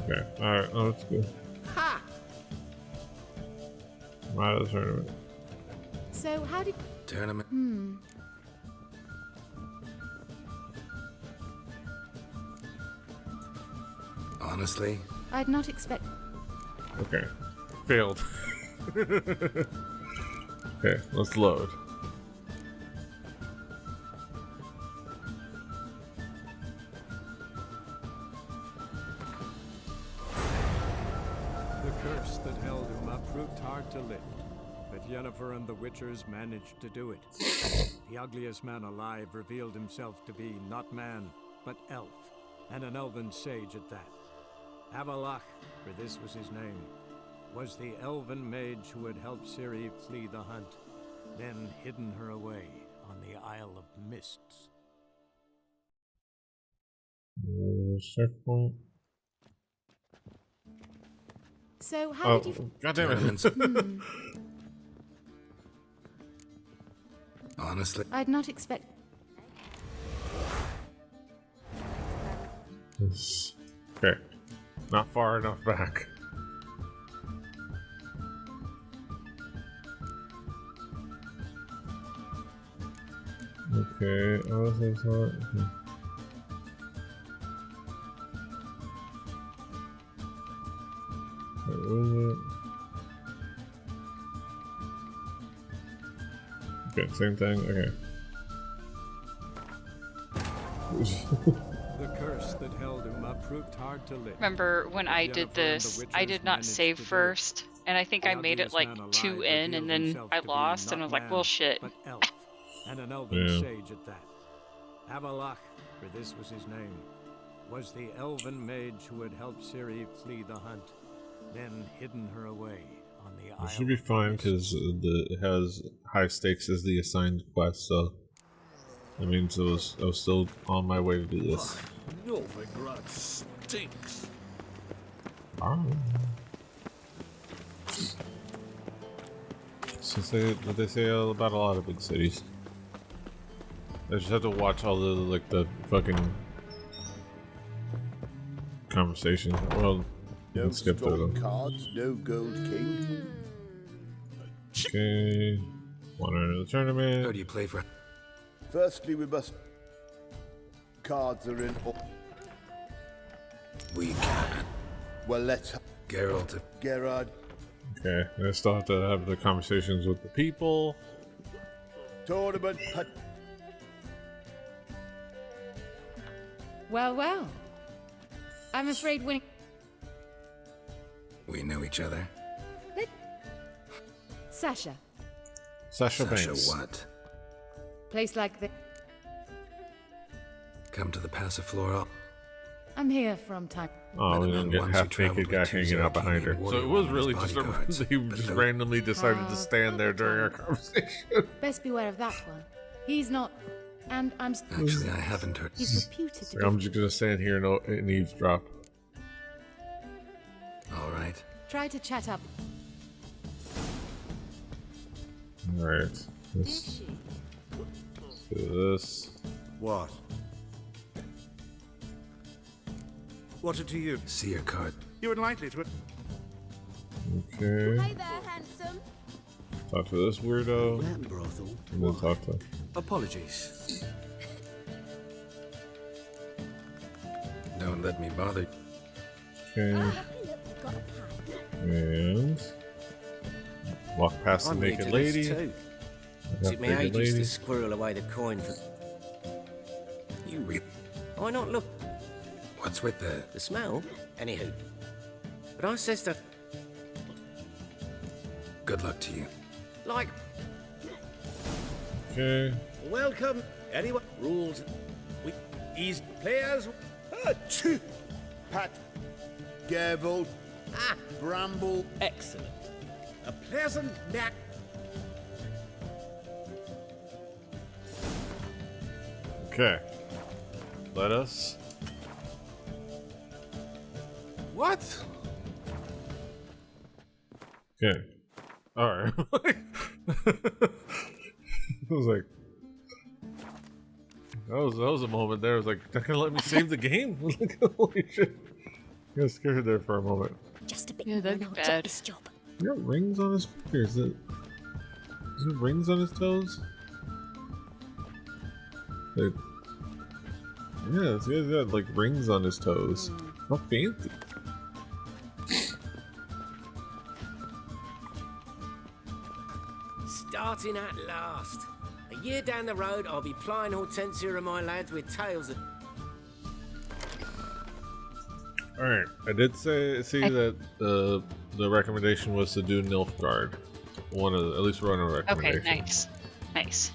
Okay. Alright, oh, that's good. Ha! I'm out of the tournament. So how did... Tournament? Honestly? I'd not expect... Okay. Failed. Okay, let's load. The curse that held him up proved hard to lift, but Yennefer and the Witchers managed to do it. The ugliest man alive revealed himself to be not man, but elf, and an elven sage at that. Avalach, for this was his name, was the elven mage who had helped Ciri flee the hunt, then hidden her away on the Isle of Mists. Checkpoint. So how did you... God damn it. Honestly? I'd not expect... Okay. Not far enough back. Okay, oh, this is not... Okay. Wait, what is it? Okay, same thing, okay. The curse that held him up proved hard to lift. Remember when I did this, I did not save first, and I think I made it like 2 in, and then I lost, and I was like, well, shit. And an elven Yeah. sage at that. Avalach, for this was his name, was the elven mage who had helped Ciri flee the hunt, then hidden her away on the It Isle. should be fine because it has high stakes as the assigned quest, so that means I was still on my way to do this. Novigrad stinks. Since what they say about a lot of big cities. I just have to watch all the fucking conversations. Well, you No can skip through strong them. cards, no gold king. Okay, want to enter the tournament. Who do you play for? Firstly, we must. Cards are in. We can. Well, let's. Geralt. Gerard. Okay, I still have to have the conversations with the people. Tournament. Well, well. I'm afraid winning... We know each other. Sasha. Sasha Sasha Banks. what? Place like this. Come to the Passiflora. I'm here from time... Oh, we didn't get Once you half traveled naked guy with two hanging out behind her. Zarkinian So it was warriors really and just bodyguards, he but just no- randomly decided to stand there during our conversation. Best beware of that one. He's not... And I'm... Actually, I haven't heard. He's reputed to be... I'm just gonna stand here and eavesdrop. All right. Try to chat up. Alright. Let's do this. What? What's it to you? See your card. You would likely to... Okay. Hi there, handsome. Talk to this weirdo. Lamb brothel. And then talk to... Apologies. Don't let me bother. Okay. And... walk past the I'm new naked to lady. this too. That Took me naked ages lady. to squirrel away the coin for... You real? Why not look? What's with the... The smell? Anywho. But I says that... Good luck to you. Like... Okay. Welcome, anyone. Rules. We easy players. Achoo! Pat. Gavel. Ah, Bramble. excellent. A pleasant night. Okay. Let us. What? Okay. Alright. I was like. That was a moment there. I was like, they're gonna let me save the game? Like, holy shit. I got scared there for a moment. Just a bit Yeah, that'd be more, and I'll bad. get this job. He got rings on his fingers. Is there rings on his toes? Like, yeah, this guy's got like rings on his toes. How fancy. Starting at last. A year down the road, I'll be plying Hortensia and my lads with tales of... Alright, I did see that the recommendation was to do Nilfgaard. At least one of the Okay, recommendations. nice.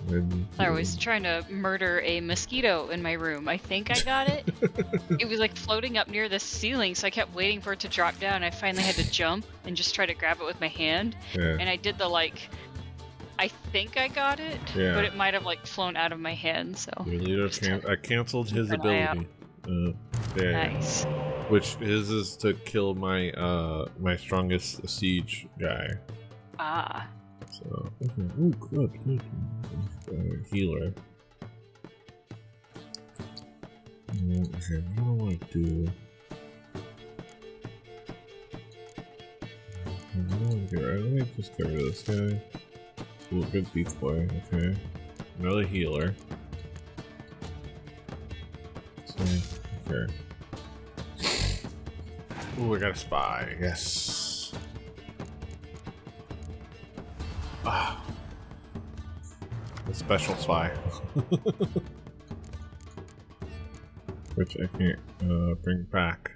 And, I was trying to murder a mosquito in my room. I think I got it. It was like floating up near the ceiling, so I kept waiting for it to drop down. I finally had to jump and just try to grab it with my hand. Yeah. And I did the like, I think I got it, Yeah. but it might have like flown out of my hand. So Your leader I canceled his an eye out. ability. Yeah. Nice. Which is to kill my my strongest siege guy. Ah. So okay. Ooh, good. Healer. Okay, what do I want to do? Let me just get rid of this guy. Ooh, good decoy. Okay, another healer. So, okay. Ooh, I got a spy. Yes. Ah. A special spy. Which I can't bring back.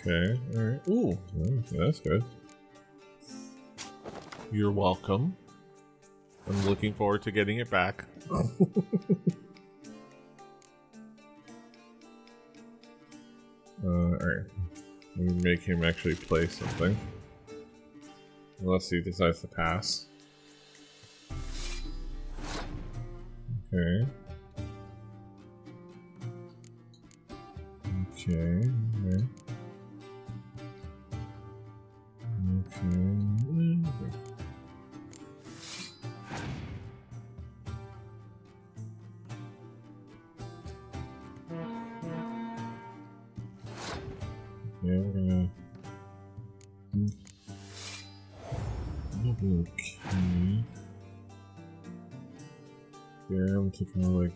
Okay, alright. Ooh, that's good. You're welcome. I'm looking forward to getting it back. Alright. We make him actually play something. Unless he decides to pass. Okay. Okay. Yeah, we're gonna... Okay. Yeah, I'm to kind of like...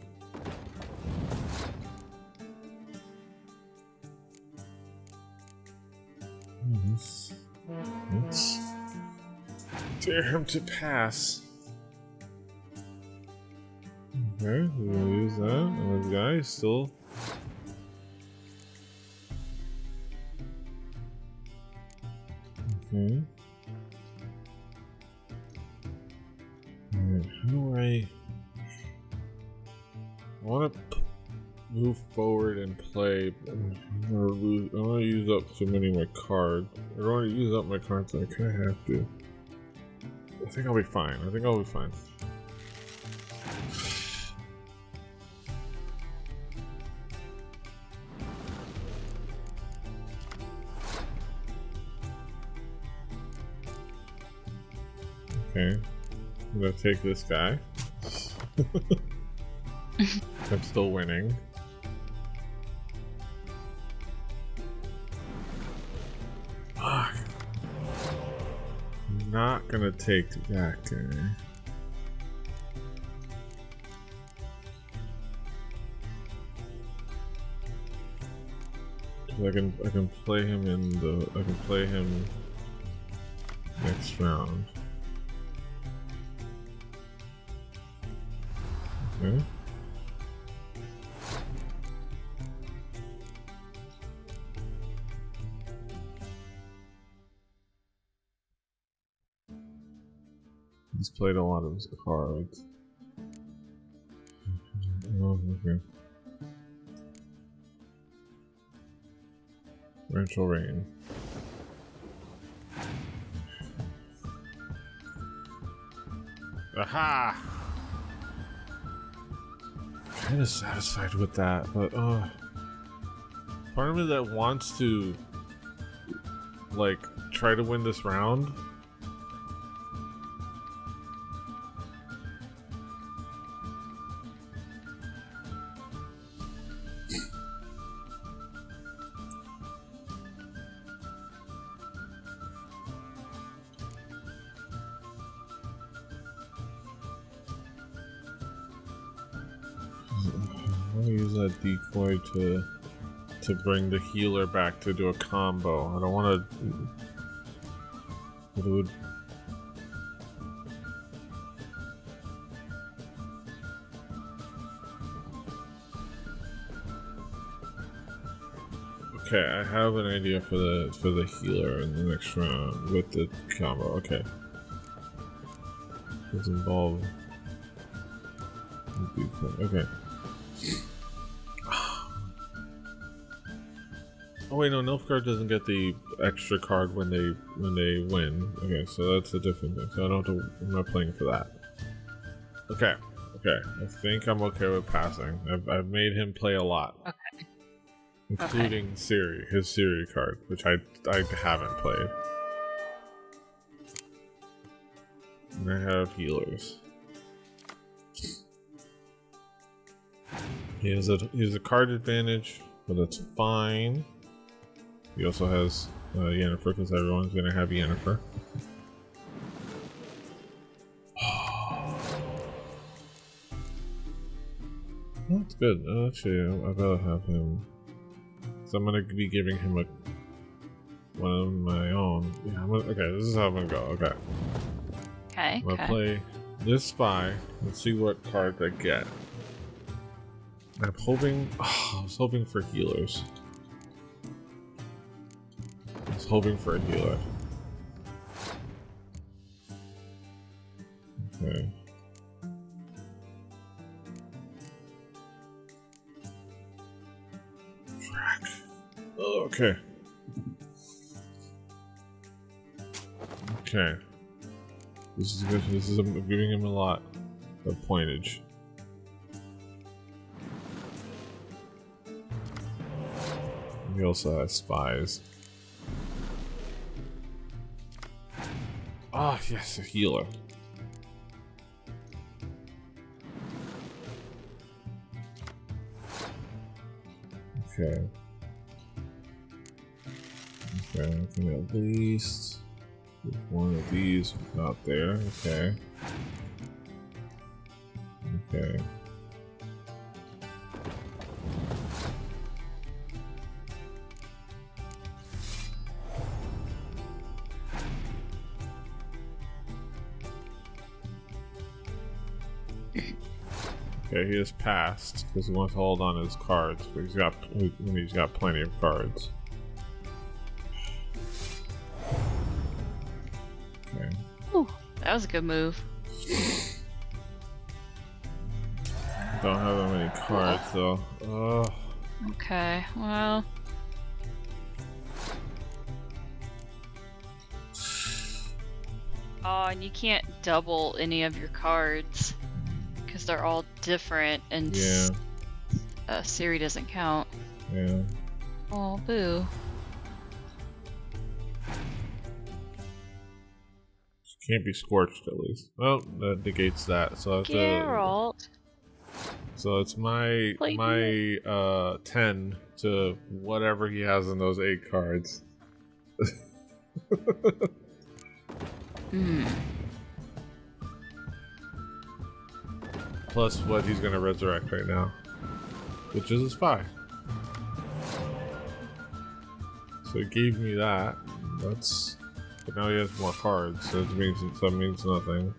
Let's dare him to pass. Okay, we're gonna use that, and this guy is still... Okay. Alright, how do I want to move forward and play? I want to use up so many of my cards. I don't want to use up my cards, I kind of have to. I think I'll be fine. Okay, I'm gonna take this guy. I'm still winning. Fuck. Not gonna take that guy. I can play him next round. Okay. He's played a lot of his cards. Oh, okay. Torrential Rain. Aha! Kind of satisfied with that, but part of me that wants to like try to win this round. Decoy to bring the healer back to do a combo. I don't want to. It would. Okay, I have an idea for the healer in the next round with the combo. Okay, it's involved. Okay. Oh wait, no, Nilfgaard doesn't get the extra card when they win. Okay, so that's a different thing. So I don't have to. I'm not playing for that. Okay, okay. I think I'm okay with passing. I've made him play a lot. Okay. Including Ciri, his Ciri card, which I haven't played. And I have healers. He has a card advantage, but that's fine. He also has Yennefer, because everyone's gonna have Yennefer. That's good. Actually, I'd rather have him. So I'm gonna be giving him one of my own. Yeah, okay, this is how I'm gonna go. Okay. Okay. I'm gonna play this spy. Let's see what cards I get. I'm hoping. Oh, I was hoping for healers. I was hoping for a healer. Okay. Frack. Oh, okay. Okay. This is good. This is I'm giving him a lot of pointage. He also has spies. Ah, yes, a healer. Okay. Okay, I think at least one of these out there. Okay. Okay. Okay, he has passed because he wants to hold on to his cards, but he's got plenty of cards. Okay. Ooh, that was a good move. Don't have that many cards though. Okay, well. Oh, and you can't double any of your cards because they're all different, and yeah. Ciri doesn't count. Yeah. Oh, boo. Can't be scorched at least. Well, that negates that. So I have Geralt. So it's my 10 to whatever he has in those 8 cards. Plus what he's gonna resurrect right now, which is a spy. So he gave me that. But now he has more cards, so that means nothing.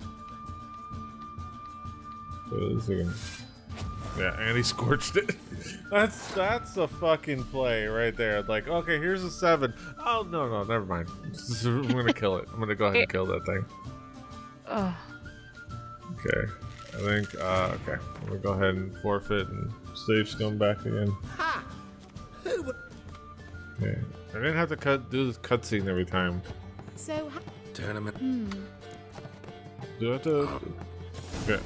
Yeah, and he scorched it. That's a fucking play right there. Like, okay, here's a 7. Oh no, never mind. I'm gonna kill it. I'm gonna go ahead and kill that thing. Oh. Okay, I think. Okay, I'm gonna go ahead and forfeit and save scum back again. Ha! Who would... Okay, I didn't have to do this cutscene every time. So, tournament. Do I have to?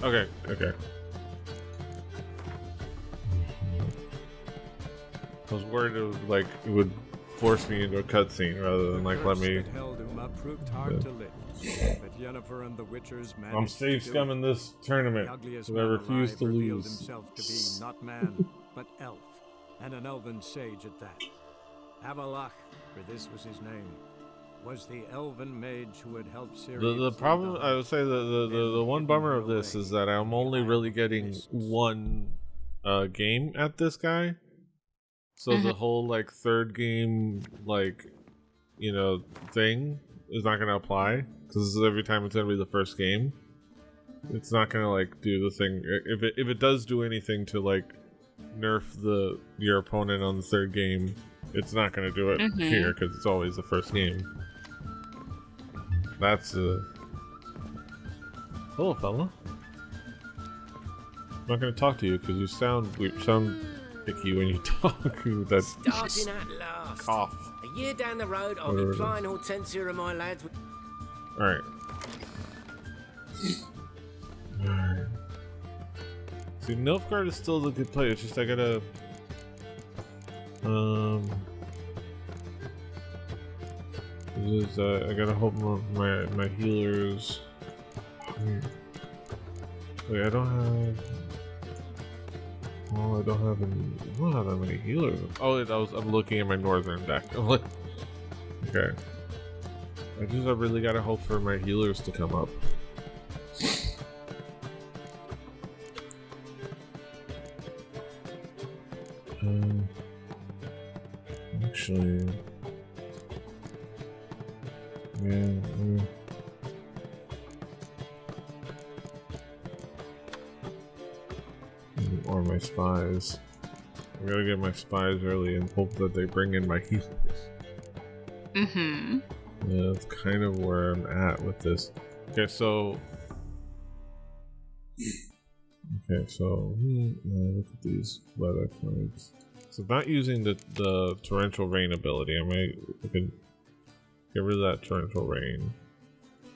Okay. I was worried it would force me into a cutscene rather than let me. I'm save scumming this tournament because I refuse to lose. Himself to be not man, but elf, and an elven sage at that. Avalach, for this was his name, was the elven mage who had helped Sirius. The problem, I would say, the one bummer of this is that I'm only really getting one game at this guy. So the whole third game thing is not gonna apply because every time it's gonna be the first game. It's not gonna do the thing. If it does do anything to nerf your opponent on the third game, it's not gonna do it here because it's always the first game. That's hello, fella. I'm not gonna talk to you because you sound icky when you talk. That Starting at last. Cough. A year down the road, I'll be plying Hortensia and my lads with... Alright. See, Nilfgaard is still a good play. It's just I gotta... I gotta hope my healers... Wait, I don't have... Oh, I don't have that many healers. Oh, I'm looking at my northern deck. Okay. I really gotta hope for my healers to come up. Actually... Yeah. Or my spies. I gotta get my spies early and hope that they bring in my healers. Yeah, that's kind of where I'm at with this. Okay, so... look at these weather cards. So not using the torrential rain ability, I can get rid of that torrential rain.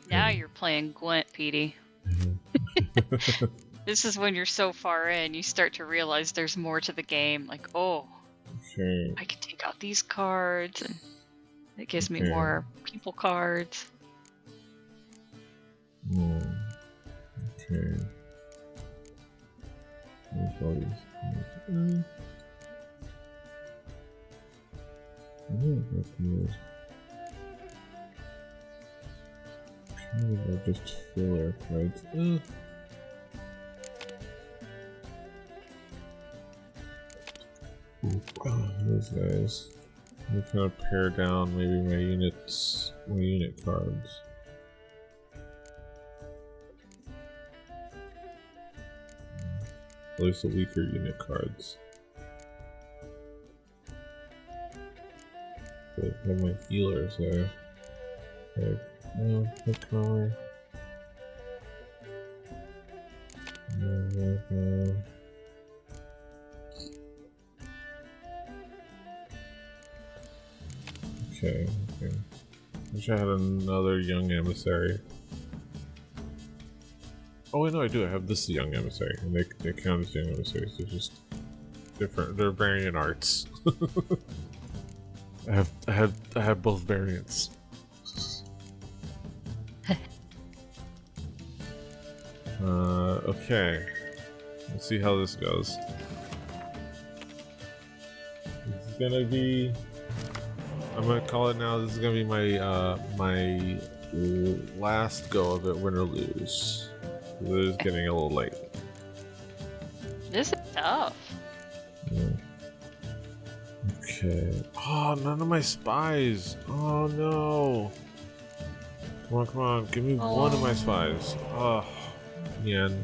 Now you're playing Gwent, Petey. This is when you're so far in, you start to realize there's more to the game. I can take out these cards, and it gives me more people cards. Okay. Just filler cards. These guys. I'm kind of pare down maybe my unit cards. At least the weaker unit cards. But I have my healers there. Color. Okay. Wish I had another young emissary. Oh wait, no, I do. I have this young emissary, and they count as young emissaries. They're just different. They're variant arts. I have both variants. Okay. Let's see how this goes. This is gonna be. I'm gonna call it now. This is gonna be my my last go of it. Win or lose. It is getting a little late. This is tough. Yeah. Okay. Oh, none of my spies. Oh no. Come on. Give me one of my spies. Oh, man.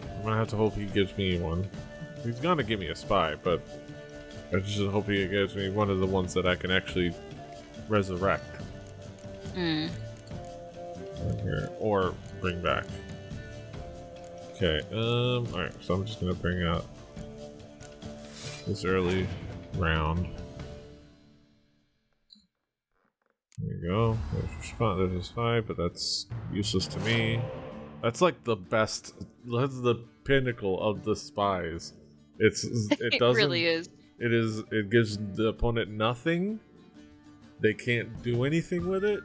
I'm gonna have to hope he gives me one. He's gonna give me a spy, but I just hope he gives me one of the ones that I can actually resurrect. Hmm. Right here. Or bring back. Okay, alright, so I'm just gonna bring out this early round. There you go. There's your spot. There's a spy, but that's useless to me. That's like the best. That's the pinnacle of the spies. It doesn't. Really is. It is. It gives the opponent nothing. They can't do anything with it.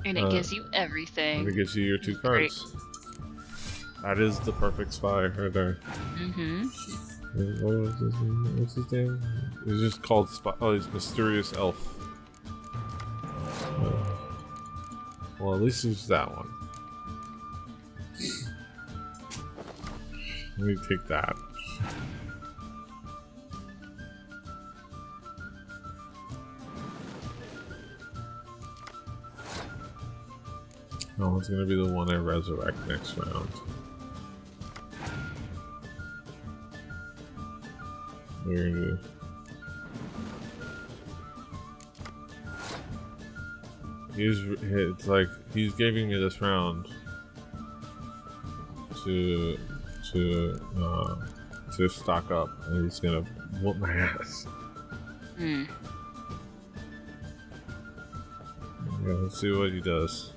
And it gives you everything. And it gives you your 2 cards. Great. That is the perfect spy right there. Mm-hmm. What's his name? He's just called Spy. Oh, he's Mysterious Elf. Well, at least it's that one. Let me take that. No, it's gonna be the one I resurrect next round. We're gonna do. It's like he's giving me this round to stock up, and he's gonna whoop my ass. Hmm. Yeah, let's see what he does.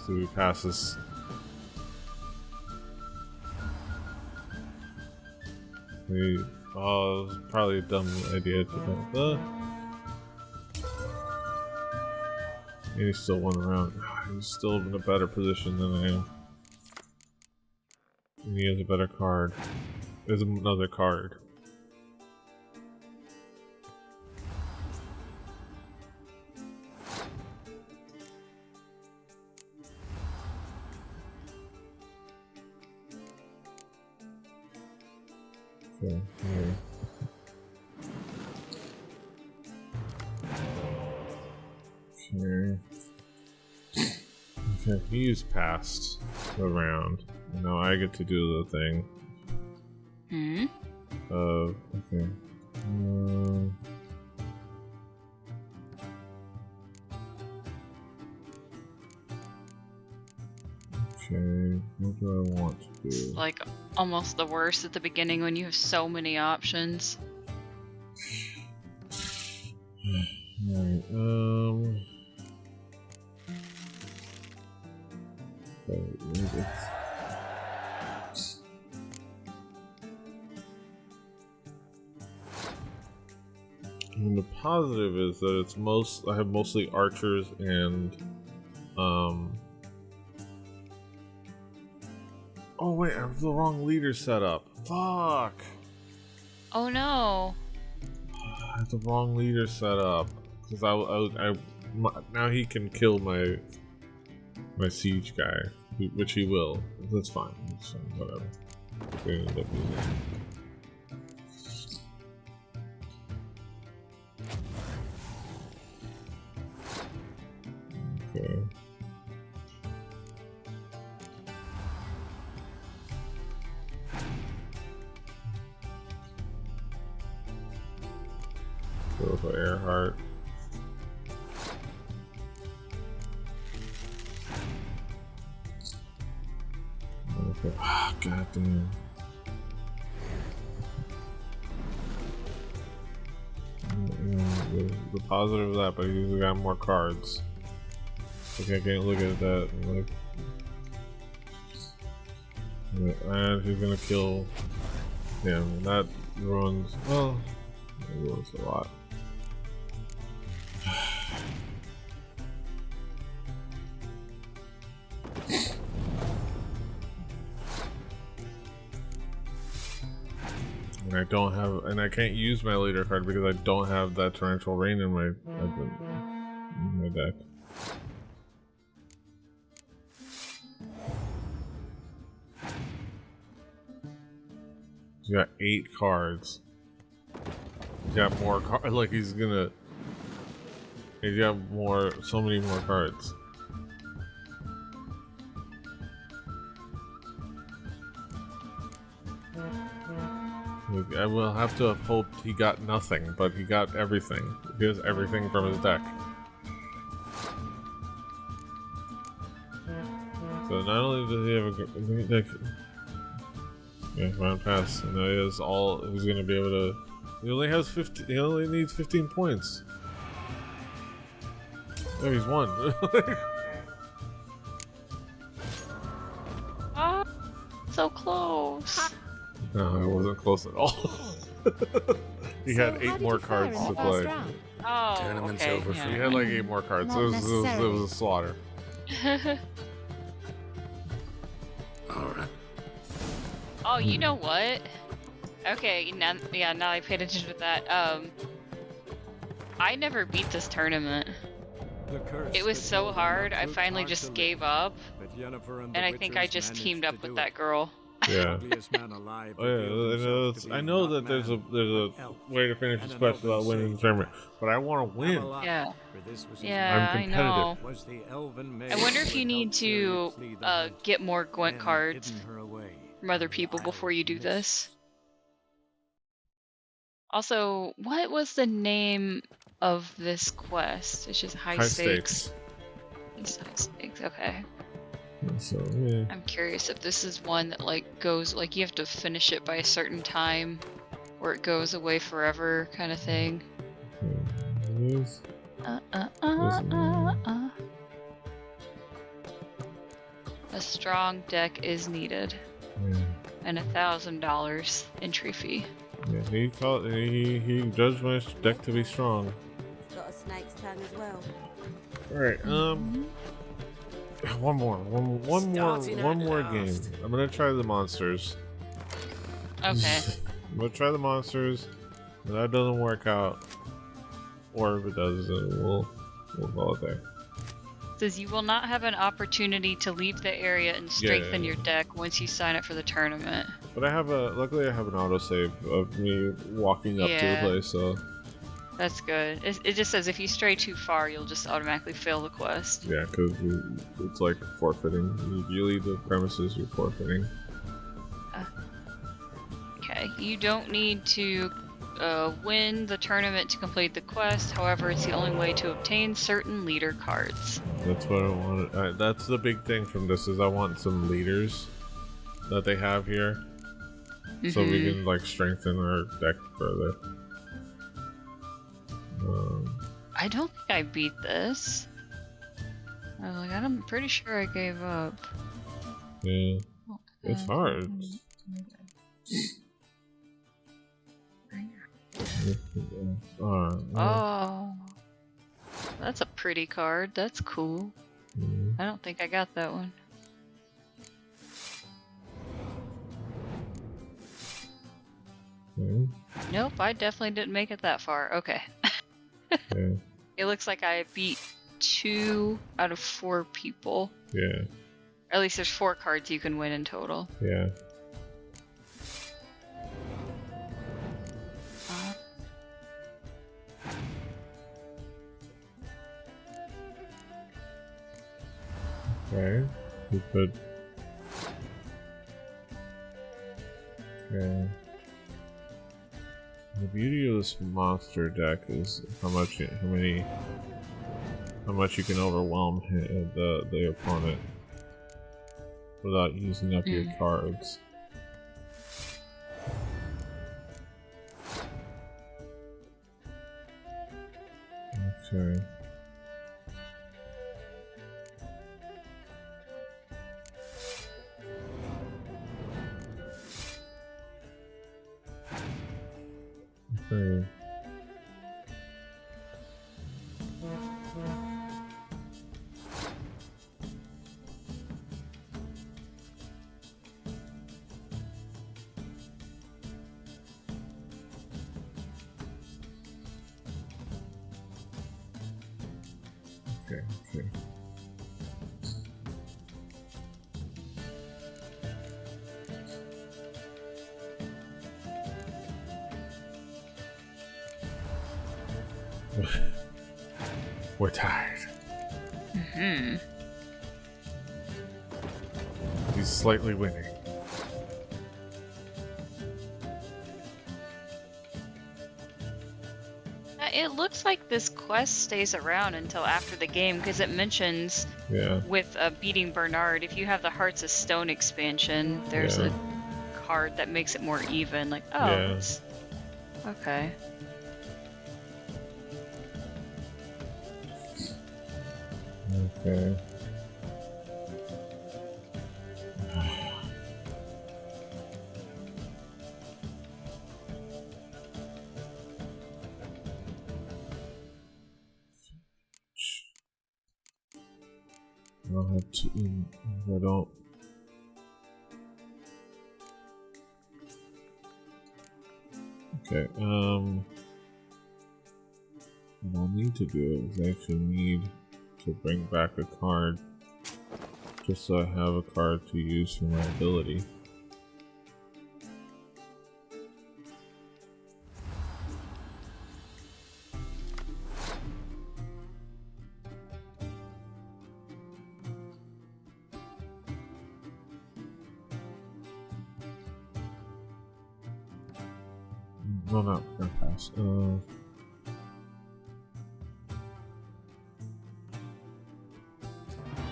So he passes. Oh, it was probably a dumb idea to do. And he still won around. He's still in a better position than I am. And he has a better card. There's another card. Okay, here. Okay, he's passed the round. Now I get to do the thing. Hmm? Okay. Okay, what do I want to do? It's like almost the worst at the beginning when you have so many options. Alright, and the positive is that it's I have mostly archers and oh wait, I have the wrong leader set up. Fuck. Oh no. I have the wrong leader set up because now he can kill my siege guy, which he will. That's fine. That's fine. Whatever. We end up using it. Okay. Go for Earhart. Okay. Ah, goddamn. The positive of that, but he's got more cards. Okay, I can't look at that. And he's gonna kill him. That ruins. Well, it ruins a lot. I don't have, and I can't use my leader card because I don't have that torrential rain in my deck. He's got 8 cards. He's got more cards. Like he's got so many more cards. I will have to have hoped he got nothing, but he got everything. He has everything from his deck. So not only does he have a good deck, yeah, round pass, and now he has all. He's gonna be able to. He only has 50. He only needs 15 points. Oh, he's won. Oh, so close. No, it wasn't close at all. He had 8 more cards to play. Oh, Tournament's okay. over He had like 8 more cards. It was a slaughter. Alright. Oh, you know what? Okay, now I paid attention to that. I never beat this tournament. It was so hard, I finally just gave up. And I think I just teamed up with that girl. Yeah. I know that there's a way to finish this quest without winning the tournament, but I want to win. Yeah. Yeah, I'm competitive. I know. I wonder if you need to get more Gwent cards from other people before you do this. Also, what was the name of this quest? It's just high stakes. It's high stakes, okay. So, yeah. I'm curious if this is one that like goes like you have to finish it by a certain time or it goes away forever kind of thing. A strong deck is needed. Yeah. And $1,000 entry fee. Yeah, he judged my deck to be strong. Got a snake's tongue as well. Alright, one more game. I'm gonna try the monsters. Okay. I'm gonna try the monsters. If that doesn't work out, or if it does, then we'll call it there. Says you will not have an opportunity to leave the area and strengthen your deck once you sign up for the tournament. But luckily I have an autosave of me walking up to the place, so. That's good. It just says if you stray too far, you'll just automatically fail the quest. Yeah, because it's like forfeiting. If you leave the premises, you're forfeiting. Okay, you don't need to win the tournament to complete the quest. However, it's the only way to obtain certain leader cards. That's what I wanted. That's the big thing from this is I want some leaders that they have here, so we can like strengthen our deck further. I don't think I beat this. I was like, I'm pretty sure I gave up. Yeah, it's hard. Oh, that's a pretty card. That's cool. I don't think I got that one. Nope, I definitely didn't make it that far. Okay. It looks like I beat 2 out of 4 people. Yeah. Or at least there's 4 cards you can win in total. Yeah. Okay. We could. Okay. The beauty of this monster deck is how much you can overwhelm the opponent without using up your cards. Okay. Okay. Okay. We're tired. He's slightly winning. It looks like this quest stays around until after the game because it mentions with beating Bernard, if you have the Hearts of Stone expansion, there's a card that makes it more even. Like, it's... Okay. Okay. I have to. I don't. Okay. What I'll need to do is actually need to bring back a card, just so I have a card to use for my ability. No, not gonna pass.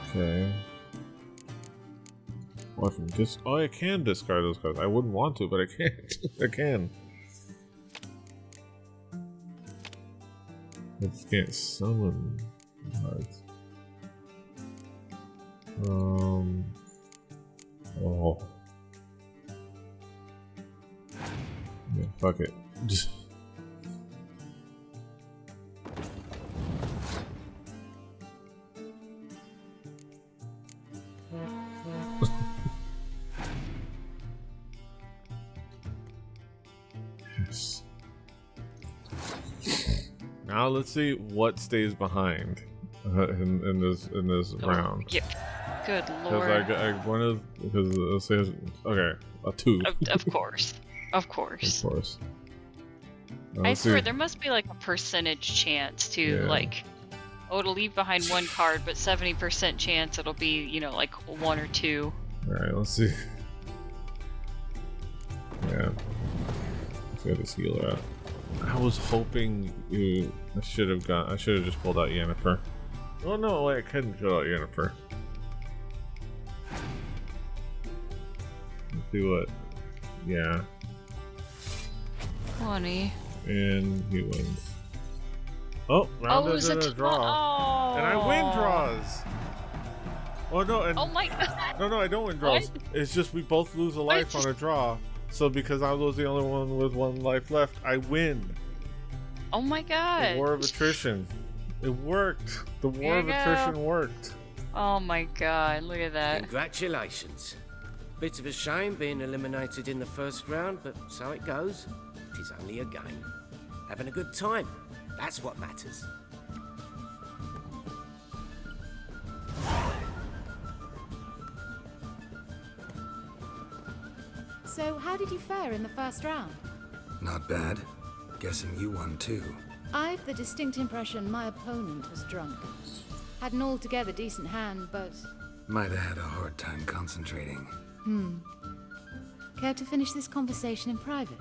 Okay. Well, I can discard those cards. I wouldn't want to, but I can't. I can. I just can't summon cards. Oh. Yeah, fuck it. Yes. Now let's see what stays behind in this round. Yep. Good lord. Because it says okay, a 2. Of course. Of course. Of course. I swear there must be like a percentage chance to like, it'll leave behind 1 card, but 70% chance it'll be, you know, like 1 or 2. Alright, let's see. Yeah. Let's get this healer out. I was hoping I should have just pulled out Yennefer. Oh no, wait, I couldn't pull out Yennefer. Let's see what. Yeah. 20. And he wins. Oh, round is in a draw. And I win draws. Oh no, and oh my god. No, I don't win draws. What? It's just we both lose a life on a draw. So because I was the only one with 1 life left, I win. Oh my god. The war of attrition. It worked. The war of attrition worked. Oh my god, look at that. Congratulations. Bit of a shame being eliminated in the first round, but so it goes. It is only a game. Having a good time. That's what matters. So, how did you fare in the first round? Not bad. Guessing you won too. I've the distinct impression my opponent was drunk. Had an altogether decent hand, but... Might have had a hard time concentrating. Care to finish this conversation in private?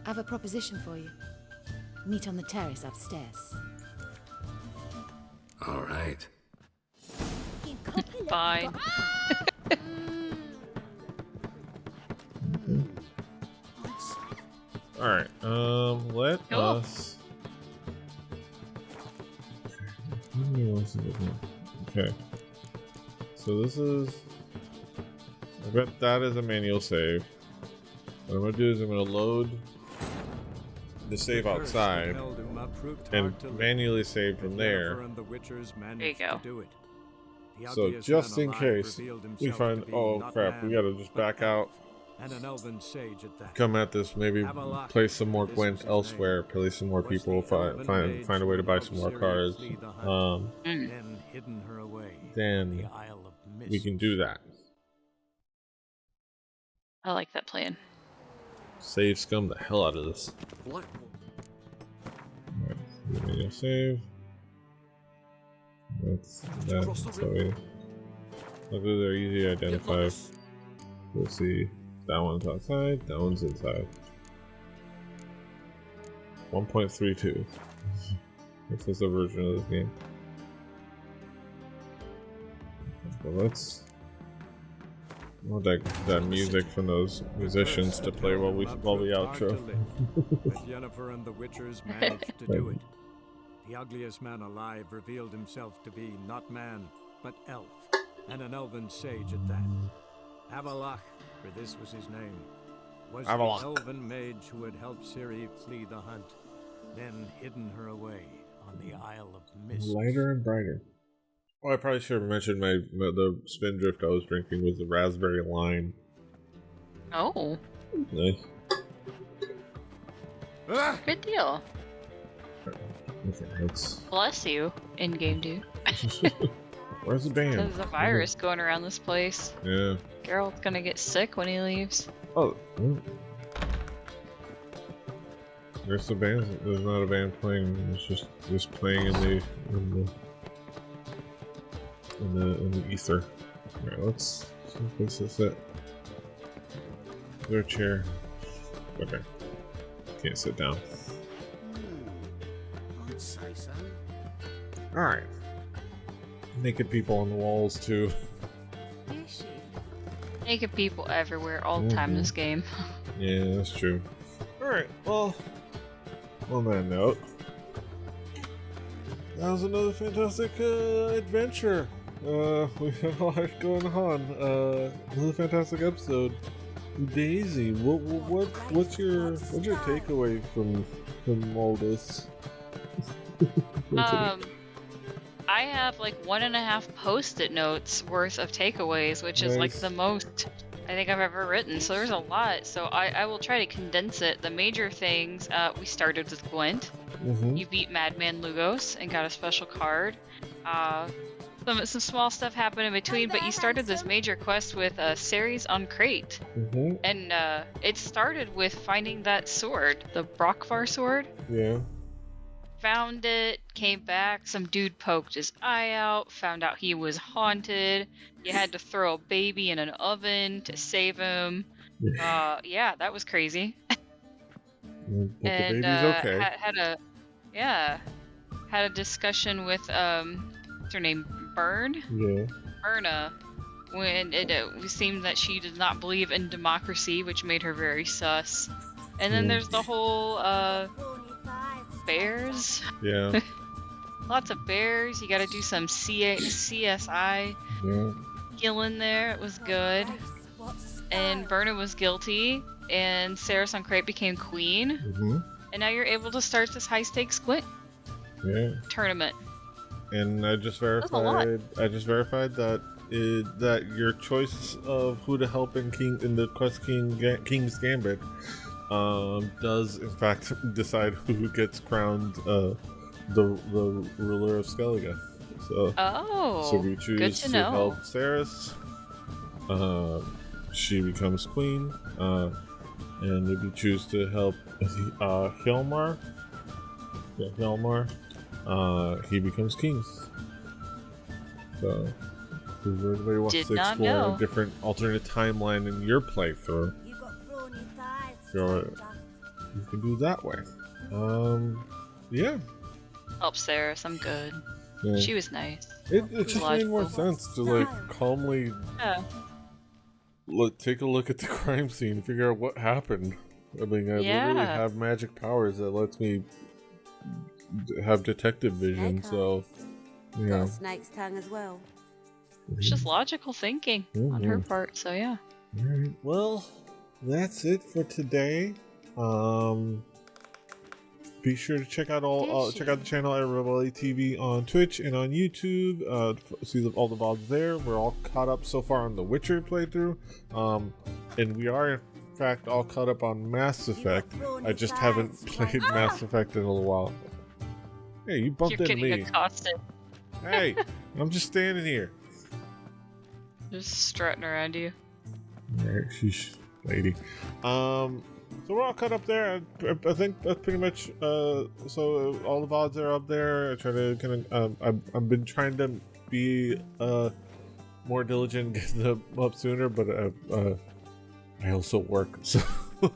I have a proposition for you. Meet on the terrace upstairs. All right. Fine. Alright, let us... Okay. So this is... I bet that is a manual save. What I'm going to do is I'm going to load the save outside and manually save from there. There you go. So just in case we find... Oh crap, we got to just back out and an elven sage at that. Come at this, maybe play some more Gwent elsewhere, play some more people, find a way to buy some more cards. Then hidden her away Then the Isle of Mist. we can do that. I like that plan. Save scum the hell out of this. What? Alright, let me go save. That's that. So luckily they're easy to identify. We'll see. That one's outside, that one's inside. 1.32. This is a version of this game. So let's want that music from those musicians to play while we outro. But Yennefer and the Witchers managed to do it. The ugliest man alive revealed himself to be not man, but elf, and an elven sage at that. Avalach, for this was his name, was Avalach. the elven mage who had helped Ciri flee the hunt, then hidden her away on the Isle of Mist. Lighter and brighter. Oh, I probably should have mentioned the Spindrift I was drinking was the raspberry lime. Oh. Nice. Good deal. Okay, let's... Bless you, in-game dude. Where's the band? There's a virus going around this place. Yeah. Geralt's gonna get sick when he leaves. Oh. There's the band. There's not a band playing. It's just playing in the ether. Alright, let's see if this is it. Is there a chair? Okay. Can't sit down. I'd say so. Alright. Naked people on the walls too. Naked people everywhere all the time in this game. Yeah, that's true. Alright, well, on that note, that was another fantastic adventure. We have a lot going on. Another fantastic episode. Daisy, what's your takeaway from all this? I have like 1.5 post-it notes worth of takeaways, which is like the most I think I've ever written. So there's a lot. So I will try to condense it. The major things, we started with Gwent. You beat Madman Lugos and got a special card. Some small stuff happened in between, but you started this major quest with Ceres on Crate. And it started with finding that sword, the Brockvar sword. Yeah. Found it, came back, some dude poked his eye out, found out he was haunted. You had to throw a baby in an oven to save him. Yeah, that was crazy. But the baby's okay. Had a discussion with what's her name, Byrne? Yeah. Erna, when it seemed that she did not believe in democracy, which made her very sus. And then there's the whole bears. Yeah. Lots of bears. You got to do some CSI killing there. It was good. And Berna was guilty, and Sarah Crate became queen. And now you're able to start this high stakes tournament. And I just verified. That that your choice of who to help in the Quest King's Gambit does in fact decide who gets crowned the ruler of Skellige. So if you choose to help Ceres, she becomes queen. And if you choose to help Hjalmar, he becomes king. So if everybody wants to explore a different alternate timeline in your playthrough, you can do that way. Yeah. Help Sarah, I'm good. Yeah. She was nice. It just made more sense to like calmly take a look at the crime scene, figure out what happened. I mean, I literally have magic powers that lets me have detective vision, so Got a snake's tongue as well. It's just logical thinking on her part, so yeah. Alright, well, that's it for today. be sure to check out check out the channel at Rebelli TV on Twitch and on YouTube. See all the VODs there. We're all caught up so far on the Witcher playthrough, and we are in fact all caught up on Mass Effect. I just haven't played Mass Effect in a little while. Hey, you bumped into me. Accosted. Hey, I'm just standing here. Just strutting around you. Alright, sheesh, lady. So we're all caught up there. I think that's pretty much. So all the VODs are up there. I try to kind of. I've been trying to be more diligent, get them up sooner, but I also work, so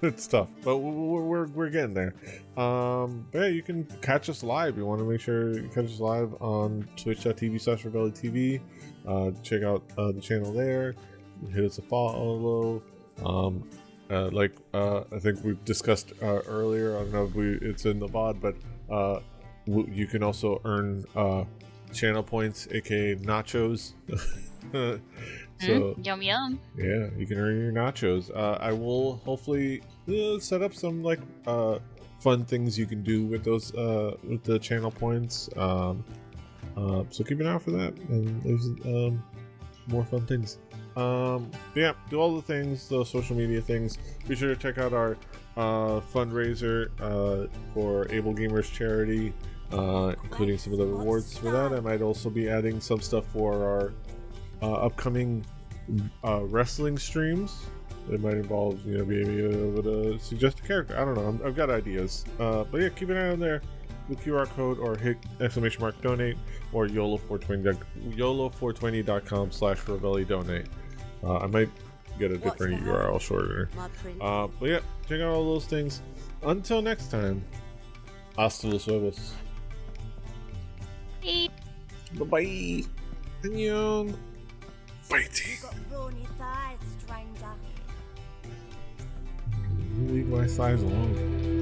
it's tough. But we're getting there. But yeah, you can catch us live. You want to make sure you catch us live on twitch.tv/RebelliTV. Check out the channel there. Hit us a follow. I think we've discussed earlier. I don't know if it's in the VOD, but you can also earn channel points, aka nachos. So yum yum. Yeah, you can earn your nachos. I will hopefully set up some fun things you can do with those with the channel points. So keep an eye out for that, and there's more fun things. Yeah, do all the things, those social media things. Be sure to check out our fundraiser for Able Gamers charity, including some of the rewards for that. I might also be adding some stuff for our upcoming wrestling streams. It might involve, being able to suggest a character. I don't know. I've got ideas. But yeah, keep an eye on there. The QR code or hit !donate or YOLO420.com/RebelliDonate. I might get a different URL shorter. But yeah, check out all those things. Until next time, hasta los huevos. Bye-bye. Annyeong. Fighting. Leave my thighs alone.